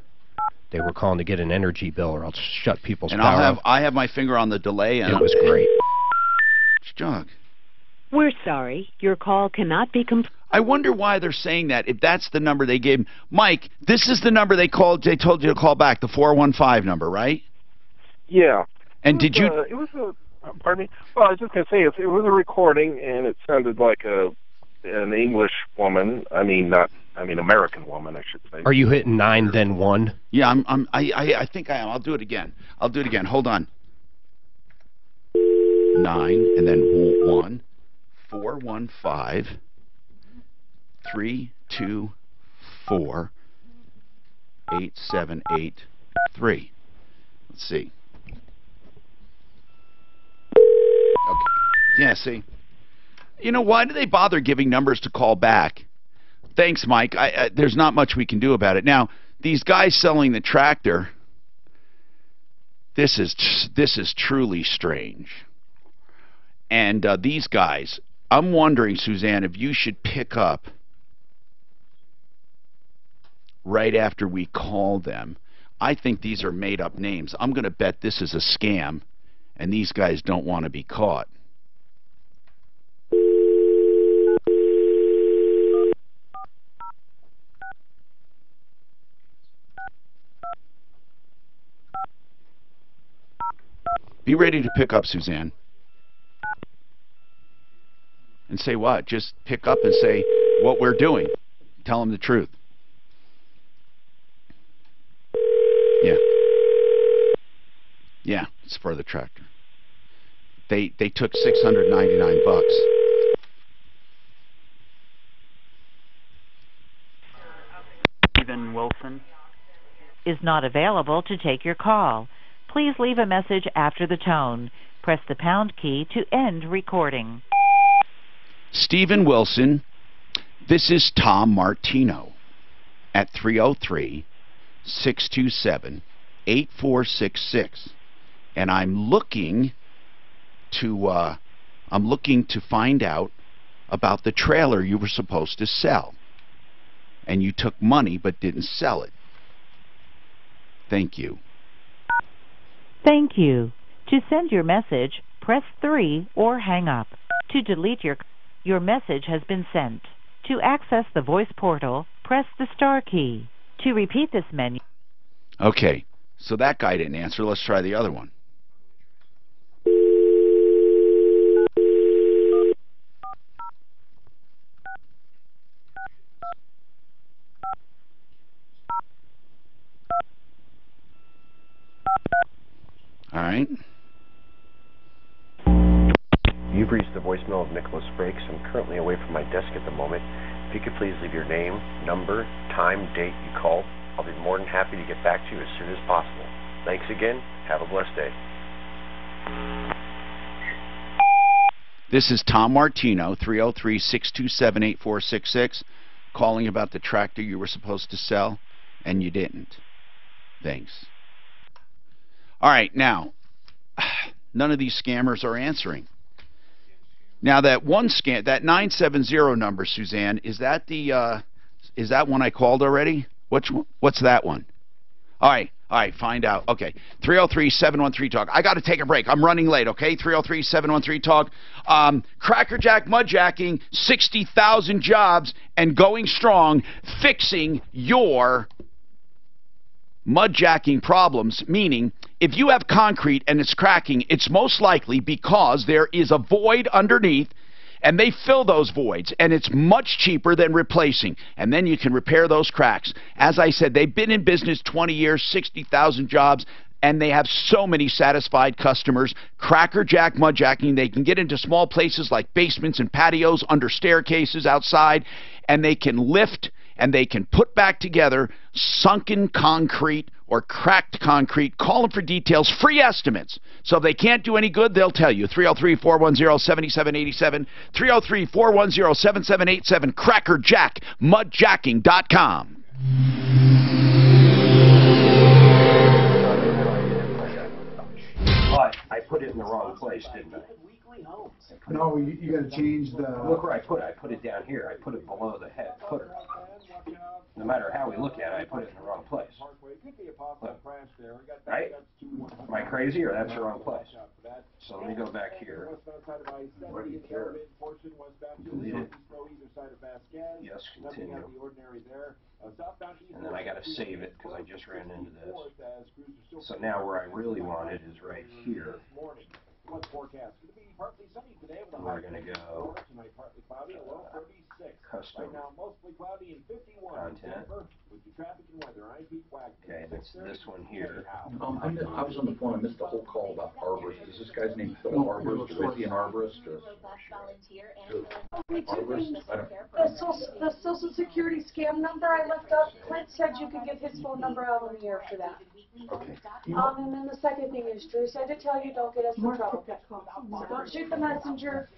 S11: They were calling to get an energy bill or else shut people's power off.
S6: I have my finger on the delay. And
S11: it was great.
S6: Jog.
S5: We're sorry. Your call cannot be completed.
S6: I wonder why they're saying that, if that's the number they gave. Mike, this is the number they told you to call back, the 415 number, right?
S1: Yeah.
S6: And did you...
S1: It was a... Pardon me? Well, I was just going to say, it was a recording, and it sounded like an English woman. American woman, I should say.
S11: Are you hitting 9 then 1?
S6: Yeah, I think I am. I'll do it again. Hold on. 9 and then 1. 415 324 8783. Let's see. Yeah, see. You know, why do they bother giving numbers to call back? Thanks, Mike. There's not much we can do about it. Now, these guys selling the tractor, this is truly strange. And these guys, I'm wondering, Suzanne, if you should pick up right after we call them. I think these are made-up names. I'm going to bet this is a scam, and these guys don't want to be caught. Be ready to pick up, Suzanne. And say what? Just pick up and say what we're doing. Tell them the truth. Yeah. Yeah, it's for the tractor. They took $699.
S9: Stephen Wilson is not available to take your call. Please leave a message after the tone. Press the pound key to end recording.
S6: Stephen Wilson, this is Tom Martino at 303-627-8466. And I'm looking to find out about the trailer you were supposed to sell. And you took money but didn't sell it. Thank you.
S9: Thank you. To send your message, press 3 or hang up. To delete your message has been sent. To access the voice portal, press the star key. To repeat this menu.
S6: Okay, so that guy didn't answer. Let's try the other one. All right.
S12: You've reached the voicemail of Nicholas Frakes. I'm currently away from my desk at the moment. If you could please leave your name, number, time, date you called, I'll be more than happy to get back to you as soon as possible. Thanks again. Have a blessed day.
S6: This is Tom Martino, 303-627-8466, calling about the tractor you were supposed to sell, and you didn't. Thanks. All right, now, none of these scammers are answering. Now, that one scam, that 970 number, Suzanne, is that one I called already? What's that one? All right, find out. Okay, 303-713-TALK. I got to take a break. I'm running late, okay? 303-713-TALK. Crackerjack mudjacking, 60,000 jobs, and going strong, fixing your mudjacking problems, meaning if you have concrete and it's cracking, it's most likely because there is a void underneath, and they fill those voids, and it's much cheaper than replacing, and then you can repair those cracks. As I said, they've been in business 20 years, 60,000 jobs, and they have so many satisfied customers. Crackerjack mudjacking, they can get into small places like basements and patios, under staircases, outside, and they can lift and they can put back together sunken concrete or cracked concrete. Call them for details, free estimates. So if they can't do any good, they'll tell you. 303-410-7787, 303-410-7787, crackerjackmudjacking.com.
S13: But I put it in the wrong place, didn't I?
S10: No, you got to change the.
S13: Look where I put it. I put it down here. I put it below the head footer. No matter how we look at it, I put it in the wrong place. Look. Right? Am I crazy, or that's the wrong place? So let me go back here. What do you care? Delete it. Yes, continue. And then I got to save it because I just ran into this. So now where I really want it is right here. We're going to go custom content. Okay, the it's this one here.
S2: I was on the phone. I missed the whole call about arborist. Is this guy's name Phil Arborist, or is he an arborist? Or?
S15: The Social Security scam number I left up, Clint said you could give his phone number out on the air for that.
S2: Okay.
S15: And then the second thing is, Drew said to tell you don't get us in trouble. So don't shoot the messenger.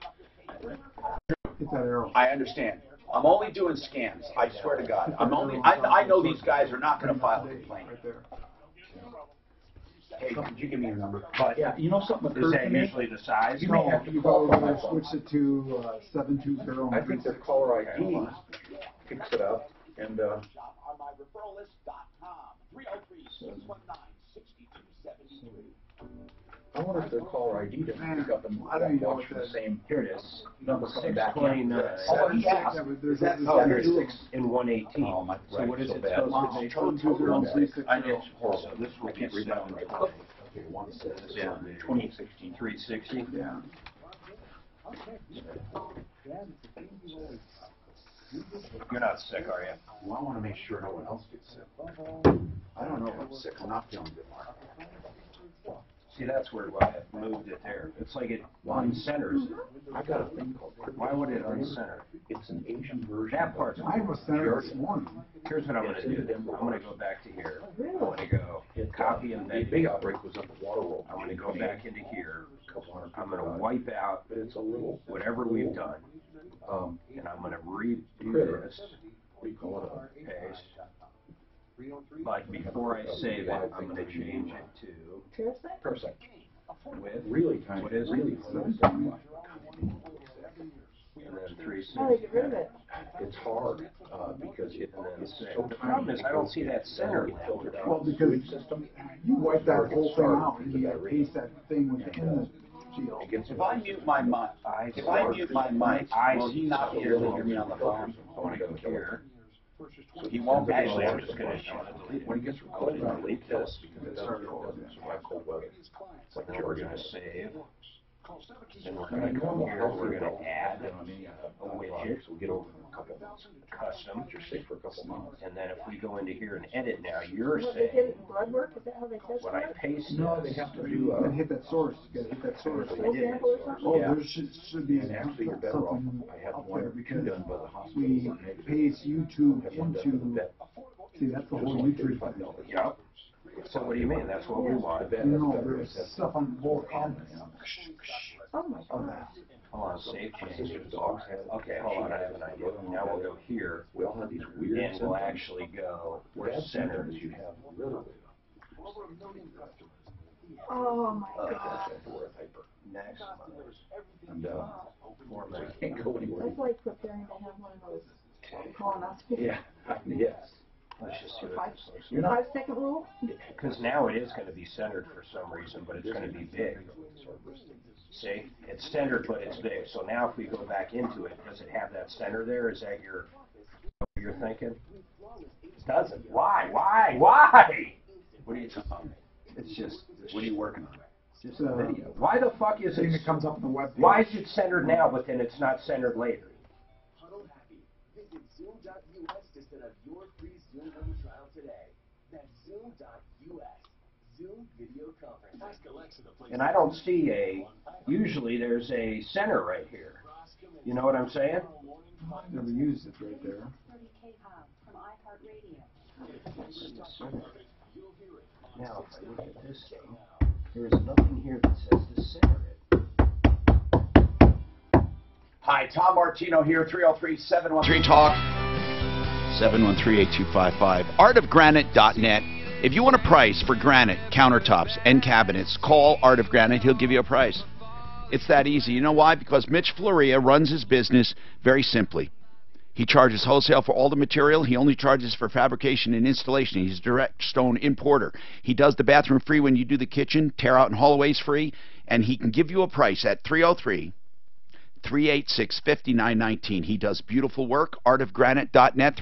S22: I understand. I'm only doing scams. I swear to God. I know these guys are not going to file a complaint. Hey, could you give me your number?
S2: But yeah, you know something occurred to me?
S13: Is that usually the size?
S2: You may have to
S10: go over there, switch it to 720.
S2: I think their caller ID picks it up, and
S3: on myreferralist.com 303-619-6273.
S2: I wonder if their caller ID doesn't pick up and watch for the same.
S13: Here it is.
S2: Number coming back in.
S22: Oh, he asked.
S2: Is that
S13: here's 6 and 118.
S2: Oh, my,
S13: so what is
S2: so
S13: it
S2: bad.
S13: supposed to be?
S2: I know.
S13: So this will be 7.
S2: Okay, one says,
S13: Yeah, 2016, 360.
S10: Yeah.
S13: You're not sick, are you?
S2: Well, I want to make sure no one else gets sick. I don't know if I'm sick. I'm not feeling good.
S13: See, that's where I moved it there. It's like it uncenters it.
S2: I got a thing called.
S13: Why would it uncenter?
S2: It's an Asian version.
S13: That part's.
S10: I was centered this morning.
S13: Here's what I'm going to do. I'm going to go back to here. I'm going to go copy and
S2: The big outbreak was up at Waterworld.
S13: I'm going to go back into here. I'm going to wipe out whatever we've done. And I'm going to redo this. Paste. But before I save it, I'm going to change it to
S2: Parasite.
S13: With
S2: really tiny.
S13: What is
S2: really
S13: it?
S2: tiny.
S13: And then 360.
S15: How do you get rid of it?
S2: It's hard because it's so
S13: The problem is I don't see that center.
S10: Well, because you wipe that whole thing out and you paste that thing within the deal.
S22: If I mute my mic, will he not be able to hear me on the phone?
S13: I want to go here.
S22: So he won't
S13: Actually,
S22: actually.
S13: I'm just going to delete
S2: When it gets cold, I delete this because it's cold weather.
S13: Like now we're going to save. Then we're going to come here. We're going to add a widget.
S2: So we'll get over in a couple months.
S13: Custom.
S2: You're sick for a couple months.
S13: And then if we go into here and edit now, you're
S15: What, they
S13: saying
S15: get it in blood work? Is that how they test
S13: when
S15: for
S13: I
S15: it?
S13: paste
S10: No,
S13: this,
S10: they have to do hit that source. You got to hit that source.
S15: Full sample or something?
S10: Oh,
S2: Yeah.
S10: there should be
S2: And actually, you're better off.
S10: something
S2: I had
S10: up
S2: one
S10: there because
S2: done by the hospital.
S10: we paste YouTube into. See, that's the whole YouTube thing.
S13: Yep. So what do you mean? That's what we want.
S10: No, there's stuff on both ends.
S15: Oh my God.
S13: Hold on, save change. Okay, hold on, I have an idea. Now we'll go here,
S2: We all have these weird
S13: and we'll actually go, we're centered.
S2: you have literally.
S15: Oh my God.
S13: Next month.
S2: And
S13: Format.
S2: we can't go anywhere.
S15: That's like preparing to have one of those colonoscopies.
S2: Yeah, yes.
S13: Let's just see what this looks
S2: You're
S13: like.
S2: not.
S15: 5-second rule?
S13: Because now it is going to be centered for some reason, but it's going to be big. See, it's centered, but it's big. So now if we go back into it, does it have that center there? Is that what you're thinking? It doesn't. Why? What are you talking? It's just, what are you working on?
S10: Just
S13: Video. Why the fuck is
S10: thing
S13: it?
S10: that comes up on the web page.
S13: Why is it centered now, but then it's not centered later?
S3: Visit Zoom.us to set up your free Zoom room trial today. That's Zoom.us. Zoom video conference. Ask Alexa to play.
S13: And I don't see usually there's a center right here. You know what I'm saying?
S10: I've never used it right there.
S13: Now, if I look at this thing, there's nothing here that says to center it.
S22: Hi, Tom Martino here, 303-713.
S6: Talk 713-8255. Artofgranite.net. If you want a price for granite, countertops, and cabinets, call Art of Granite. He'll give you a price. It's that easy. You know why? Because Mitch Floria runs his business very simply. He charges wholesale for all the material. He only charges for fabrication and installation. He's a direct stone importer. He does the bathroom free when you do the kitchen, tear out and hallways free, and he can give you a price at 303-386-5919. He does beautiful work. Artofgranite.net,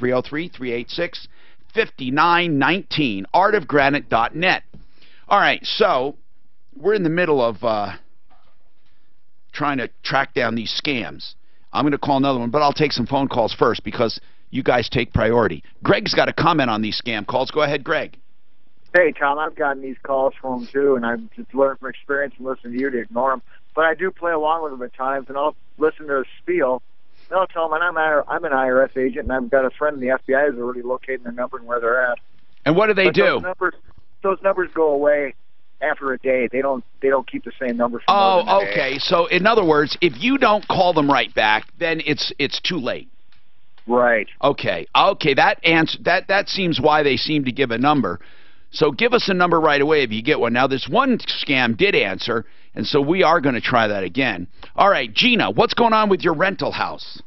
S6: 303-386-5919. Artofgranite.net. All right, so we're in the middle of trying to track down these scams. I'm going to call another one, but I'll take some phone calls first because you guys take priority. Greg's got a comment on these scam calls. Go ahead, Greg.
S14: Hey, Tom, I've gotten these calls from them, too, and I've just learned from experience and listening to you to ignore them. But I do play along with them at times, and I'll listen to a spiel. And I'll tell them I'm an IRS agent, and I've got a friend in the FBI who's already locating their number and where they're at.
S6: And what do they do?
S14: Those numbers go away after a day. They don't keep the same number for more than a day.
S6: Okay. So, in other words, if you don't call them right back, then it's too late.
S14: Right.
S6: Okay. That seems why they seem to give a number. So give us a number right away if you get one. Now, this one scam did answer, and so we are going to try that again. All right, Gina, what's going on with your rental house?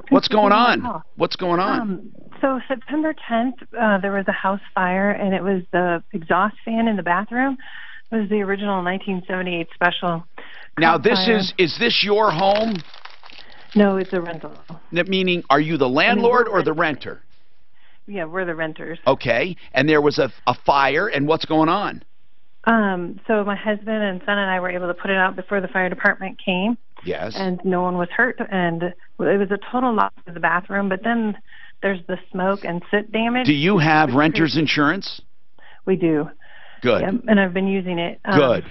S6: What's going on? What's going on?
S17: So September 10th, there was a house fire, and it was the exhaust fan in the bathroom. It was the original 1978 special.
S6: Now, is this your home?
S17: No, it's a rental.
S6: Meaning, are you the landlord or the renter?
S17: Yeah, we're the renters.
S6: Okay, and there was a fire, and what's going on?
S17: So my husband and son and I were able to put it out before the fire department came.
S6: Yes.
S17: And no one was hurt, and it was a total loss of the bathroom, but then there's the smoke and soot damage.
S6: Do you have renter's insurance?
S17: We do.
S6: Good.
S17: Yep, and I've been using it.
S6: Good.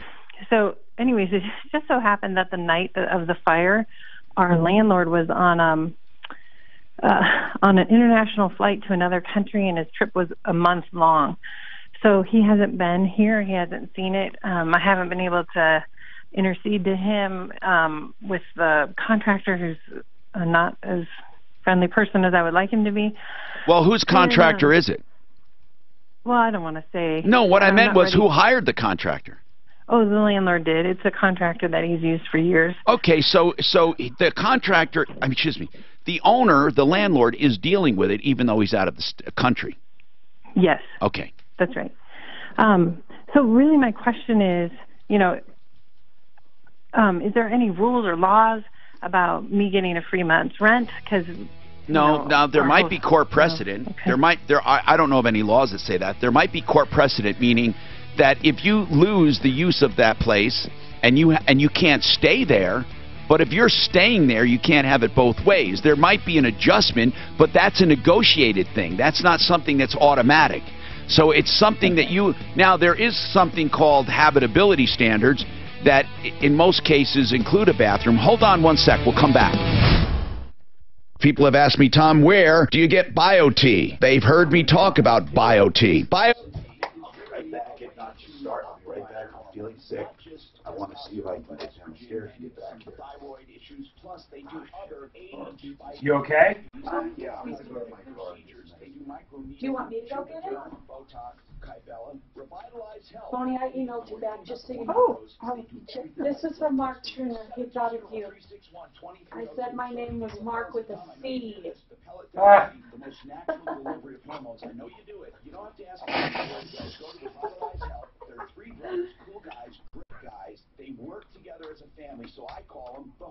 S17: So anyways, it just so happened that the night of the fire, our landlord was on an international flight to another country, and his trip was a month long. So he hasn't been here. He hasn't seen it. I haven't been able to intercede to him with the contractor, who's not as friendly person as I would like him to be.
S6: Well, whose contractor is it?
S17: Well, I don't want to say.
S6: No, what I meant was who hired the contractor?
S17: Oh, the landlord did. It's a contractor that he's used for years.
S6: Okay, so the contractor, the owner, the landlord, is dealing with it even though he's out of the country.
S17: Yes.
S6: Okay.
S17: That's right. So really my question is, is there any rules or laws about me getting a free month's rent? Because
S6: now there might be court precedent. Okay. I don't know of any laws that say that. There might be court precedent, meaning that if you lose the use of that place and you can't stay there, but if you're staying there, you can't have it both ways. There might be an adjustment, but that's a negotiated thing. That's not something that's automatic. So it's something that now there is something called habitability standards that in most cases include a bathroom. Hold on one sec, we'll come back. People have asked me, Tom, where do you get BioT? They've heard me talk about BioT.
S22: Right back, if not you start, I'll be right back. I'm feeling sick. I want to see if I can get downstairs to get back here.
S3: Thyroid issues, plus they do other age.
S13: You okay?
S22: Yeah, I'm going to go to my car.
S3: They do micro.
S15: Do you want me to go get it?
S3: Botox, Kybella, Revitalize Health.
S15: Bonnie, I emailed you back just so you know. This is from Mark Turner. He thought of you. I said my name was Mark with a C.
S3: The most natural delivery of hormones. I know you do it. You don't have to ask me. Go to Revitalize Health. They're three brothers, cool guys, great guys. They work together as a family, so I call them the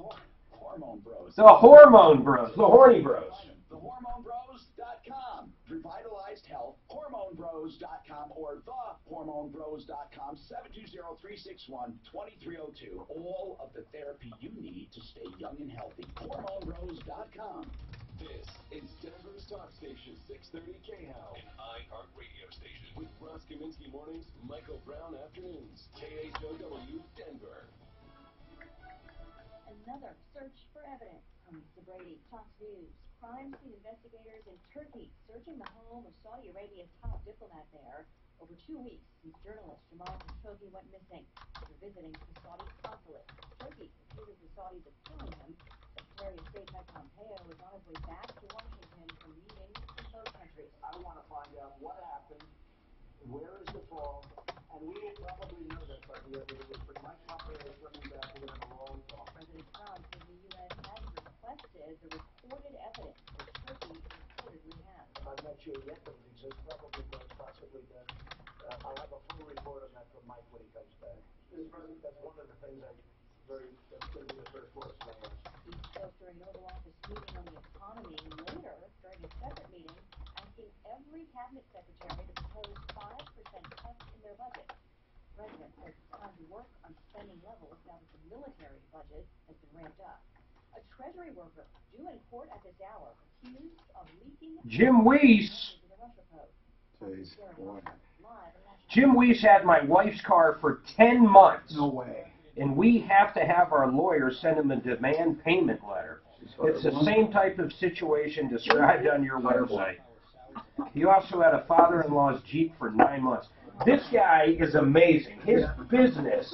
S3: Hormone Bros.
S13: The Hormone Bros. The Horny Bros.
S3: TheHormoneBros.com. Revitalized Health, HormoneBros.com, or TheHormoneBros.com, 720-361-2302. All of the therapy you need to stay young and healthy. HormoneBros.com.
S23: This is Denver's Talk Station, 630 KHOW, an iHeart radio station. With Ross Kaminsky mornings, Michael Brown afternoons, KHOW Denver.
S24: Another search for evidence. Brady, Fox News. Crime scene investigators in Turkey searching the home of Saudi Arabia's top diplomat there over 2 weeks since journalist Jamal Khashoggi went missing. After visiting the Saudi consulate, Turkey accused the Saudis of killing him. Secretary of State Mike Pompeo is on his way back to Washington for meetings with both countries.
S25: I want to find out what happened, where is the fall, and we will probably know that by the end of the week. But Mike Pompeo is coming back with a long talk.
S24: President Trump says the U.S. has requested the recorded evidence that Turkey reportedly has.
S25: I'm not sure yet, but it exists probably quite possibly that I'll have a full report on that from Mike when he comes back. That's one of the things that's going to be the first question I ask.
S24: He spoke during an Oval Office meeting on the economy, and later, during a separate meeting, asking every cabinet secretary to propose 5% cuts in their budget. The president says it's time to work on spending levels now that the military budget has been ramped up. A Treasury worker due in court at this hour accused of leaking
S13: Jim Weiss.
S11: Jim Weiss had my wife's car for 10 months.
S10: No way.
S11: And we have to have our lawyer send him a demand payment letter. It's the same type of situation described on your website. He also had a father-in-law's Jeep for 9 months. This guy is amazing. His business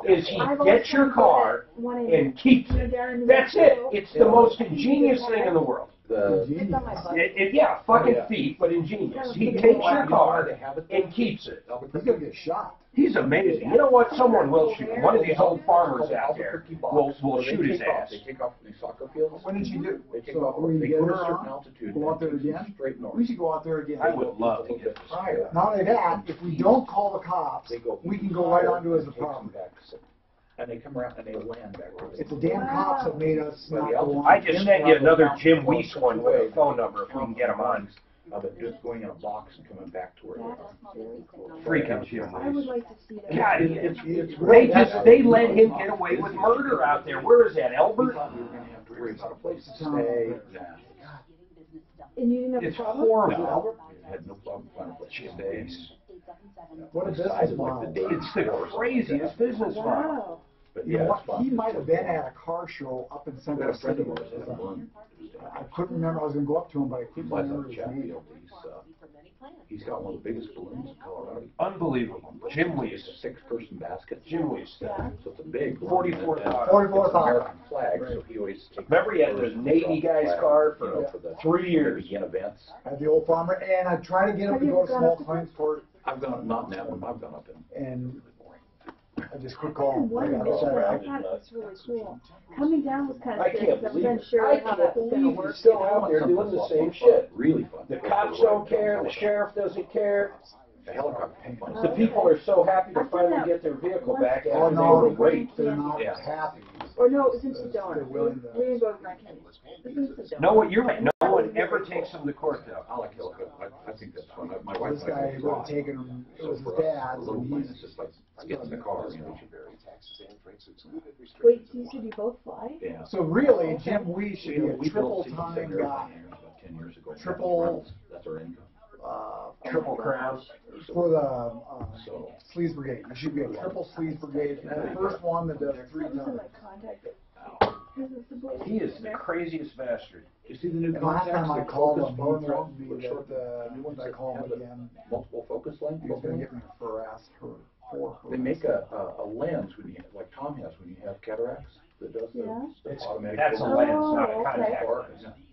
S11: is he gets your car and keeps it. That's it. It's the most ingenious thing in the world. Yeah, fucking feet, but ingenious. He takes your car and keeps it.
S10: He's gonna get shot.
S11: He's amazing. You know what? Someone will shoot him. One of these old farmers out there will shoot his ass.
S2: They take off from the soccer fields.
S10: When did you do?
S2: They take
S10: So
S2: off.
S10: when you
S2: They
S10: get
S2: go to
S10: her
S2: a certain
S10: on,
S2: altitude.
S10: go out there again.
S2: Straight north.
S10: We should go out there again.
S11: I would love to get this.
S10: Not only that, if we don't call the cops, we can go right onto his apartment.
S2: And they come around and they land back there.
S10: It's the damn cops that made us not go on.
S11: I just sent you another Jim Weiss one with a phone number if we can get him on.
S2: But just going in a box and coming back to where they are.
S11: Freaking Jim
S15: I would
S11: Weiss.
S15: like to see that.
S11: God, they let him get away with murder out there. Where is that, Albert?
S2: We were going to have to worry about a place to stay.
S15: And you didn't have a
S11: It's
S15: problem?
S11: horrible.
S2: We had no problem finding a place to stay.
S10: What a business model.
S11: It's the craziest business model.
S15: Wow.
S2: But
S10: You know
S2: yeah,
S10: what? He might have been at a car show up in
S2: we had
S10: Central
S2: a friend
S10: City.
S2: of ours in London.
S10: I couldn't remember. I was going to go up to him, but I couldn't
S2: He lies
S10: remember
S2: on
S10: his name.
S2: Chatfield. He's got one of the biggest balloons in Colorado.
S11: Unbelievable. Jim Weiss.
S2: It's a 6-person basket.
S11: Jim Weiss.
S2: So it's a big
S11: 44,000.
S10: 44,000.
S2: American flag, so he always takes.
S11: Remember he had the Navy guy's car for 3 years.
S2: Begin events.
S10: I had the old farmer, and I try to get him to go to small claims court,
S2: I've gone, not in that one, I've gone up in.
S10: and I just quit
S15: I
S10: calling.
S15: didn't want to miss it. I thought it was really cool. Coming down was kind of
S11: I
S15: scary
S11: can't
S15: because I
S11: believe
S15: wasn't
S11: it.
S15: sure
S11: I
S15: how that
S11: can't
S15: was going to
S11: believe
S15: work.
S11: he's still out there doing the same shit.
S2: Really fun.
S11: The cops don't care. The sheriff doesn't care.
S2: The helicopter pump on
S11: The people are so happy to finally get their vehicle back
S10: Oh,
S11: after they
S10: no,
S11: were raped.
S10: they're not
S2: Yeah.
S10: happy.
S15: Or no, it was in Sedona.
S10: They're willing to-
S15: We didn't go to Grand Canyon. It was in Sedona.
S11: No one, you're right. No one ever takes them to court, though.
S2: I like helicopter. I think that's fun. My wife.
S10: This guy would have taken him, it was his dad's,
S2: Little
S10: and
S2: plane,
S10: he's
S2: it's just like, get in the car, you know.
S15: Wait, you said you both fly?
S2: Yeah.
S10: So really, Jim Weiss should be
S2: We
S10: a
S2: built
S10: triple-time
S2: 67
S10: guy.
S2: airplanes about 10 years ago.
S10: Triple-
S2: That's our income.
S11: Triple Crown.
S10: For the
S2: So,
S10: Sleaze Brigade. You should be a triple Sleaze Brigade. The first one that does 3
S15: That was in
S10: times.
S15: my contact. This is the boy.
S11: He is the craziest bastard.
S2: you see the new
S10: And last
S2: contacts?
S10: time I
S2: the
S10: called
S2: focus
S10: him,
S2: bar
S10: he
S2: now?
S10: threatened me
S2: With short-
S10: that
S2: new ones
S10: if I
S2: that
S10: call
S2: have
S10: him
S2: the
S10: again,
S2: multiple focus length.
S10: he was going to get me harassed for
S2: They make a lens when you have, like Tom has when you have cataracts that does the automatic.
S11: That's a lens, not a
S15: Oh, okay.
S11: contact.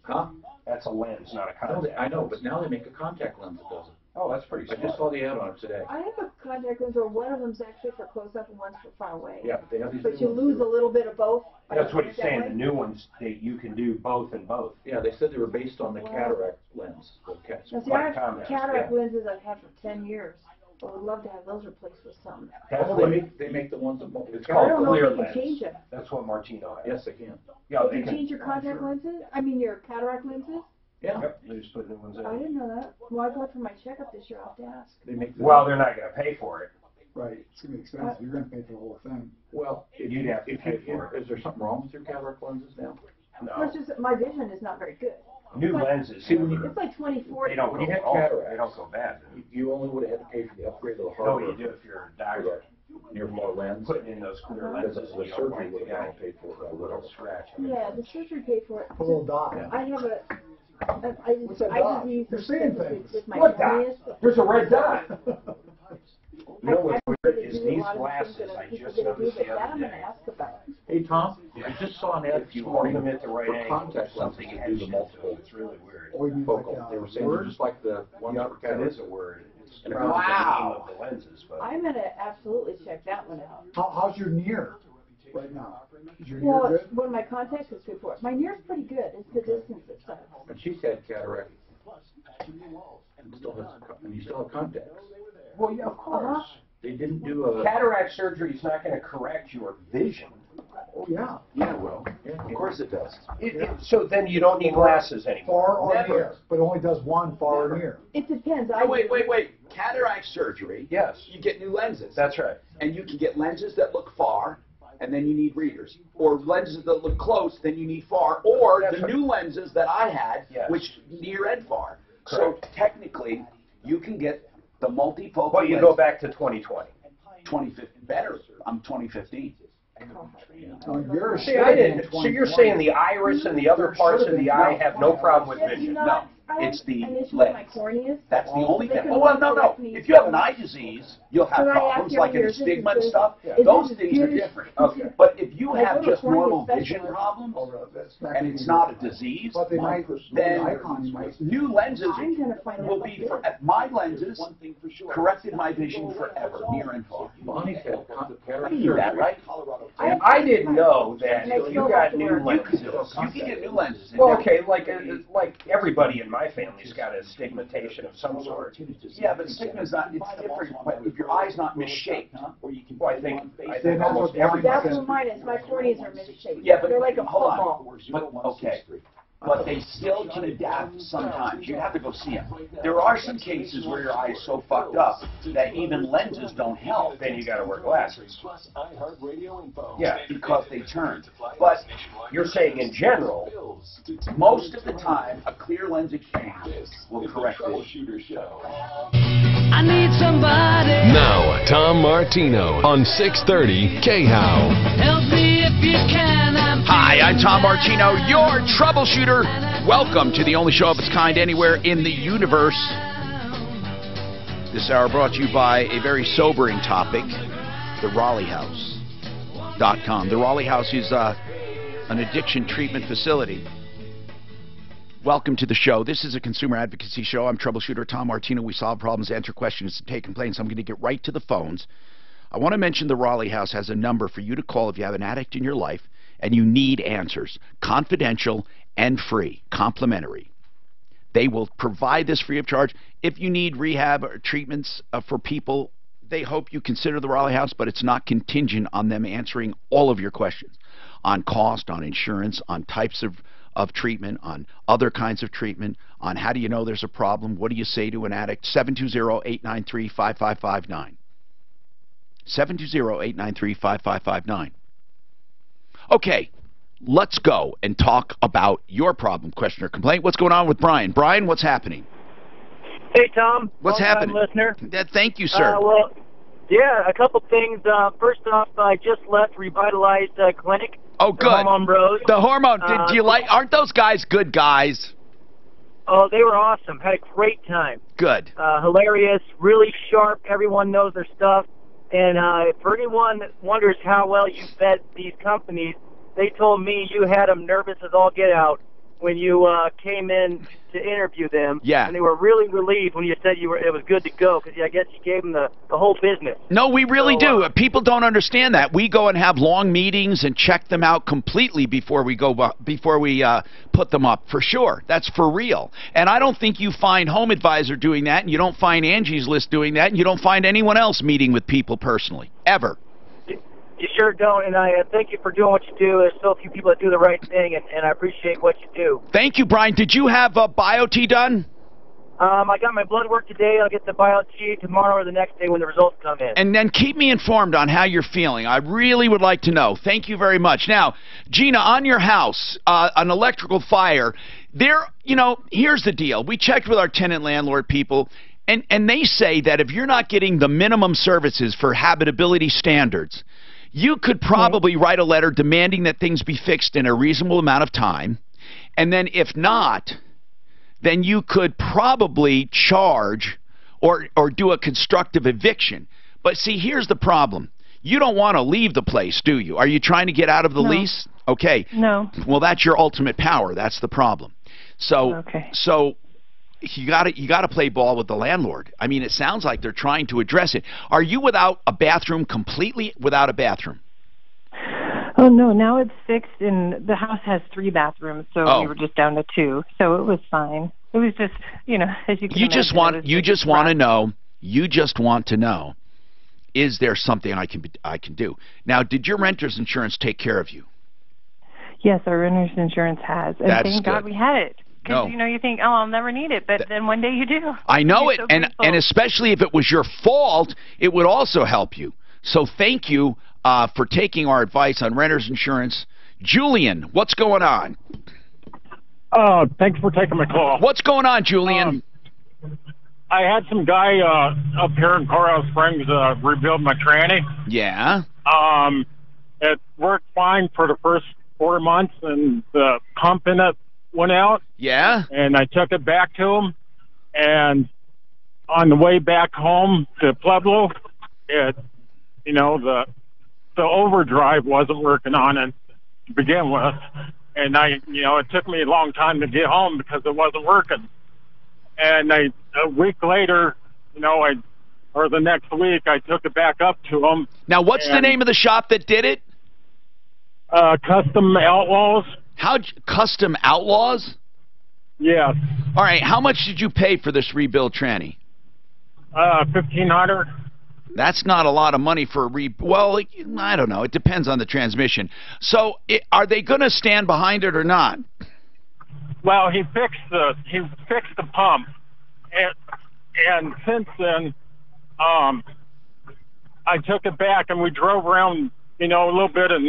S2: Huh?
S11: That's a lens, not a
S2: No,
S11: contact.
S2: I know, but now they make a contact lens that does it.
S11: Oh, that's pretty
S2: I
S11: smart.
S2: just saw the ad on it today.
S15: I have a contact lens, or one of them's actually for close-up and one's for far away.
S2: Yeah, but they have these.
S15: But
S2: new
S15: you
S2: ones
S15: lose
S2: too.
S15: a little bit of both. by
S11: That's what
S15: doing
S11: he's
S15: it that
S11: saying.
S15: way.
S11: The new ones, you can do both and both.
S2: Yeah, they said they were based on the cataract lens. The
S15: Now, see,
S11: Like
S15: I
S11: Tom
S15: have
S11: has,
S15: cataract
S11: yeah.
S15: lenses I've had for 10 years. I would love to have those replaced with something.
S11: That's
S2: Oh,
S11: what,
S2: they make the ones that.
S11: it's
S15: I
S11: called
S15: don't know
S11: clear
S15: if they can
S11: lens.
S15: change them.
S11: That's what Martino has.
S2: Yes, they can.
S11: Yeah,
S15: They
S11: they
S15: can
S11: can.
S15: change your contact lenses? I mean, your cataract lenses?
S2: Yeah.
S11: Yep, they just put new ones
S15: I
S11: in.
S15: didn't know that. Well, I go for my checkup this year. I'll have to ask.
S2: They make.
S11: Well, they're not going to pay for it.
S10: Right, it's going to be expensive. You're going to pay for the whole thing.
S2: Well, if
S11: You'd have to
S2: if
S11: pay for it.
S2: Is there something wrong with your cataract lenses now?
S15: Well,
S11: No.
S15: it's just that my vision is not very good.
S11: New
S15: But-
S11: lenses.
S2: See, when you-
S15: It's like 20/40.
S11: They don't
S2: When you
S11: go
S2: had
S11: wrong.
S2: cataracts,
S11: They don't go bad.
S2: You only would have had to pay for the upgrade of the
S11: No,
S2: hardware.
S11: you do if you're a
S2: For
S11: doctor.
S2: the near far lens.
S11: Putting in those clear
S2: Because
S11: lenses.
S2: the
S11: you don't
S2: surgery
S11: want
S2: would
S11: the
S2: have
S11: guy
S2: all paid for
S11: a
S2: it.
S11: little scratch.
S15: Yeah, the surgery paid for it.
S10: A little dot.
S15: I have a.
S10: What's that
S15: I
S10: dot?
S15: just use
S10: You're
S15: it
S10: saying
S15: with-
S10: things.
S15: with my
S11: What dot?
S15: hernias.
S11: There's a red dot. You know
S15: I
S11: what's
S15: really
S11: weird is
S15: do a
S11: these
S15: lot of
S11: glasses
S15: things that
S11: I
S15: people
S11: just
S15: get to do,
S11: noticed
S15: but
S11: the
S15: that
S11: other
S15: I'm gonna
S11: day.
S15: ask about.
S2: Hey, Tom, I just saw an ad
S11: If you
S2: this
S11: hold
S2: morning
S11: them at the right
S2: for
S11: angle,
S2: contact
S11: something
S2: lenses that do the
S11: etched
S2: multiple
S11: into it. It's really weird.
S10: Or you mean like
S2: focal.
S10: a
S2: They were saying they're
S10: word?
S2: just like the ones for
S11: It
S2: cataracts.
S11: is a word. It's
S2: And
S11: probably the
S15: wow.
S11: name of the lenses, but
S15: I'm gonna absolutely check that one out.
S10: How's your near right now? Is your
S15: Well,
S10: near good?
S15: one of my contacts is good for it. My near's pretty good. It's the distance that sucks.
S2: And she's had cataract. And still has, and you still have contacts.
S11: well, yeah, of course.
S2: They didn't do a.
S11: Cataract surgery is not going to correct your vision.
S10: Oh, yeah.
S2: Yeah, well, yeah, of course it does.
S11: So then you don't need glasses anymore.
S10: Far or
S11: Never.
S10: near, but only does one far or near.
S15: It depends.
S22: Oh, wait. Cataract surgery.
S11: Yes.
S22: You get new lenses.
S11: That's right.
S22: And you can get lenses that look far, and then you need readers. Or lenses that look close, then you need far. Or
S11: That's
S22: the
S11: right.
S22: new lenses that I had,
S11: Yes.
S22: which near and far.
S11: Correct.
S22: So technically, You can get the multifocal.
S13: Well, you go back to 2020.
S22: 2015, better. I'm 2015.
S13: See, I didn't. So you're saying the iris and the other parts of the eye have no problem with vision?
S22: No, it's the lens. That's the only thing. Oh, well, no. If you have an eye disease, you'll have problems like an astigma and stuff. Those things are different. Okay. But if you have just normal vision problems and it's not a disease, then new lenses will be for my lenses corrected my vision forever, near and far. You knew that, right?
S13: I didn't know that if you got new lenses.
S22: You can get new lenses.
S13: Well, okay, like everybody in my family's got a stigmatization of some sort.
S22: Yeah, but stigma's not, it's different. If your eye's not misshaped,
S13: well, I think almost everybody.
S15: That's what mine is. My corneas are misshaped.
S22: Yeah, but
S15: they're like a
S22: hold
S15: football.
S22: on. But, okay. But they still can adapt sometimes. You have to go see them. There are some cases where your eye is so fucked up that even lenses don't help.
S13: Then you got to wear glasses.
S22: Yeah, because they turn. But
S13: you're saying in general,
S22: most of the time, a clear lens exchange will correct it.
S23: I need somebody. Now, Tom Martino on 630 KHOW. Help me if you can.
S6: Hi, I'm Tom Martino, your troubleshooter. Welcome to the only show of its kind anywhere in the universe. This hour brought to you by a very sobering topic, the RaleighHouse.com. The Raleigh House is an addiction treatment facility. Welcome to the show. This is a consumer advocacy show. I'm troubleshooter Tom Martino. We solve problems, answer questions, and take complaints. I'm going to get right to the phones. I want to mention the Raleigh House has a number for you to call if you have an addict in your life and you need answers. Confidential and free, complimentary. They will provide this free of charge. If you need rehab or treatments for people, they hope you consider the Raleigh House, but it's not contingent on them answering all of your questions on cost, on insurance, on types of treatment, on other kinds of treatment, on how do you know there's a problem, what do you say to an addict. 720-893-5559. 720-893-5559. Okay, let's go and talk about your problem, question, or complaint. What's going on with Brian? Brian, what's happening?
S4: Hey, Tom.
S6: What's happening?
S4: Listener.
S6: Thank you, sir.
S4: Well, yeah, a couple things. First off, I just left Revitalized Clinic.
S6: Oh, good. The
S4: Hormone Bros.
S6: The Hormone. Did you like? Aren't those guys good guys?
S4: Oh, they were awesome. Had a great time.
S6: Good.
S4: Hilarious. Really sharp. Everyone knows their stuff. And for anyone that wonders how well you vet these companies, they told me you had them nervous as all get out when you came in to interview them.
S6: Yeah.
S4: And they were really relieved when you said it was good to go, because I guess you gave them the whole business.
S6: No, we really do. People don't understand that. We go and have long meetings and check them out completely before we put them up, for sure. That's for real. And I don't think you find Home Advisor doing that, and you don't find Angie's List doing that, and you don't find anyone else meeting with people personally, ever.
S4: You sure don't, and I thank you for doing what you do. There's so few people that do the right thing, and I appreciate what you do.
S6: Thank you, Brian. Did you have biopsy done?
S4: I got my blood work today. I'll get the biopsy tomorrow or the next day when the results come in.
S6: And then keep me informed on how you're feeling. I really would like to know. Thank you very much. Now, Gina, on your house, an electrical fire, here's the deal. We checked with our tenant landlord people, and they say that if you're not getting the minimum services for habitability standards, you could probably write a letter demanding that things be fixed in a reasonable amount of time. And then if not, then you could probably charge or do a constructive eviction. But see, here's the problem. You don't want to leave the place, do you? Are you trying to get out of the lease? Okay.
S17: No.
S6: Well, that's your ultimate power. That's the problem. So, you got to play ball with the landlord. I mean, it sounds like they're trying to address it. Are you without a bathroom, completely without a bathroom?
S17: Oh, no, now it's fixed, and the house has 3 bathrooms, so we were just down to 2, so it was fine. It was just, as you can imagine,
S6: you just want to know, is there something I can do? Now, did your renter's insurance take care of you?
S17: Yes, our renter's insurance has, and thank God we had it. Because, you think, oh, I'll never need it, but then one day you do.
S6: I know it, and especially if it was your fault, it would also help you. So thank you for taking our advice on renter's insurance. Julian, what's going on?
S8: Thanks for taking my call.
S6: What's going on, Julian?
S8: I had some guy up here in Coral Springs rebuild my tranny.
S6: Yeah.
S8: It worked fine for the first 4 months, and the pump in it went out.
S6: Yeah.
S8: And I took it back to him, and on the way back home to Pueblo, the overdrive wasn't working on it to begin with, and it took me a long time to get home because it wasn't working. And a week later, or the next week, I took it back up to him.
S6: Now, what's the name of the shop that did it?
S8: Custom Outlaws.
S6: Custom Outlaws?
S8: Yeah.
S6: All right. How much did you pay for this rebuild tranny?
S8: $1,500.
S6: That's not a lot of money for a well, I don't know. It depends on the transmission. So, are they going to stand behind it or not?
S8: Well, he fixed the pump, and since then, I took it back and we drove around, a little bit in.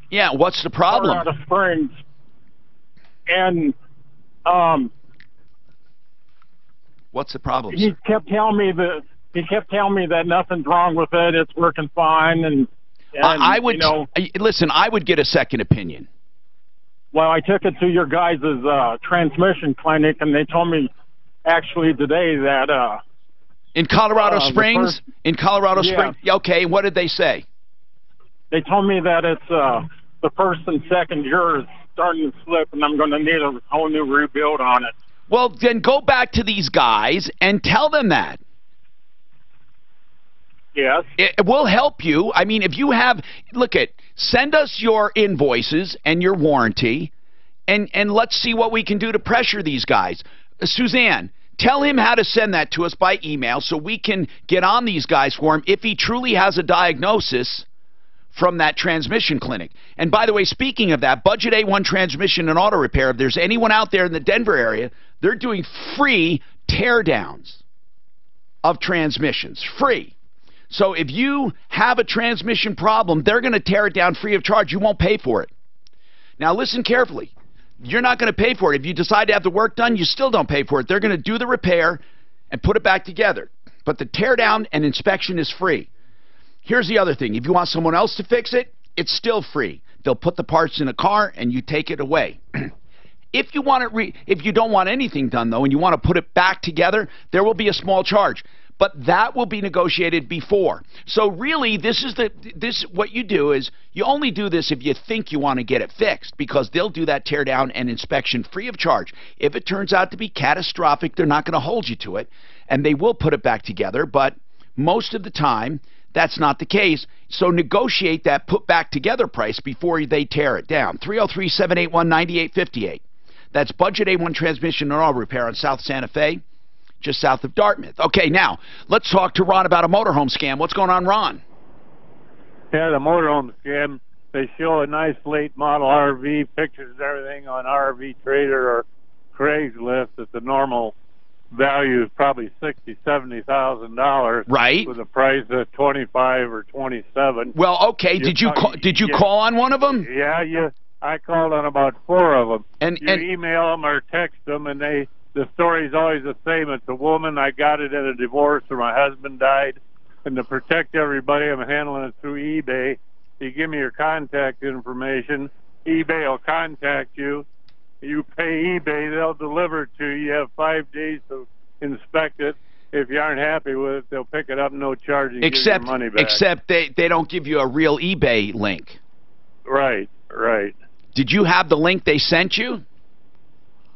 S6: Yeah. What's the problem?
S8: Colorado Springs, and
S6: what's the problem?
S8: He kept telling me that nothing's wrong with it. It's working fine, and
S6: I would listen. I would get a second opinion.
S8: Well, I took it to your guys' transmission clinic, and they told me actually today that
S6: in Colorado Springs. In Colorado Springs. Okay. What did they say?
S8: They told me that it's the first and second gear is starting to slip, and I'm going to need a whole new rebuild on it.
S6: Well, then go back to these guys and tell them that.
S8: Yes.
S6: It will help you. I mean, if you have, send us your invoices and your warranty, and let's see what we can do to pressure these guys. Suzanne, tell him how to send that to us by email so we can get on these guys for him if he truly has a diagnosis from that transmission clinic. And by the way, speaking of that, Budget A1 Transmission and Auto Repair, if there's anyone out there in the Denver area, they're doing free teardowns of transmissions. Free. So if you have a transmission problem, they're going to tear it down free of charge. You won't pay for it. Now listen carefully. You're not going to pay for it. If you decide to have the work done, you still don't pay for it. They're going to do the repair and put it back together. But the teardown and inspection is free. Here's the other thing. If you want someone else to fix it, it's still free. They'll put the parts in a car and you take it away. If you want it, if you don't want anything done though, and you want to put it back together, there will be a small charge. But that will be negotiated before. So really, what you do is you only do this if you think you want to get it fixed, because they'll do that tear down and inspection free of charge. If it turns out to be catastrophic, they're not going to hold you to it, and they will put it back together. But most of the time, that's not the case. So negotiate that put back together price before they tear it down. 303-781-9858. That's Budget A1 Transmission and Auto Repair on South Santa Fe, just south of Dartmouth. Okay, now, let's talk to Ron about a motorhome scam. What's going on, Ron?
S16: Yeah, the motorhome scam. They show a nice late model RV, pictures and everything on RV Trader or Craigslist at the normal value is probably $60,000-$70,000.
S6: Right.
S16: With a price of 25 or 27.
S6: Well, okay. Did you call on one of them?
S16: Yeah, I called on about 4 of them.
S6: And
S16: email them or text them, and the story's always the same. It's a woman. I got it in a divorce, or my husband died. And to protect everybody, I'm handling it through eBay. You give me your contact information. eBay will contact you. You pay eBay, they'll deliver it to you. You have 5 days to inspect it. If you aren't happy with it, they'll pick it up, no charge, and give you your money back.
S6: Except they don't give you a real eBay link.
S16: Right.
S6: Did you have the link they sent you?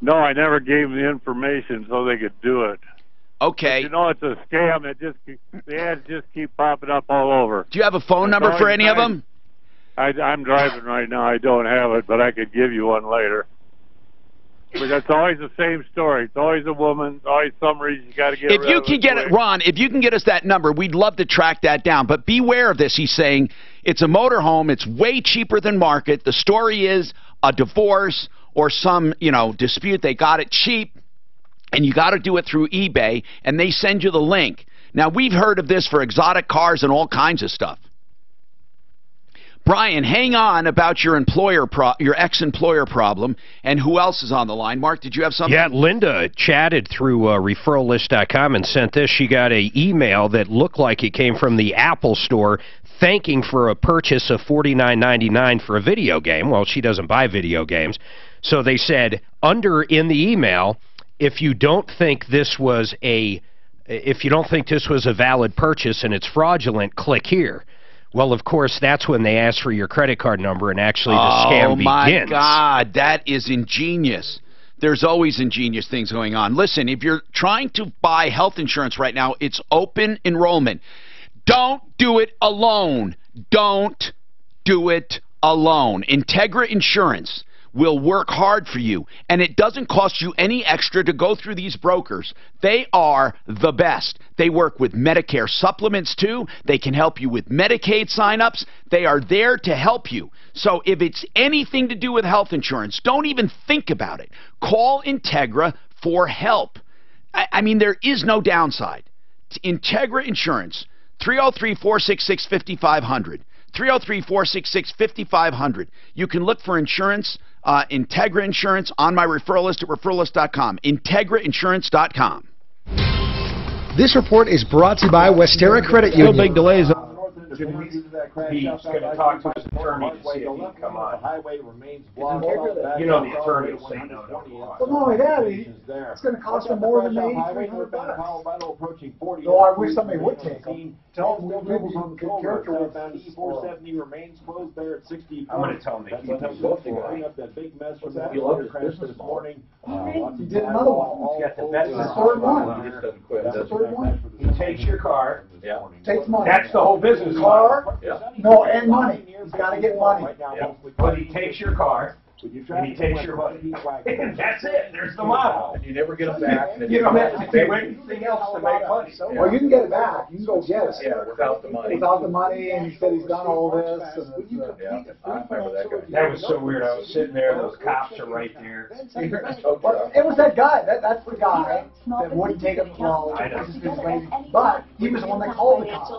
S16: No, I never gave them the information so they could do it.
S6: Okay.
S16: But it's a scam. The ads just keep popping up all over.
S6: Do you have a phone number for any of them?
S16: I'm driving right now. I don't have it, but I could give you one later. But that's always the same story. It's always a woman. It's always some reason you got to get.
S6: If you can get it, Ron, if you can get us that number, we'd love to track that down. But beware of this. He's saying it's a motorhome. It's way cheaper than market. The story is a divorce or some dispute. They got it cheap, and you got to do it through eBay, and they send you the link. Now we've heard of this for exotic cars and all kinds of stuff. Brian, hang on about your your ex-employer problem, and who else is on the line? Mark, did you have something?
S11: Yeah, Linda chatted through referrallist.com and sent this. She got an email that looked like it came from the Apple Store thanking for a purchase of $49.99 for a video game. Well, she doesn't buy video games. So they said in the email, if you don't think this was a valid purchase and it's fraudulent, click here. Well, of course, that's when they ask for your credit card number and actually the scam begins.
S6: Oh, my God. That is ingenious. There's always ingenious things going on. Listen, if you're trying to buy health insurance right now, it's open enrollment. Don't do it alone. Don't do it alone. Integra Insurance will work hard for you, and it doesn't cost you any extra to go through these brokers. They are the best. They work with Medicare supplements too. They can help you with Medicaid signups. They are there to help you. So if it's anything to do with health insurance, don't even think about it. Call Integra for help. I mean, there is no downside. Integra Insurance, 303-466-5500. 303-466-5500. You can look for insurance, Integra Insurance, on my referral list at referrallist.com. IntegraInsurance.com.
S7: This report is brought to you by Westera Credit Union.
S13: No big delays. He's going to talk to his attorney to see if he can come on. You know the attorney will say no.
S10: Well, not only that, it's going to cost him more than $8,300. So I wish somebody would take him. Tell him we'll give you good character references.
S13: E470 remains closed there at 64. I'm going to tell him to keep looking up that big mess with that crash this morning.
S10: He did another one.
S13: He's got the best
S10: third one.
S13: That's the third one. He takes your car.
S10: Yeah. Takes money.
S13: That's the whole business.
S10: Car? Yeah. No, and money. He's got to get money.
S13: Yeah. But he takes your car. And he takes your money. And that's it. There's the model.
S2: You never get it back.
S13: You don't have to do anything else to make money.
S10: Well, you can get it back. You can go get it.
S2: Yeah, without the money.
S10: Without the money, and he said he's done all this.
S2: Yeah, I remember that guy.
S13: That was so weird. I was sitting there. Those cops are right there.
S10: It was that guy. That's the guy that wouldn't take him. Well, but he was the one that called the cops.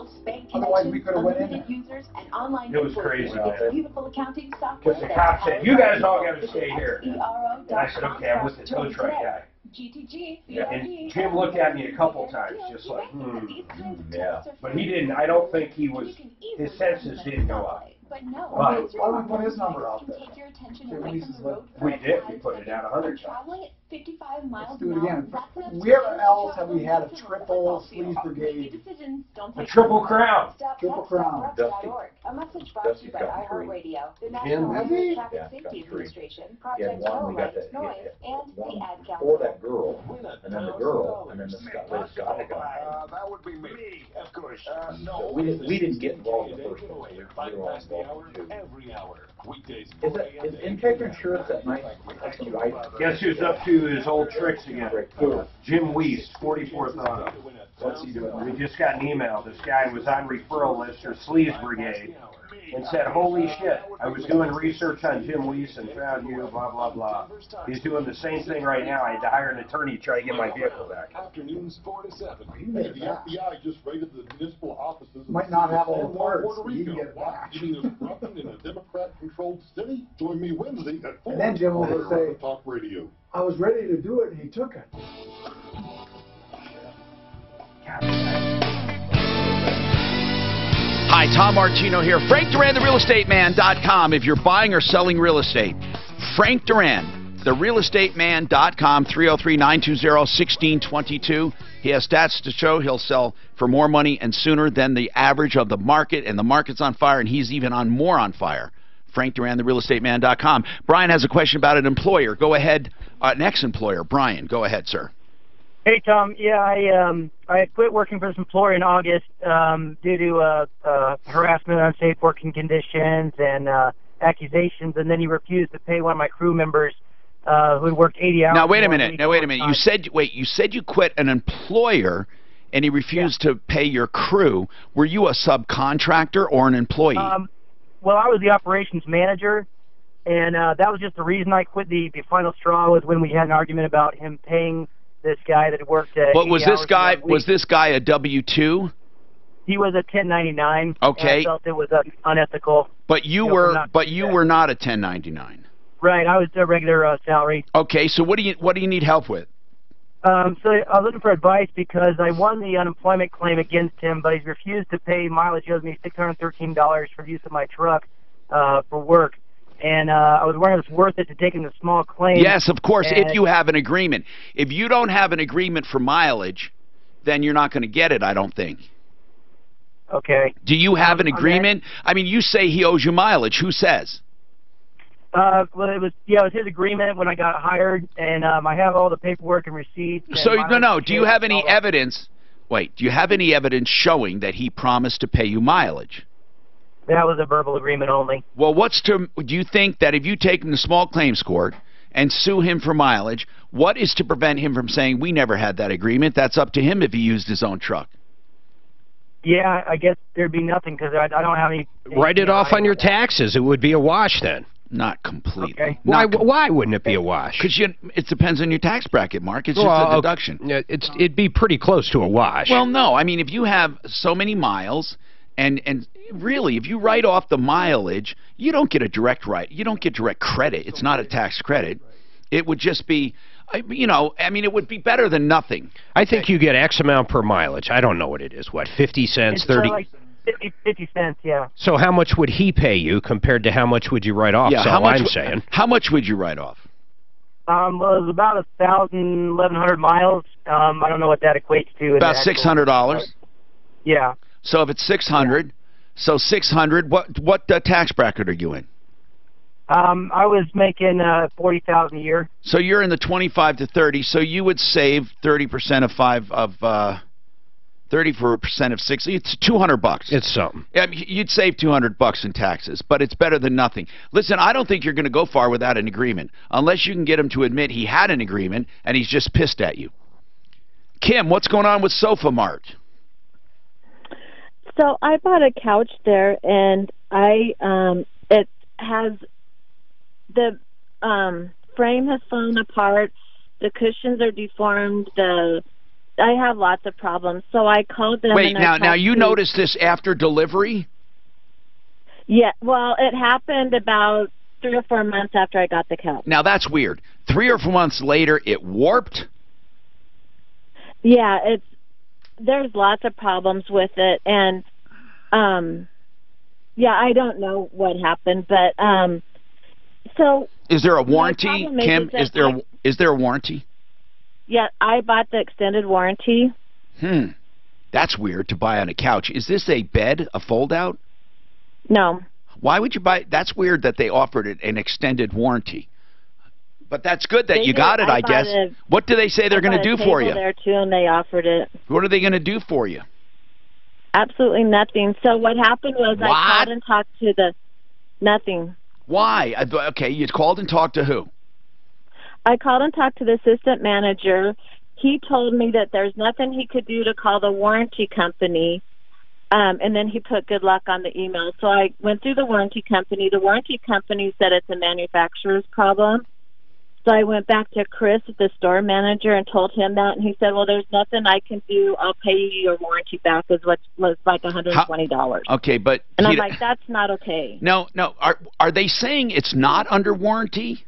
S10: Otherwise, we could have went in there.
S13: It was crazy. Because the cop said, "You guys all got to stay here." And I said, "Okay, I'm with the tow truck guy." Yeah. And Jim looked at me a couple times, just like, yeah. But he didn't. I don't think he was. His senses didn't go up.
S10: But why don't we put his number out there?
S13: We did. We put it out 100 times.
S10: Let's do it again. Where else have we had a triple sleaze brigade?
S13: A triple crown.
S10: Triple crown.
S24: A message brought to you by iHeartRadio, the National Traffic Safety Administration, Project Noise, and the Ad Council.
S2: For that girl, and then the girl, and then the guy.
S23: That would be me, of course.
S2: No, we didn't get involved in the first one. We were involved in two.
S23: Every hour. Weekdays.
S2: Is Integra Insurance that nice? That's the right.
S13: Guess who's up to his old tricks again? Jim Weiss, 44th Auto.
S2: What's he doing?
S13: We just got an email. This guy was on referral list or sleaze brigade and said, "Holy shit, I was doing research on Jim Weiss and found you, blah, blah, blah." He's doing the same thing right now. I had to hire an attorney to try to get my vehicle back.
S23: Afternoons 4 to 7. The FBI just raided the municipal offices.
S10: Might not have all the parts. You can get it back.
S23: Giving us corruption in a Democrat-controlled city. Join me Wednesday at 4.
S10: And then Jim will say,
S23: Talk Radio.
S10: "I was ready to do it, and he took it."
S6: Hi, Tom Martino here. Frank Duran, therealestateman.com. If you're buying or selling real estate, Frank Duran, therealestateman.com, 303-920-1622. He has stats to show he'll sell for more money and sooner than the average of the market, and the market's on fire, and he's even more on fire. Frank Duran, therealestateman.com. Brian has a question about an employer. Go ahead. An ex-employer. Brian, go ahead, sir.
S4: Hey, Tom. Yeah, I quit working for this employer in August due to harassment, unsafe working conditions, and accusations, and then he refused to pay one of my crew members who had worked 80 hours.
S6: Now, wait a minute. You said you quit an employer, and he refused to pay your crew. Were you a subcontractor or an employee?
S4: Well, I was the operations manager, and that was just the reason I quit. The final straw was when we had an argument about him paying this guy that worked at.
S6: But was this guy a W-2?
S4: he was a 1099.
S6: Okay.
S4: And I felt it was unethical.
S6: But you were not a 1099.
S4: Right, I was a regular salary.
S6: Okay, so what do you need help with?
S4: So I was looking for advice because I won the unemployment claim against him, but he's refused to pay mileage. He owes me $613 for use of my truck for work. And I was wondering if it's worth it to take him to small claim.
S6: Yes, of course, if you have an agreement. If you don't have an agreement for mileage, then you're not going to get it, I don't think.
S4: Okay.
S6: Do you have an agreement? I mean, you say he owes you mileage. Who says?
S4: Well, it was his agreement when I got hired, and I have all the paperwork and receipts.
S6: So, no, do you have any evidence? Wait, do you have any evidence showing that he promised to pay you mileage?
S4: That was a verbal agreement only.
S6: Well, do you think that if you take him to small claims court and sue him for mileage, what is to prevent him from saying, we never had that agreement? That's up to him if he used his own truck.
S4: Yeah, I guess there'd be nothing because I don't have any...
S11: Write it off on your taxes. It would be a wash then.
S6: Not completely.
S4: Okay.
S11: Why wouldn't it be a wash?
S6: Because it depends on your tax bracket, Mark. It's just a deduction.
S11: It'd be pretty close to a wash.
S6: Well, no. I mean, if you have so many miles, and really, if you write off the mileage, you don't get a direct You don't get direct credit. It's not a tax credit. It would just be, it would be better than nothing.
S11: I think you get X amount per mileage. I don't know what it is. What, 50 cents, 30?
S4: Like 50 cents, yeah.
S11: So how much would he pay you compared to how much would you write off?
S6: Yeah,
S11: I'm saying.
S6: How much would you write off?
S4: Well, it was about 1,100 miles. I don't know what that equates to.
S6: About $600?
S4: Yeah.
S6: So if it's 600, so 600, what tax bracket are you in?
S4: I was making $40,000 a year.
S6: So you're in the 25 to 30, so you would save 30% of 30% of 60. It's $200.
S11: It's something.
S6: Yeah, you'd save $200 in taxes, but it's better than nothing. Listen, I don't think you're going to go far without an agreement, unless you can get him to admit he had an agreement and he's just pissed at you. Kim, what's going on with Sofa Mart?
S5: So I bought a couch there, and it has the frame has fallen apart, the cushions are deformed, I have lots of problems. So I called them.
S6: Wait, now you noticed this after delivery?
S5: Yeah, well, it happened about 3 or 4 months after I got the couch.
S6: Now that's weird. 3 or 4 months later, it warped?
S5: Yeah, there's lots of problems with it, and yeah, I don't know what happened, but so
S6: is there a warranty, Kim? Is there a warranty?
S5: Yeah, I bought the extended warranty.
S6: That's weird to buy on a couch. Is this a bed, a fold-out?
S5: No.
S6: Why would you buy? That's weird that they offered it an extended warranty. But that's good that you got it, I guess. What do they say they're going to do for you?
S5: There too, and they offered it.
S6: What are they going to do for you?
S5: Absolutely nothing. So what happened was I called and talked to nothing.
S6: Why? Okay, you called and talked to who?
S5: I called and talked to the assistant manager. He told me that there's nothing he could do to call the warranty company, and then he put good luck on the email. So I went through the warranty company. The warranty company said it's a manufacturer's problem. So I went back to Chris, the store manager, and told him that, and he said, well, there's nothing I can do. I'll pay you your warranty back, is what was like $120.
S6: Okay, but...
S5: And I'm like, that's not okay.
S6: No. Are they saying it's not under warranty?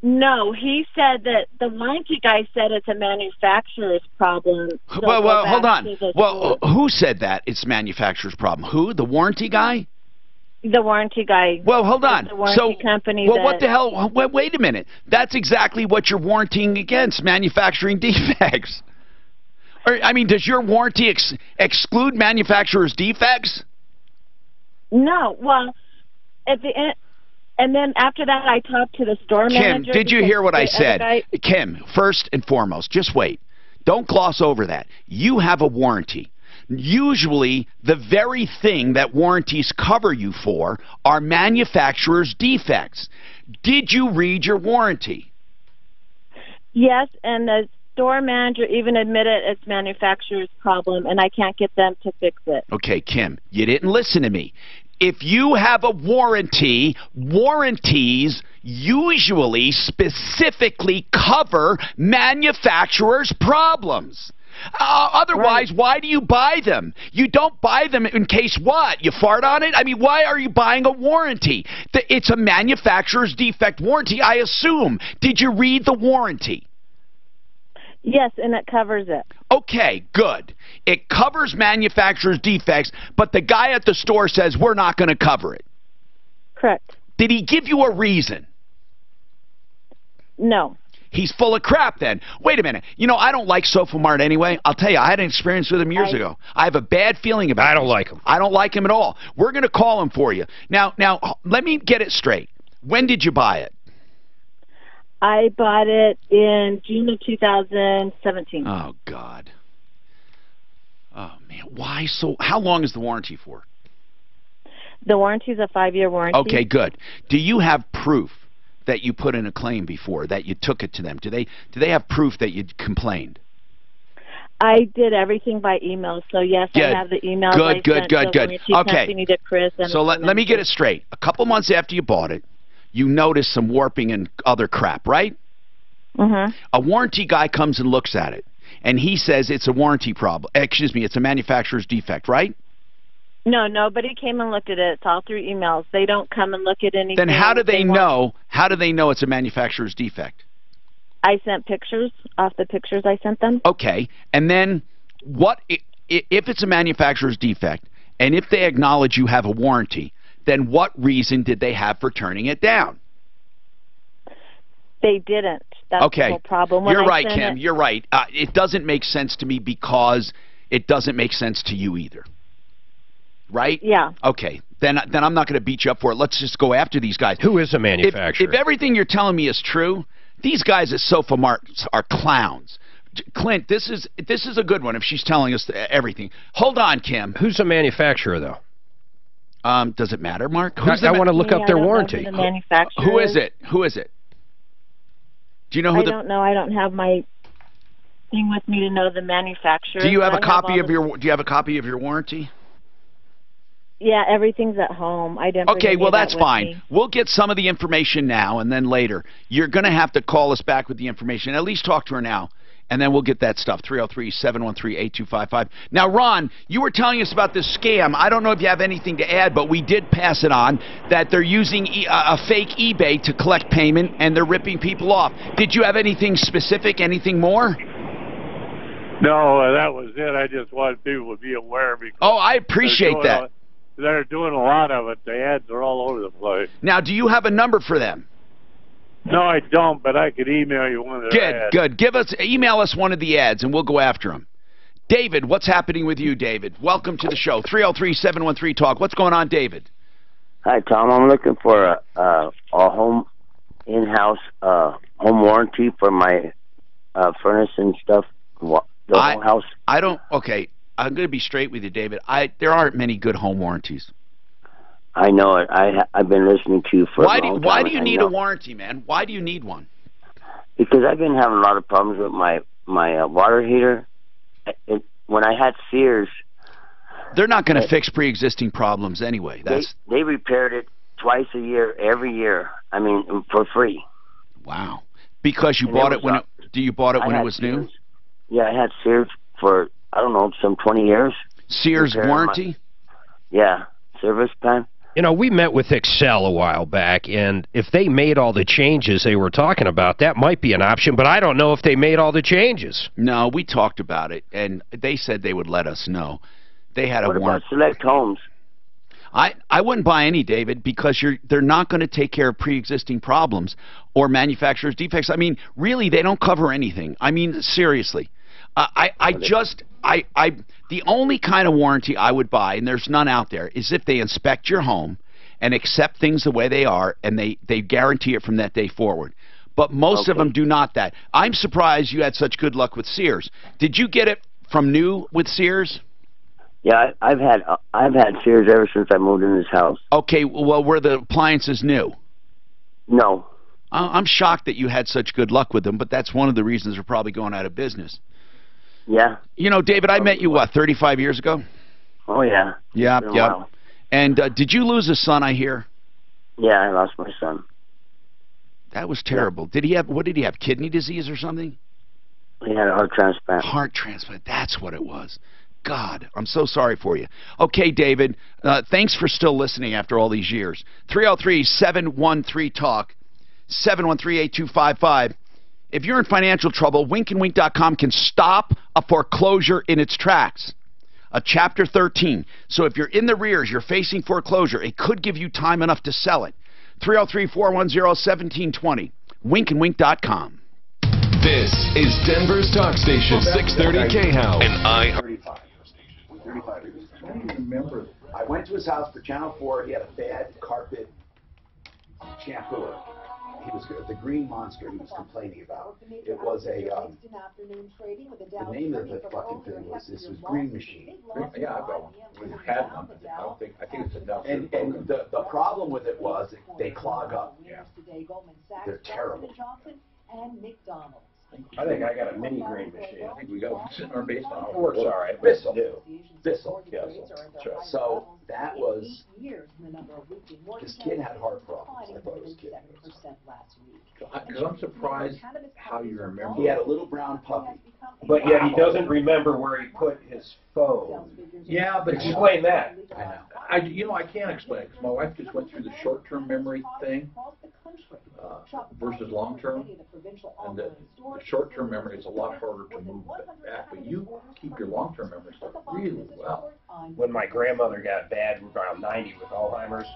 S5: No, he said that the warranty guy said it's a manufacturer's problem. So
S6: well, hold on. Well, who said that it's manufacturer's problem? Who? The warranty guy?
S5: The warranty guy.
S6: Well, hold on.
S5: The warranty company.
S6: Well, what the hell? Wait a minute. That's exactly what you're warranting against, manufacturing defects. I mean, does your warranty exclude manufacturer's defects?
S5: No. Well, at the end... And then after that, I talked to the store manager.
S6: Kim, did you hear what I said? Kim, first and foremost, just wait. Don't gloss over that. You have a warranty. Usually, the very thing that warranties cover you for are manufacturer's defects. Did you read your warranty?
S5: Yes, and the store manager even admitted it's manufacturer's problem, and I can't get them to fix it.
S6: Okay, Kim, you didn't listen to me. If you have a warranty, warranties usually specifically cover manufacturers' problems. Otherwise, why do you buy them? You don't buy them in case what? You fart on it? I mean, why are you buying a warranty? It's a manufacturer's defect warranty, I assume. Did you read the warranty?
S5: Yes, and it covers it.
S6: Okay, good. It covers manufacturer's defects, but the guy at the store says we're not going to cover it.
S5: Correct.
S6: Did he give you a reason?
S5: No.
S6: He's full of crap then. Wait a minute. You know, I don't like SofaMart anyway. I'll tell you, I had an experience with him years ago. I have a bad feeling about him.
S11: I don't like him.
S6: I don't like him at all. We're going to call him for you. Now, let me get it straight. When did you buy it?
S5: I bought it in June of 2017.
S6: Oh, God. Oh, man. Why so? How long is the warranty for?
S5: The warranty is a 5-year warranty.
S6: Okay, good. Do you have proof that you put in a claim before, that you took it to them? Do they have proof that you complained?
S5: I did everything by email, so yes,
S6: Good.
S5: I have the emails.
S6: Good.
S5: Okay. To Chris and
S6: so let me get it straight. A couple months after you bought it, you noticed some warping and other crap, right?
S5: Mm-hmm.
S6: A warranty guy comes and looks at it, and he says it's a warranty problem. Excuse me, it's a manufacturer's defect, right?
S5: No, nobody came and looked at it. It's all through emails. They don't come and look at anything.
S6: Then how do they know? How do they know it's a manufacturer's defect?
S5: I sent pictures off the pictures I sent them.
S6: Okay, and then what if it's a manufacturer's defect, and if they acknowledge you have a warranty, then what reason did they have for turning it down?
S5: They didn't. That's
S6: okay.
S5: the whole problem.
S6: You're right, Kim. You're right. It doesn't make sense to me because it doesn't make sense to you either. Right?
S5: Yeah.
S6: Okay. Then I'm not going to beat you up for it. Let's just go after these guys.
S11: Who is a manufacturer?
S6: If everything you're telling me is true, these guys at SofaMart are clowns. Clint, this is a good one if she's telling us everything. Hold on, Kim.
S11: Who's a manufacturer, though?
S6: Does it matter, Mark?
S11: I want to look up their warranty.
S5: The manufacturer.
S6: Who is it? Who is it? Do you know who
S5: I don't know. I don't have my thing with me to know the manufacturer.
S6: Do you have a copy of your? Do you have a copy of your warranty?
S5: Yeah, everything's at home. I didn't.
S6: Okay, well that's fine. We'll get some of the information now, and then later you're going to have to call us back with the information. At least talk to her now, and then we'll get that stuff. 303-713-8255. Now, Ron, you were telling us about this scam. I don't know if you have anything to add, but we did pass it on that they're using a fake eBay to collect payment, and they're ripping people off. Did you have anything specific? Anything more?
S16: No, that was it. I just wanted people to be aware. Because
S6: I appreciate that.
S16: They're doing a lot of it. The ads are all over the place.
S6: Now, do you have a number for them?
S16: No, I don't, but I could email you one of their ads.
S6: Good. Email us one of the ads, and we'll go after them. David, what's happening with you, David? Welcome to the show. 303-713-TALK. What's going on, David?
S1: Hi, Tom. I'm looking for a home in-house home warranty for my furnace and stuff. The whole house.
S6: Okay. I'm going to be straight with you, David. There aren't many good home warranties.
S1: I know it. I've been listening to you for a long time.
S6: Why do you need a warranty, man? Why do you need one?
S1: Because I've been having a lot of problems with my water heater. When I had Sears,
S6: they're not going to fix pre-existing problems anyway.
S1: They repaired it twice a year, every year. I mean, for free.
S6: Wow. Because you bought it when it was new?
S1: Yeah, I had Sears for, I don't know, some 20 years.
S6: Sears warranty?
S1: Yeah, service plan.
S11: You know, we met with Excel a while back, and if they made all the changes they were talking about, that might be an option, but I don't know if they made all the changes.
S6: No, we talked about it, and they said they would let us know. They had a warranty.
S1: What about Select Homes?
S6: I wouldn't buy any, David, because they're not going to take care of pre-existing problems or manufacturer's defects. I mean, really, they don't cover anything. I mean, seriously. The only kind of warranty I would buy, and there's none out there, is if they inspect your home and accept things the way they are, and they guarantee it from that day forward. But most of them do not that. I'm surprised you had such good luck with Sears. Did you get it from new with Sears?
S1: Yeah, I've had Sears ever since I moved in this house.
S6: Okay, well, were the appliances new?
S1: No.
S6: I'm shocked that you had such good luck with them, but that's one of the reasons they're probably going out of business.
S1: Yeah.
S6: You know, David, I met you, 35 years ago?
S1: Oh, yeah.
S6: Yeah. And did you lose a son, I hear?
S1: Yeah, I lost my son.
S6: That was terrible. Did he have, what did he have, kidney disease or something?
S1: He had a heart transplant.
S6: Heart transplant, that's what it was. God, I'm so sorry for you. Okay, David, thanks for still listening after all these years. 303-713-TALK, 713-8255. If you're in financial trouble, winkandwink.com can stop a foreclosure in its tracks. A Chapter 13. So if you're in the rears, you're facing foreclosure, it could give you time enough to sell it. 303-410-1720. Winkandwink.com.
S23: This is Denver's talk station, 630 KHOW and I.
S22: 35 years. I don't even remember. I went to his house for Channel 4. He had a bad carpet shampooer. He was the green monster he was complaining about. It was a, the name of the fucking thing was, this was Green Machine.
S2: Yeah, I've got one. We've had one. I think it's a Dell.
S22: And the problem with it was they clog up. Yeah. They're terrible.
S13: I think I got a mini green machine.
S2: I think we got one in our basement.
S13: It works all right.
S22: Bissell.
S13: Bissell.
S22: Yes. So that was, this kid had heart problems. I thought it was kid.
S2: Because I'm surprised how you remember.
S22: He had a little brown puppy.
S13: But yet he doesn't remember where he put his phone.
S2: Yeah, but
S13: Explain that.
S2: I know. I can't explain it because my wife just went through the short-term memory thing versus long-term, and the short-term memory is a lot harder to move back. But you keep your long-term memory stuff really well.
S13: When my grandmother got bad, around 90 with Alzheimer's,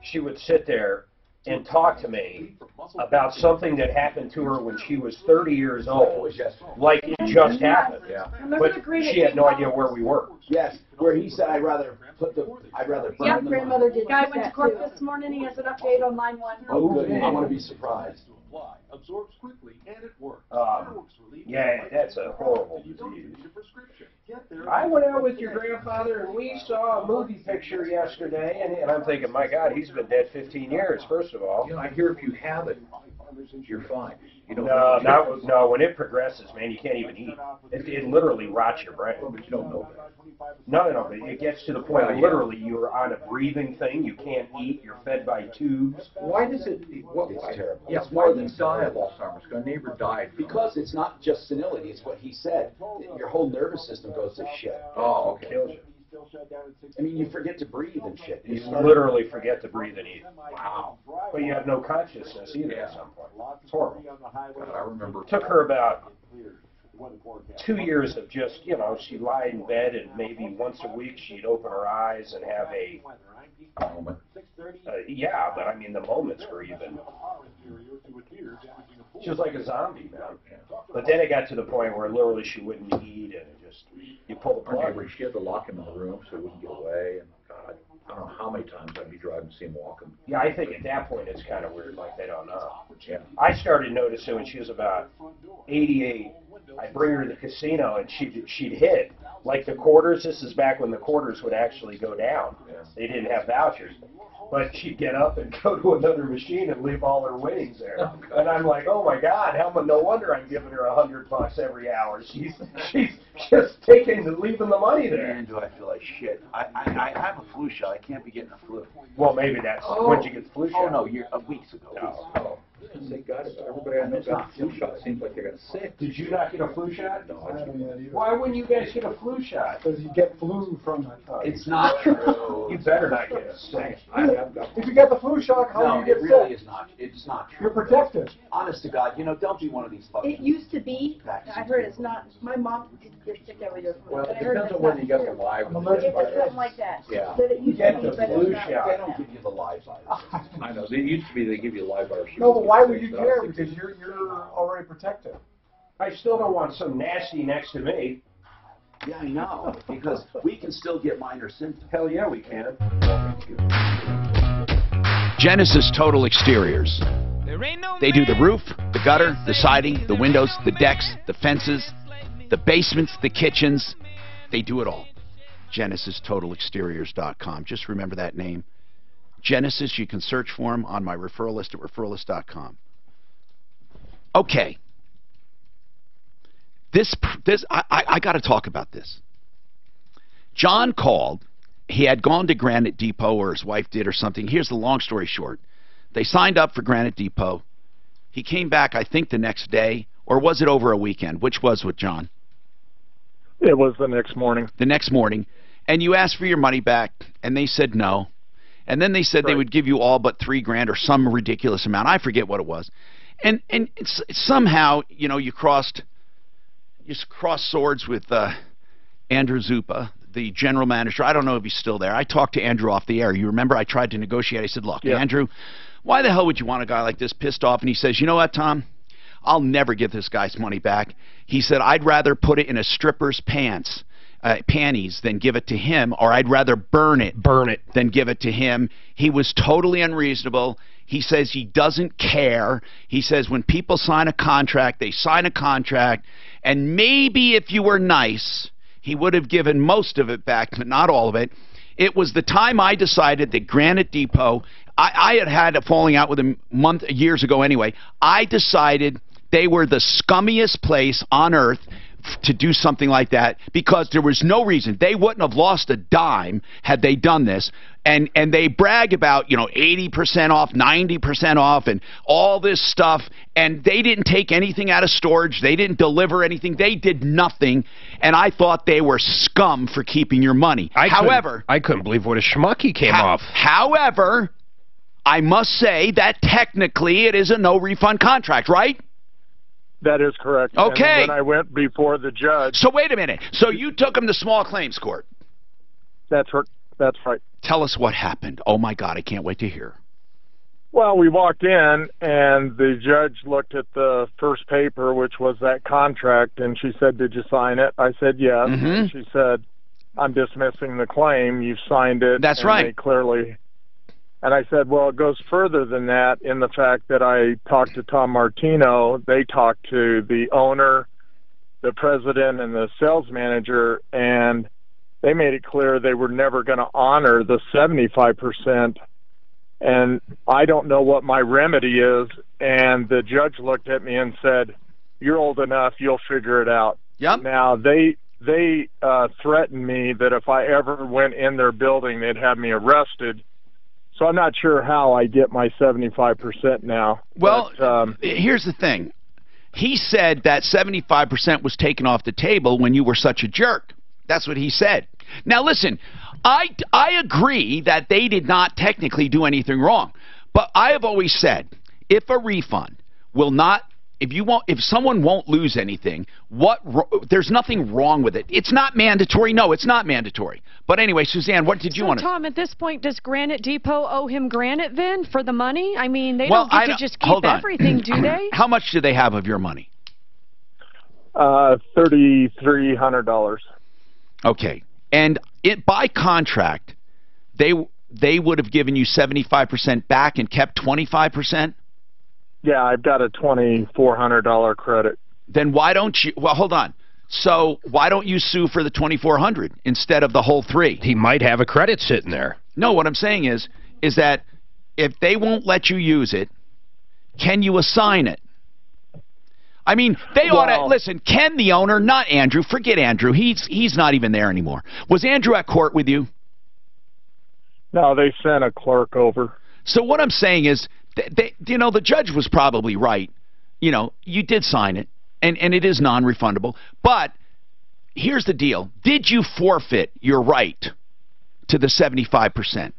S13: she would sit there and talk to me about something that happened to her when she was 30 years old, like it just happened.
S22: Yeah.
S13: But she had no idea where we were.
S22: Yes, where he said, I'd rather burn
S15: Yeah,
S22: the
S15: grandmother did. Guy went to court this morning. He has an update on line 1.
S22: Oh, good. I want to be surprised.
S3: Absorbs quickly and it works.
S13: Yeah, that's a horrible disease. I went out with your grandfather and we saw a movie picture yesterday, and I'm thinking, my God, he's been dead 15 years, first of all.
S2: You know, I hear if you have it, you're fine. You know,
S13: no, when it progresses, man, you can't even eat. It literally rots your brain.
S2: But you don't know that.
S13: No, but it gets to the point where literally you're on a breathing thing, you can't eat, you're fed by tubes.
S2: Why does it,
S22: It's terrible.
S2: Yeah, why did he die of Alzheimer's? Because a neighbor died.
S22: Because it's not just senility, it's what he said. Your whole nervous system goes to shit.
S2: Oh, okay.
S13: Kills you.
S22: I mean, you forget to breathe and shit.
S13: You literally forget to breathe and eat.
S22: Wow.
S13: But you have no consciousness either at some point. It's horrible.
S2: God, I remember.
S13: It took her about 2 years of just, she'd lie in bed and maybe once a week she'd open her eyes and have a
S2: moment.
S13: Yeah, but I mean the moments were even. She was like a zombie, man. But then it got to the point where literally she wouldn't eat and it just, you pull the plug.
S2: She had to lock him in the room so he wouldn't get away. And God, I don't know how many times I'd be driving to see him walking.
S13: Yeah, I think at that point it's kind of weird, like they don't know.
S2: Yeah.
S13: I started noticing when she was about 88, I'd bring her to the casino and she'd hit. Like the quarters, this is back when the quarters would actually go down. They didn't have vouchers. But she'd get up and go to another machine and leave all her winnings there. And I'm like, oh my God, no wonder I'm giving her $100 every hour. She's just leaving the money there.
S22: Man, do I feel like shit. I have a flu shot. I can't be getting a flu.
S13: Well, maybe that's when you get the flu shot.
S22: Oh, no, weeks ago.
S13: No.
S2: Thank God, everybody I know got a flu shot. Seems like they got sick.
S13: Did you not get a flu shot?
S2: No,
S10: I haven't yet either.
S13: Why wouldn't you guys get a flu shot?
S10: Because you get flu from it.
S22: It's not true.
S13: You better not get a sick.
S10: If you get the flu shot, how do you get sick?
S22: No, it really is not. It's not true.
S10: You're protected.
S22: Honest to God, don't be one of these fucking.
S15: It used to be. I heard it's not. My mom gets sick every year.
S2: Well, it depends on whether you got the live.
S15: It's something like that.
S2: Yeah.
S15: That it used to be, but it's not.
S22: They don't give you the live virus.
S2: I know. It used to be they give you a live virus.
S10: No, but why would you care? Because you're already protected.
S13: I still don't want some nasty next to me.
S22: Yeah, I know. Because we can still get minor symptoms.
S13: Hell yeah, we can.
S6: Genesis Total Exteriors. They do the roof, the gutter, the siding, the windows, the decks, the fences, the basements, the kitchens. They do it all. GenesisTotalExteriors.com. Just remember that name. Genesis, you can search for them on my referral list at referralist.com. Okay. I got to talk about this. John called he had gone to Granite Depot, or his wife did or something. Here's the long story short. They signed up for Granite Depot. He came back, I think, the next day, or was it over a weekend? Which was with John?
S8: It was the next morning.
S6: The next morning. And you asked for your money back, and they said no. And then they said they would give you all but $3,000 or some ridiculous amount. I forget what it was. And it's somehow, you know, you crossed swords with Andrew Zupa, the general manager. I don't know if he's still there. I talked to Andrew off the air. You remember I tried to negotiate. I said, look, Andrew, why the hell would you want a guy like this pissed off? And he says, you know what, Tom? I'll never give this guy's money back. He said, I'd rather put it in a stripper's panties than give it to him, or I'd rather burn it than give it to him. He was totally unreasonable. He says he doesn't care. He says when people sign a contract, they sign a contract, and maybe if you were nice, he would have given most of it back, but not all of it. It was the time I decided that Granite Depot, I had a falling out with him years ago anyway. I decided they were the scummiest place on earth to do something like that, because there was no reason. They wouldn't have lost a dime had they done this. And they brag about, you know, 80% off, 90% off, and all this stuff. And they didn't take anything out of storage. They didn't deliver anything. They did nothing. And I thought they were scum for keeping your money.
S11: I couldn't believe what a schmuck he came off.
S6: However, I must say that technically it is a no refund contract, right?
S8: That is correct.
S6: Okay.
S8: And then I went before the judge.
S6: So wait a minute. So you took him to small claims court?
S8: That's right.
S6: Tell us what happened. Oh, my God, I can't wait to hear.
S8: Well, we walked in, and the judge looked at the first paper, which was that contract, and she said, did you sign it? I said, yes.
S6: Mm-hmm.
S8: And she said, I'm dismissing the claim. You've signed it.
S6: That's
S8: and
S6: right.
S8: They clearly... And I said, well, it goes further than that in the fact that I talked to Tom Martino. They talked to the owner, the president, and the sales manager, and they made it clear they were never going to honor the 75%. And I don't know what my remedy is. And the judge looked at me and said, you're old enough, you'll figure it out.
S6: Yep.
S8: Now, they threatened me that if I ever went in their building, they'd have me arrested. So I'm not sure how I get my 75% now.
S6: Well, here's the thing. He said that 75% was taken off the table when you were such a jerk. That's what he said. Now, listen, I agree that they did not technically do anything wrong. But I have always said, if a refund will not, if someone won't lose anything, there's nothing wrong with it. It's not mandatory. No, it's not mandatory. But anyway, Suzanne, what did you want to...
S9: Tom, at this point, does Granite Depot owe him Granite then for the money? I mean, they don't get to just keep everything, do they?
S6: How much do they have of your money?
S8: $3,300.
S6: Okay. And by contract, they would have given you 75% back and kept 25%?
S8: Yeah, I've got a $2,400 credit.
S6: Then why don't you... Well, hold on. So why don't you sue for the $2,400 instead of the whole $3,000?
S11: He might have a credit sitting there.
S6: No, what I'm saying is that if they won't let you use it, can you assign it? I mean, they ought to... Listen, Ken, the owner, not Andrew. Forget Andrew. He's not even there anymore. Was Andrew at court with you?
S8: No, they sent a clerk over.
S6: So what I'm saying is... you know, the judge was probably right. You know, you did sign it, and it is non-refundable. But here's the deal. Did you forfeit your right to the 75%?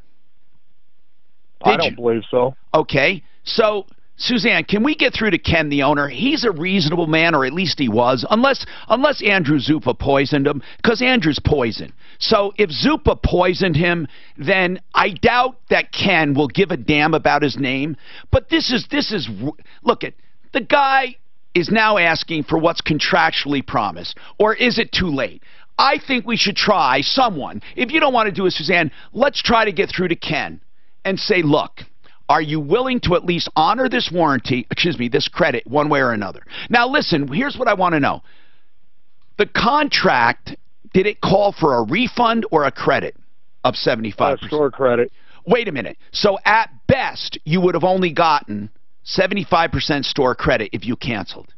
S8: I don't believe so.
S6: Okay. So, Suzanne, can we get through to Ken, the owner? He's a reasonable man, or at least he was, unless Andrew Zupa poisoned him, because Andrew's poison. So if Zupa poisoned him, then I doubt that Ken will give a damn about his name. But this is look, the guy is now asking for what's contractually promised, or is it too late? I think we should try someone. If you don't want to do it, Suzanne, let's try to get through to Ken and say, look, are you willing to at least honor this warranty, this credit, one way or another? Now, listen, here's what I want to know. The contract, did it call for a refund or a credit of 75%?
S8: Store credit.
S6: Wait a minute. So at best, you would have only gotten 75% store credit if you canceled.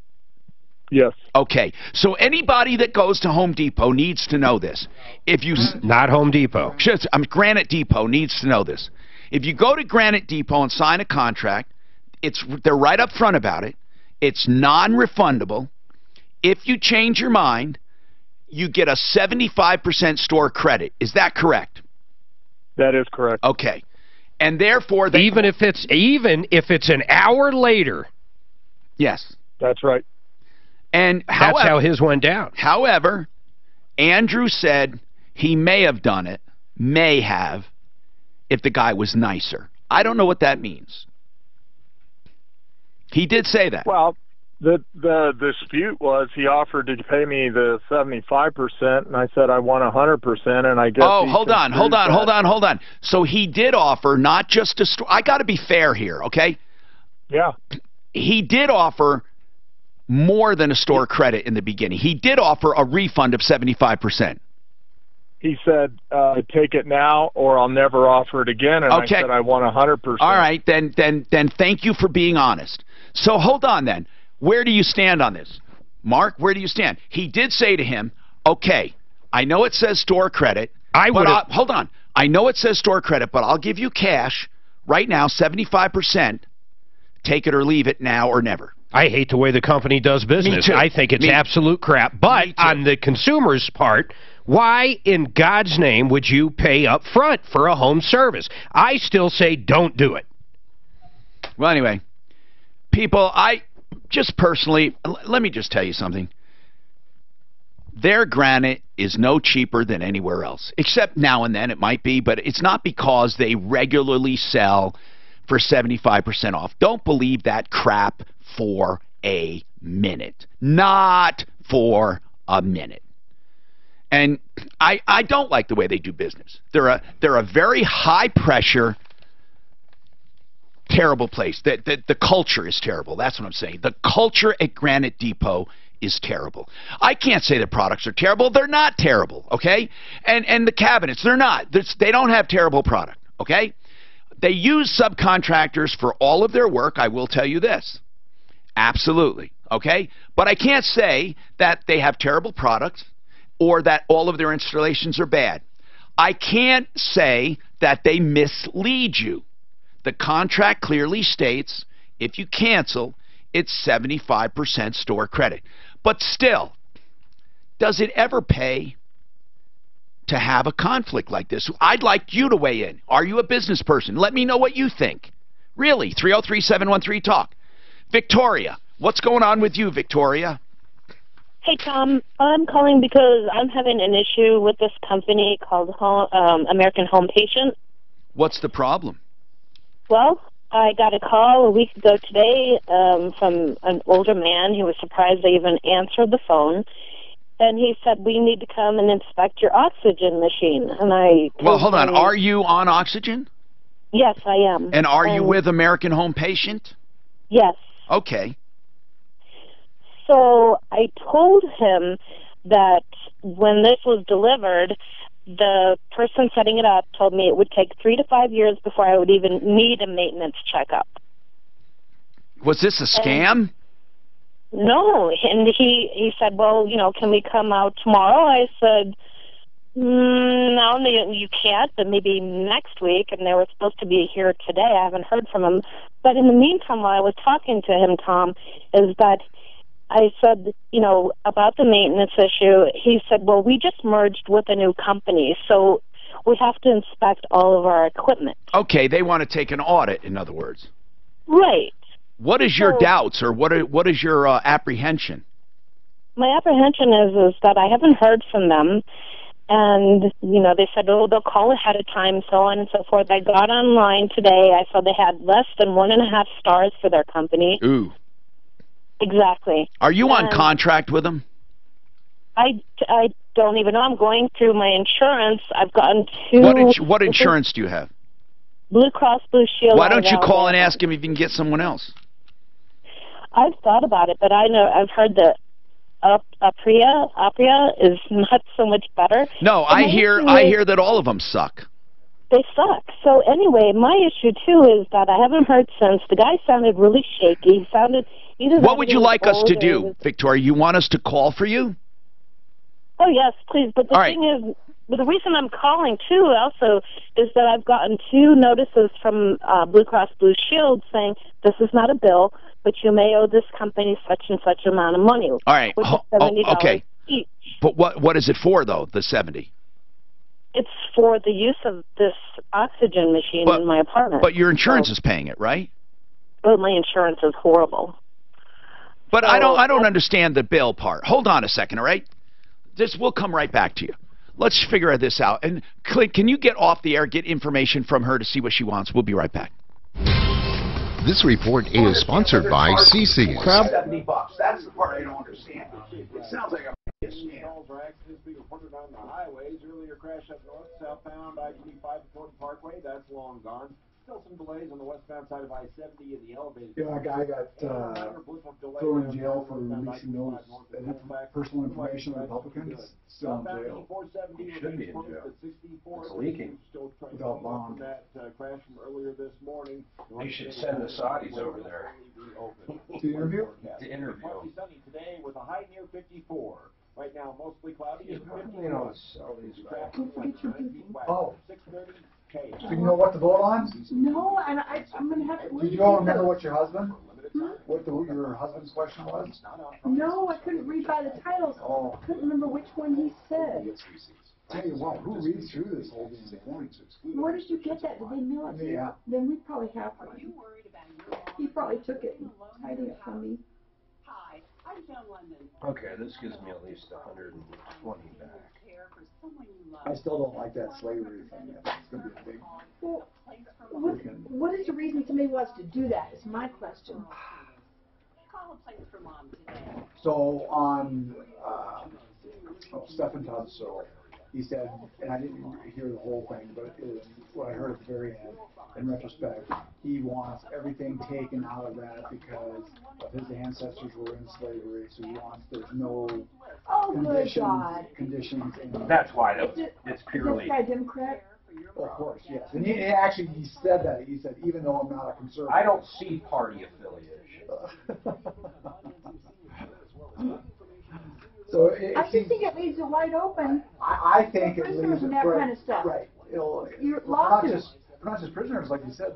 S12: Yes.
S6: Okay. So anybody that goes to Home Depot needs to know this. If you
S11: Not Home Depot.
S6: Granite Depot needs to know this. If you go to Granite Depot and sign a contract, they're right up front about it. It's non-refundable. If you change your mind, you get a 75% store credit. Is that correct?
S12: That is correct.
S6: Okay. And therefore,
S11: even if it's an hour later.
S6: Yes.
S12: That's right.
S6: And
S11: that's how his went down.
S6: However, Andrew said he may have done it, if the guy was nicer. I don't know what that means. He did say that.
S12: Well, the dispute was he offered to pay me the 75%, and I said I want 100%, and I guess.
S6: Oh, hold on. So he did offer not just a store. I got to be fair here, okay?
S12: Yeah.
S6: He did offer more than a store credit in the beginning. He did offer a refund of 75%.
S12: He said, take it now or I'll never offer it again. And
S6: okay.
S12: I said, I want 100%.
S6: All right, then thank you for being honest. So hold on then. Where do you stand on this? Mark, where do you stand? He did say to him, okay, I know it says store credit. Hold on. I know it says store credit, but I'll give you cash right now, 75%. Take it or leave it now or never.
S11: I hate the way the company does business.
S6: Me too.
S11: I think it's absolute crap. But on the consumer's part, why in God's name would you pay up front for a home service? I still say don't do it.
S6: Well, anyway, people, I just personally, let me just tell you something. Their granite is no cheaper than anywhere else, except now and then it might be, but it's not because they regularly sell for 75% off. Don't believe that crap for a minute. Not for a minute. And I don't like the way they do business. They're a very high pressure, terrible place. The culture is terrible. That's what I'm saying. The culture at Granite Depot is terrible. I can't say the products are terrible. They're not terrible, okay? And the cabinets, they're not. They don't have terrible product, okay? They use subcontractors for all of their work, I will tell you this. Absolutely, okay? But I can't say that they have terrible products or that all of their installations are bad. I can't say that they mislead you. The contract clearly states if you cancel, it's 75% store credit. But still, does it ever pay to have a conflict like this? I'd like you to weigh in. Are you a business person? Let me know what you think. Really, 303-713-TALK. Victoria, what's going on with you, Victoria?
S5: Hey, Tom. I'm calling because I'm having an issue with this company called American Home Patient.
S6: What's the problem?
S5: Well, I got a call a week ago today from an older man. He was surprised I even answered the phone. And he said, we need to come and inspect your oxygen machine. And
S6: Well, hold on. Are you on oxygen?
S5: Yes, I am.
S6: And are you with American Home Patient?
S5: Yes.
S6: Okay.
S5: So I told him that when this was delivered, the person setting it up told me it would take 3 to 5 years before I would even need a maintenance checkup. Was this a scam? No, and he said, well, can we come out tomorrow? I said, no, you can't, but maybe next week, and they were supposed to be here today. I haven't heard from him. But in the meantime, while I was talking to him, Tom, is that I said, about the maintenance issue, he said, well, we just merged with a new company, so we have to inspect all of our equipment. Okay, they want to take an audit, in other words. Right. What is your doubts, or what is your apprehension? My apprehension is that I haven't heard from them, and, they said, oh, they'll call ahead of time, so on and so forth. I got online today. I saw they had less than 1.5 stars for their company. Ooh. Exactly. Are you on contract with them? I don't even know. I'm going through my insurance. I've gotten two... What insurance do you have? Blue Cross Blue Shield. Why don't you call and ask him if you can get someone else? I've thought about it, but I've heard that Apria is not so much better. No, I hear that all of them suck. They suck. So anyway, my issue too is that I haven't heard since. The guy sounded really shaky. Either
S6: what
S5: that
S6: would
S5: or
S6: you
S5: he
S6: like
S5: was
S6: us to
S5: old or
S6: do,
S5: he was-
S6: Victoria? You want us to call for you?
S5: Oh, yes, please. But the
S6: All right.
S5: thing is, the reason I'm calling, too, also, is that I've gotten 2 notices from Blue Cross Blue Shield saying this is not a bill, but you may owe this company such and such amount of money.
S6: All right.
S5: Which is $70
S6: okay.
S5: each.
S6: But what is it for, though, the 70?
S5: It's for the use of this oxygen machine in my apartment.
S6: But your insurance is paying it, right?
S5: Well, my insurance is horrible.
S6: But I don't understand the bill part. Hold on a second, all right? We'll come right back to you. Let's figure this out. And Clint, can you get off the air, get information from her to see what she wants? We'll be right back.
S14: This report is sponsored by CC.
S22: $70. That's the part I don't understand. It sounds like a scam.
S18: For accidents being reported on the highways. Earlier crash up north, southbound I-25 Thornton Parkway. That's long gone. Still some delays on the westbound side of I-70 in the elevated.
S10: Yeah, a guy got thrown in jail for releasing those personal information of Republicans. Still in jail.
S13: He should be in jail. It's leaking.
S10: Without bond.
S18: Crash from earlier this morning.
S13: They should send the Saudis over there.
S10: To interview?
S13: To interview.
S18: Partly sunny today with a high near 54. Right now, mostly cloudy.
S13: You know, Saudis.
S10: Oh.
S18: 6:30.
S10: Do you know what to vote on?
S15: No, and I'm going to have to...
S10: Did you all remember what your husband? What your husband's question was?
S15: No, I couldn't read by the titles.
S10: Oh.
S15: I couldn't remember which one he said.
S10: Tell you what, who reads through this whole thing?
S15: Where did you get that? Did they mail it to you?
S10: Yeah.
S15: Then we probably have one. He probably took it and tidied it from me.
S13: Okay, this gives me at least 120 back.
S10: I still don't like that slavery thing. I think it's going to be a big...
S15: Well, what is the reason somebody wants to do that is my question.
S10: So on Stephen Tubbs, so he said, and I didn't hear the whole thing, but what I heard at the very end, in retrospect, he wants everything taken out of that because of his ancestors were in slavery, so he wants there's no conditions in
S13: That's why it's purely...
S15: Is this guy Democrat?
S10: Of course, yes. And he said that. He said, even though I'm not a conservative.
S13: I don't see party affiliation.
S10: So
S15: I just think it leaves it wide open.
S10: I think it leaves it
S15: that kind of stuff.
S10: Right.
S15: You're
S10: not just prisoners, like you said.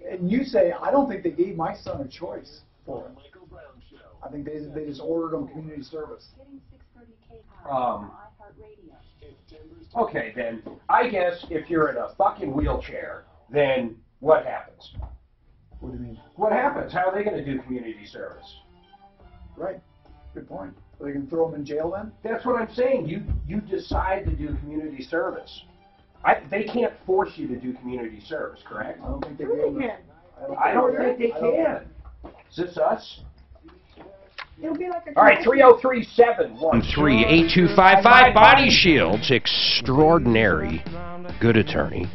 S10: And you say, I don't think they gave my son a choice for it. I think they just ordered him community service.
S13: Okay, then, I guess if you're in a fucking wheelchair, then what happens?
S10: What do you mean?
S13: What happens? How are they going to do community service?
S10: Right. Good point. Are they going to throw them in jail then?
S13: That's what I'm saying. You decide to do community service. They can't force you to do community service, correct?
S10: I don't think they
S15: can.
S13: I don't think they can. Is this us?
S15: It'll be like a...
S13: All right, 3037
S11: 8255 Body Shields, extraordinary good attorney.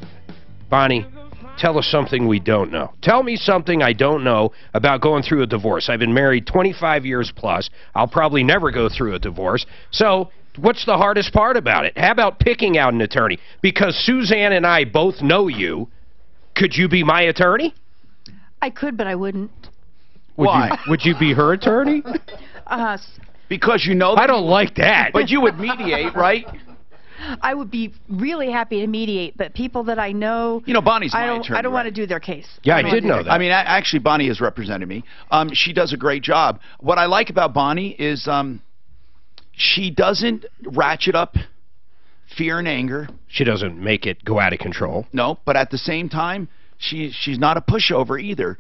S11: Bonnie, tell us something we don't know. Tell me something I don't know about going through a divorce. I've been married 25 years plus. I'll probably never go through a divorce. So what's the hardest part about it? How about picking out an attorney? Because Suzanne and I both know you. Could you be my attorney?
S9: I could, but I wouldn't.
S6: Why?
S11: Would you be her attorney?
S6: Because you know...
S11: I don't like that.
S6: But you would mediate, right?
S9: I would be really happy to mediate, but people that I know...
S6: You know, Bonnie's my attorney.
S9: I don't want to do their case.
S11: Yeah, I did know that.
S6: I mean, actually, Bonnie has represented me. She does a great job. What I like about Bonnie is she doesn't ratchet up fear and anger.
S11: She doesn't make it go out of control.
S6: No, but at the same time, she's not a pushover either,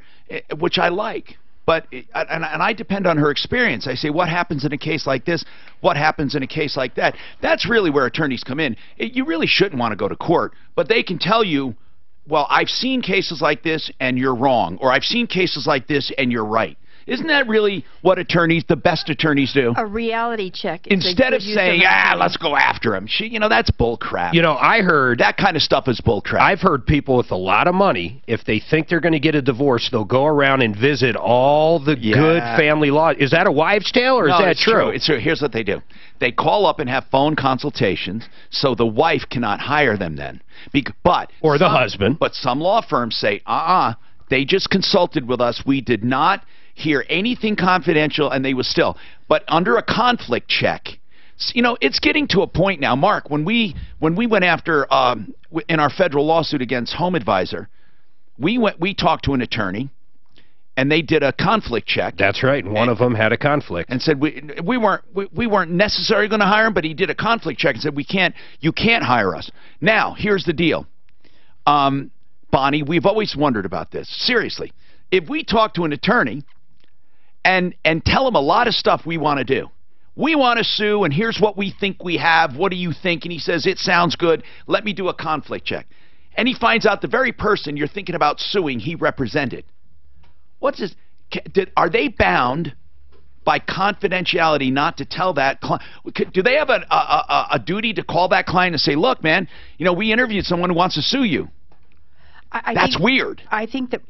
S6: which I like. But and I depend on her experience. I say, what happens in a case like this? What happens in a case like that? That's really where attorneys come in. You really shouldn't want to go to court, but they can tell you, well, I've seen cases like this and you're wrong, or I've seen cases like this and you're right. Isn't that really what the best attorneys do?
S9: A reality check.
S6: Instead of saying, let's go after him. That's bull crap.
S11: You know, I heard...
S6: That kind of stuff is bull crap.
S11: I've heard people with a lot of money, if they think they're going to get a divorce, they'll go around and visit all the good family law. Is that a wives' tale, or is that true?
S6: It's true. Here's what they do. They call up and have phone consultations, so the wife cannot hire them then.
S11: Or the husband.
S6: But some law firms say, they just consulted with us. We did not hear anything confidential, and they will still. But under a conflict check, you know, it's getting to a point now, Mark, when we went after, in our federal lawsuit against Home Advisor, we talked to an attorney, and they did a conflict check.
S11: That's right. One of them had a conflict.
S6: And said we weren't necessarily going to hire him, but he did a conflict check and said you can't hire us. Now, here's the deal. Bonnie, we've always wondered about this. Seriously. If we talk to an attorney and tell him a lot of stuff we want to do. We want to sue, and here's what we think we have. What do you think? And he says, it sounds good. Let me do a conflict check. And he finds out the very person you're thinking about suing he represented. What's this? Are they bound by confidentiality not to tell that client? Do they have a duty to call that client and say, look, man, you know, we interviewed someone who wants to sue you? That's weird.
S17: I think that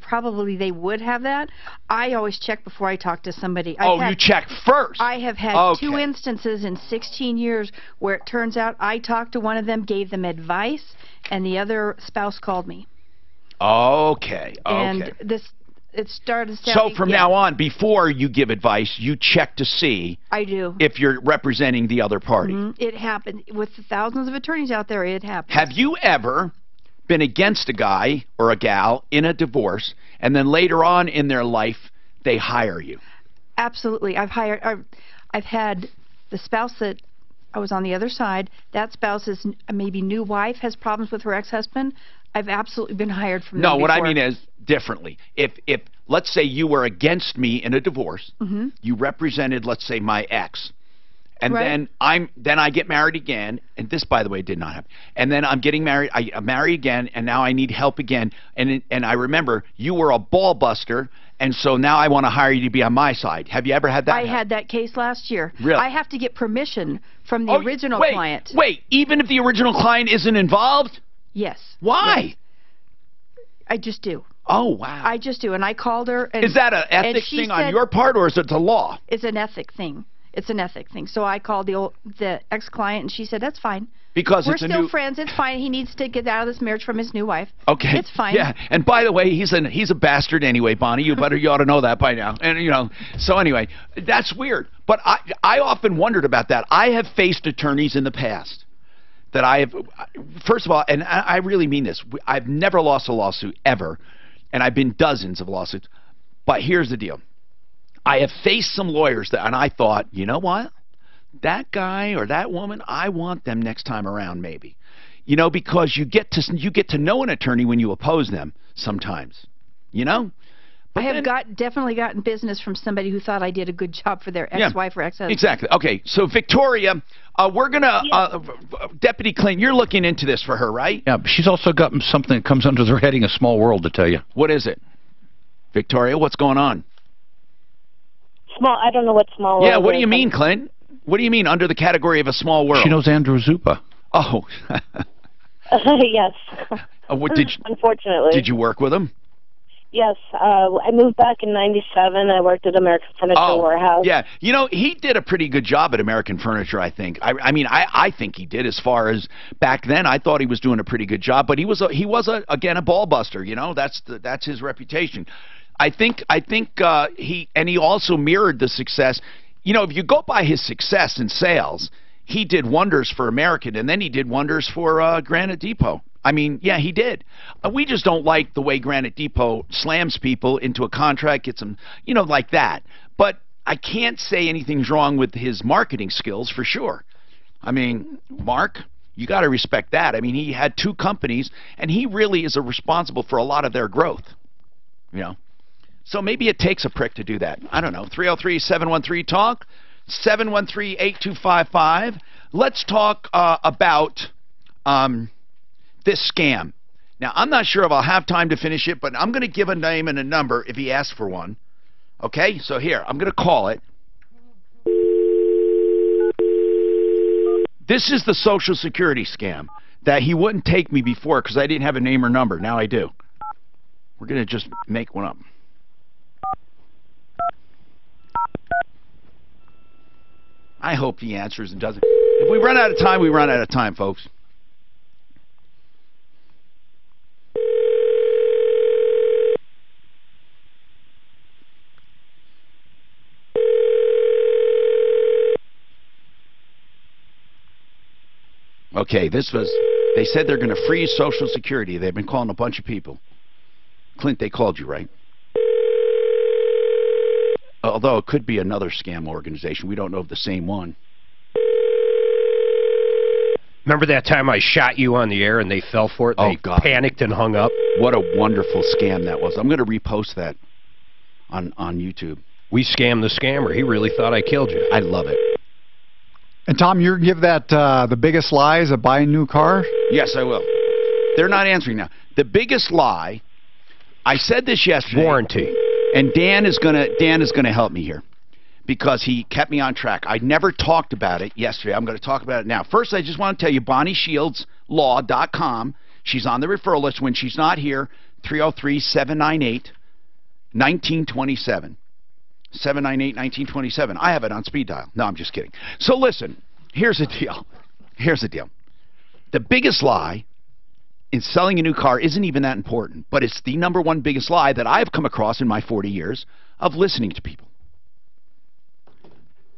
S17: probably they would have that. I always check before I talk to somebody.
S6: You check first?
S17: I have had 2 instances in 16 years where it turns out I talked to one of them, gave them advice, and the other spouse called me.
S6: Okay.
S17: And it started sounding...
S6: So from now on, before you give advice, you check to see...
S17: I do.
S6: ...if you're representing the other party.
S17: It happened. With the thousands of attorneys out there, it happens.
S6: Have you ever been against a guy or a gal in a divorce, and then later on in their life, they hire you?
S17: Absolutely. I've had the spouse that I was on the other side. That spouse's maybe new wife has problems with her ex-husband. I've absolutely been hired from them before.
S6: What I mean is differently. If let's say you were against me in a divorce, you represented, let's say, my ex, and then I get married again, and this, by the way, did not happen. And then I'm getting married, I marry again, and now I need help again. And I remember you were a ball buster, and so now I want to hire you to be on my side. Have you ever had that?
S17: I had that case last year.
S6: Really?
S17: I have to get permission from the original client.
S6: Wait, even if the original client isn't involved?
S17: Yes.
S6: Why?
S17: Yes. I just do.
S6: Oh, wow.
S17: I just do. And I called her. And,
S6: is that an ethics thing on your part, or is it the law?
S17: It's an ethic thing. It's an ethic thing. So I called the ex-client, and she said, that's fine.
S6: Because
S17: we're still friends. It's fine. He needs to get out of this marriage from his new wife.
S6: Okay.
S17: It's fine.
S6: Yeah. And by the way, he's a bastard anyway, Bonnie. You ought to know that by now. And you know. So anyway, that's weird. But I often wondered about that. I have faced attorneys in the past that I have. First of all, and I really mean this. I've never lost a lawsuit ever, and I've been dozens of lawsuits. But here's the deal. I have faced some lawyers and I thought, you know what? That guy or that woman, I want them next time around, maybe. You know, because you get to know an attorney when you oppose them sometimes. You know? But
S17: I have definitely gotten business from somebody who thought I did a good job for their ex-wife or ex-husband.
S6: Exactly. Okay, so Victoria, we're going to, Deputy Clinton, you're looking into this for her, right?
S19: Yeah, but she's also got something that comes under the heading A Small World to tell you.
S6: What is it? Victoria, what's going on?
S5: I don't know what small world is.
S6: Yeah, what do you mean, Clint? What do you mean under the category of a small world?
S19: She knows Andrew Zupa.
S6: Oh.
S5: Yes.
S6: Unfortunately. Did you work with him?
S5: Yes. I moved back in '97. I worked at American Furniture Warehouse.
S6: Yeah. You know, he did a pretty good job at American Furniture, I think. I mean, I think he did as far as back then. I thought he was doing a pretty good job, but he was again a ball buster, you know. That's his reputation. I think he also mirrored the success. You know, if you go by his success in sales, he did wonders for American, and then he did wonders for Granite Depot. I mean, yeah, he did. We just don't like the way Granite Depot slams people into a contract, gets them, you know, like that. But I can't say anything's wrong with his marketing skills for sure. I mean, Mark, you got to respect that. I mean, he had 2 companies, and he really is responsible for a lot of their growth, you know. So maybe it takes a prick to do that. I don't know. 303-713-TALK, 713-8255. Let's talk about this scam. Now, I'm not sure if I'll have time to finish it, but I'm going to give a name and a number if he asks for one. Okay? So here, I'm going to call it. This is the Social Security scam that he wouldn't take me before because I didn't have a name or number. Now I do. We're going to just make one up. I hope he answers and doesn't. If we run out of time, we run out of time, folks. Okay, they said they're going to freeze Social Security. They've been calling a bunch of people. Clint, they called you, right? Although it could be another scam organization. We don't know if the same one.
S11: Remember that time I shot you on the air and they fell for it? They panicked and hung up?
S6: What a wonderful scam that was. I'm going to repost that on YouTube.
S11: We scammed the scammer. He really thought I killed you.
S6: I love it.
S7: And Tom, you give that the biggest lies of buying a new car?
S6: Yes, I will. They're not answering now. The biggest lie, I said this yesterday.
S11: Warranty. And
S6: Dan is gonna help me here because he kept me on track. I never talked about it yesterday. I'm going to talk about it now. First, I just want to tell you, BonnieShieldsLaw.com. She's on the referral list. When she's not here, 303-798-1927. 798-1927. I have it on speed dial. No, I'm just kidding. So listen, here's the deal. Here's the deal. The biggest lie in selling a new car isn't even that important, but it's the #1 biggest lie that I've come across in my 40 years of listening to people.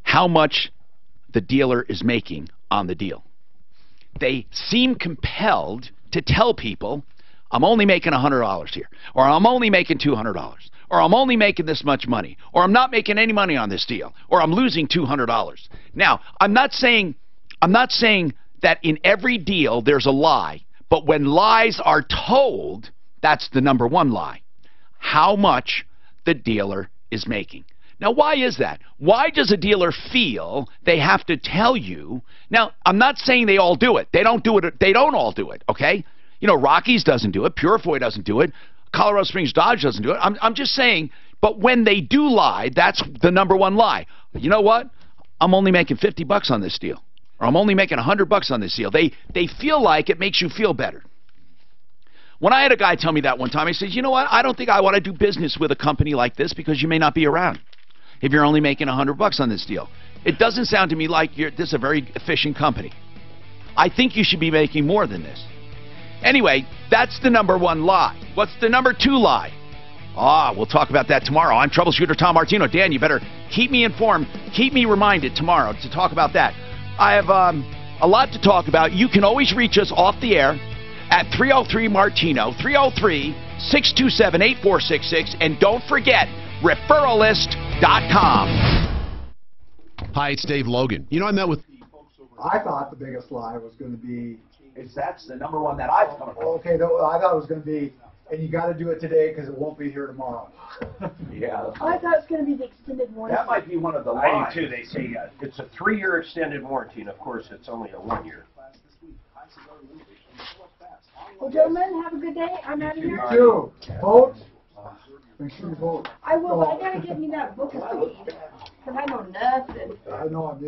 S6: How much the dealer is making on the deal. They seem compelled to tell people, I'm only making $100 here, or I'm only making $200, or I'm only making this much money, or I'm not making any money on this deal, or I'm losing $200. Now, I'm not saying that in every deal there's a lie, but when lies are told, that's the #1 lie. How much the dealer is making. Now, why is that? Why does a dealer feel they have to tell you? Now, I'm not saying they all do it. They don't do it. They don't all do it, okay? You know, Rockies doesn't do it. Purifoy doesn't do it. Colorado Springs Dodge doesn't do it. I'm just saying, but when they do lie, that's the #1 lie. You know what? I'm only making $50 on this deal. Or I'm only making $100 on this deal. They feel like it makes you feel better. When I had a guy tell me that one time, he says, you know what? I don't think I want to do business with a company like this because you may not be around if you're only making $100 on this deal. It doesn't sound to me like this is a very efficient company. I think you should be making more than this. Anyway, that's the #1 lie. What's the #2 lie? We'll talk about that tomorrow. I'm Troubleshooter Tom Martino. Dan, you better keep me informed. Keep me reminded tomorrow to talk about that. I have a lot to talk about. You can always reach us off the air at 303-MARTINO, 303-627-8466. And don't forget, referralist.com.
S20: Hi, it's Dave Logan. You know, I met with...
S10: I thought the biggest lie was going to be...
S22: That's the #1 that I've come across.
S10: Okay, no, I thought it was going to be, and you got to do it today because it won't be here tomorrow.
S22: Yeah.
S15: I thought it was going to be the extended warranty.
S22: That might be one of the lines.
S13: I do too. They say it's a 3-year extended warranty, and of course it's only a 1 year.
S15: Well, gentlemen, have a good day. I'm out of here.
S10: You too. Vote. Make sure you vote.
S15: I will. I got to get me that book of because I know nothing.
S10: I know I'm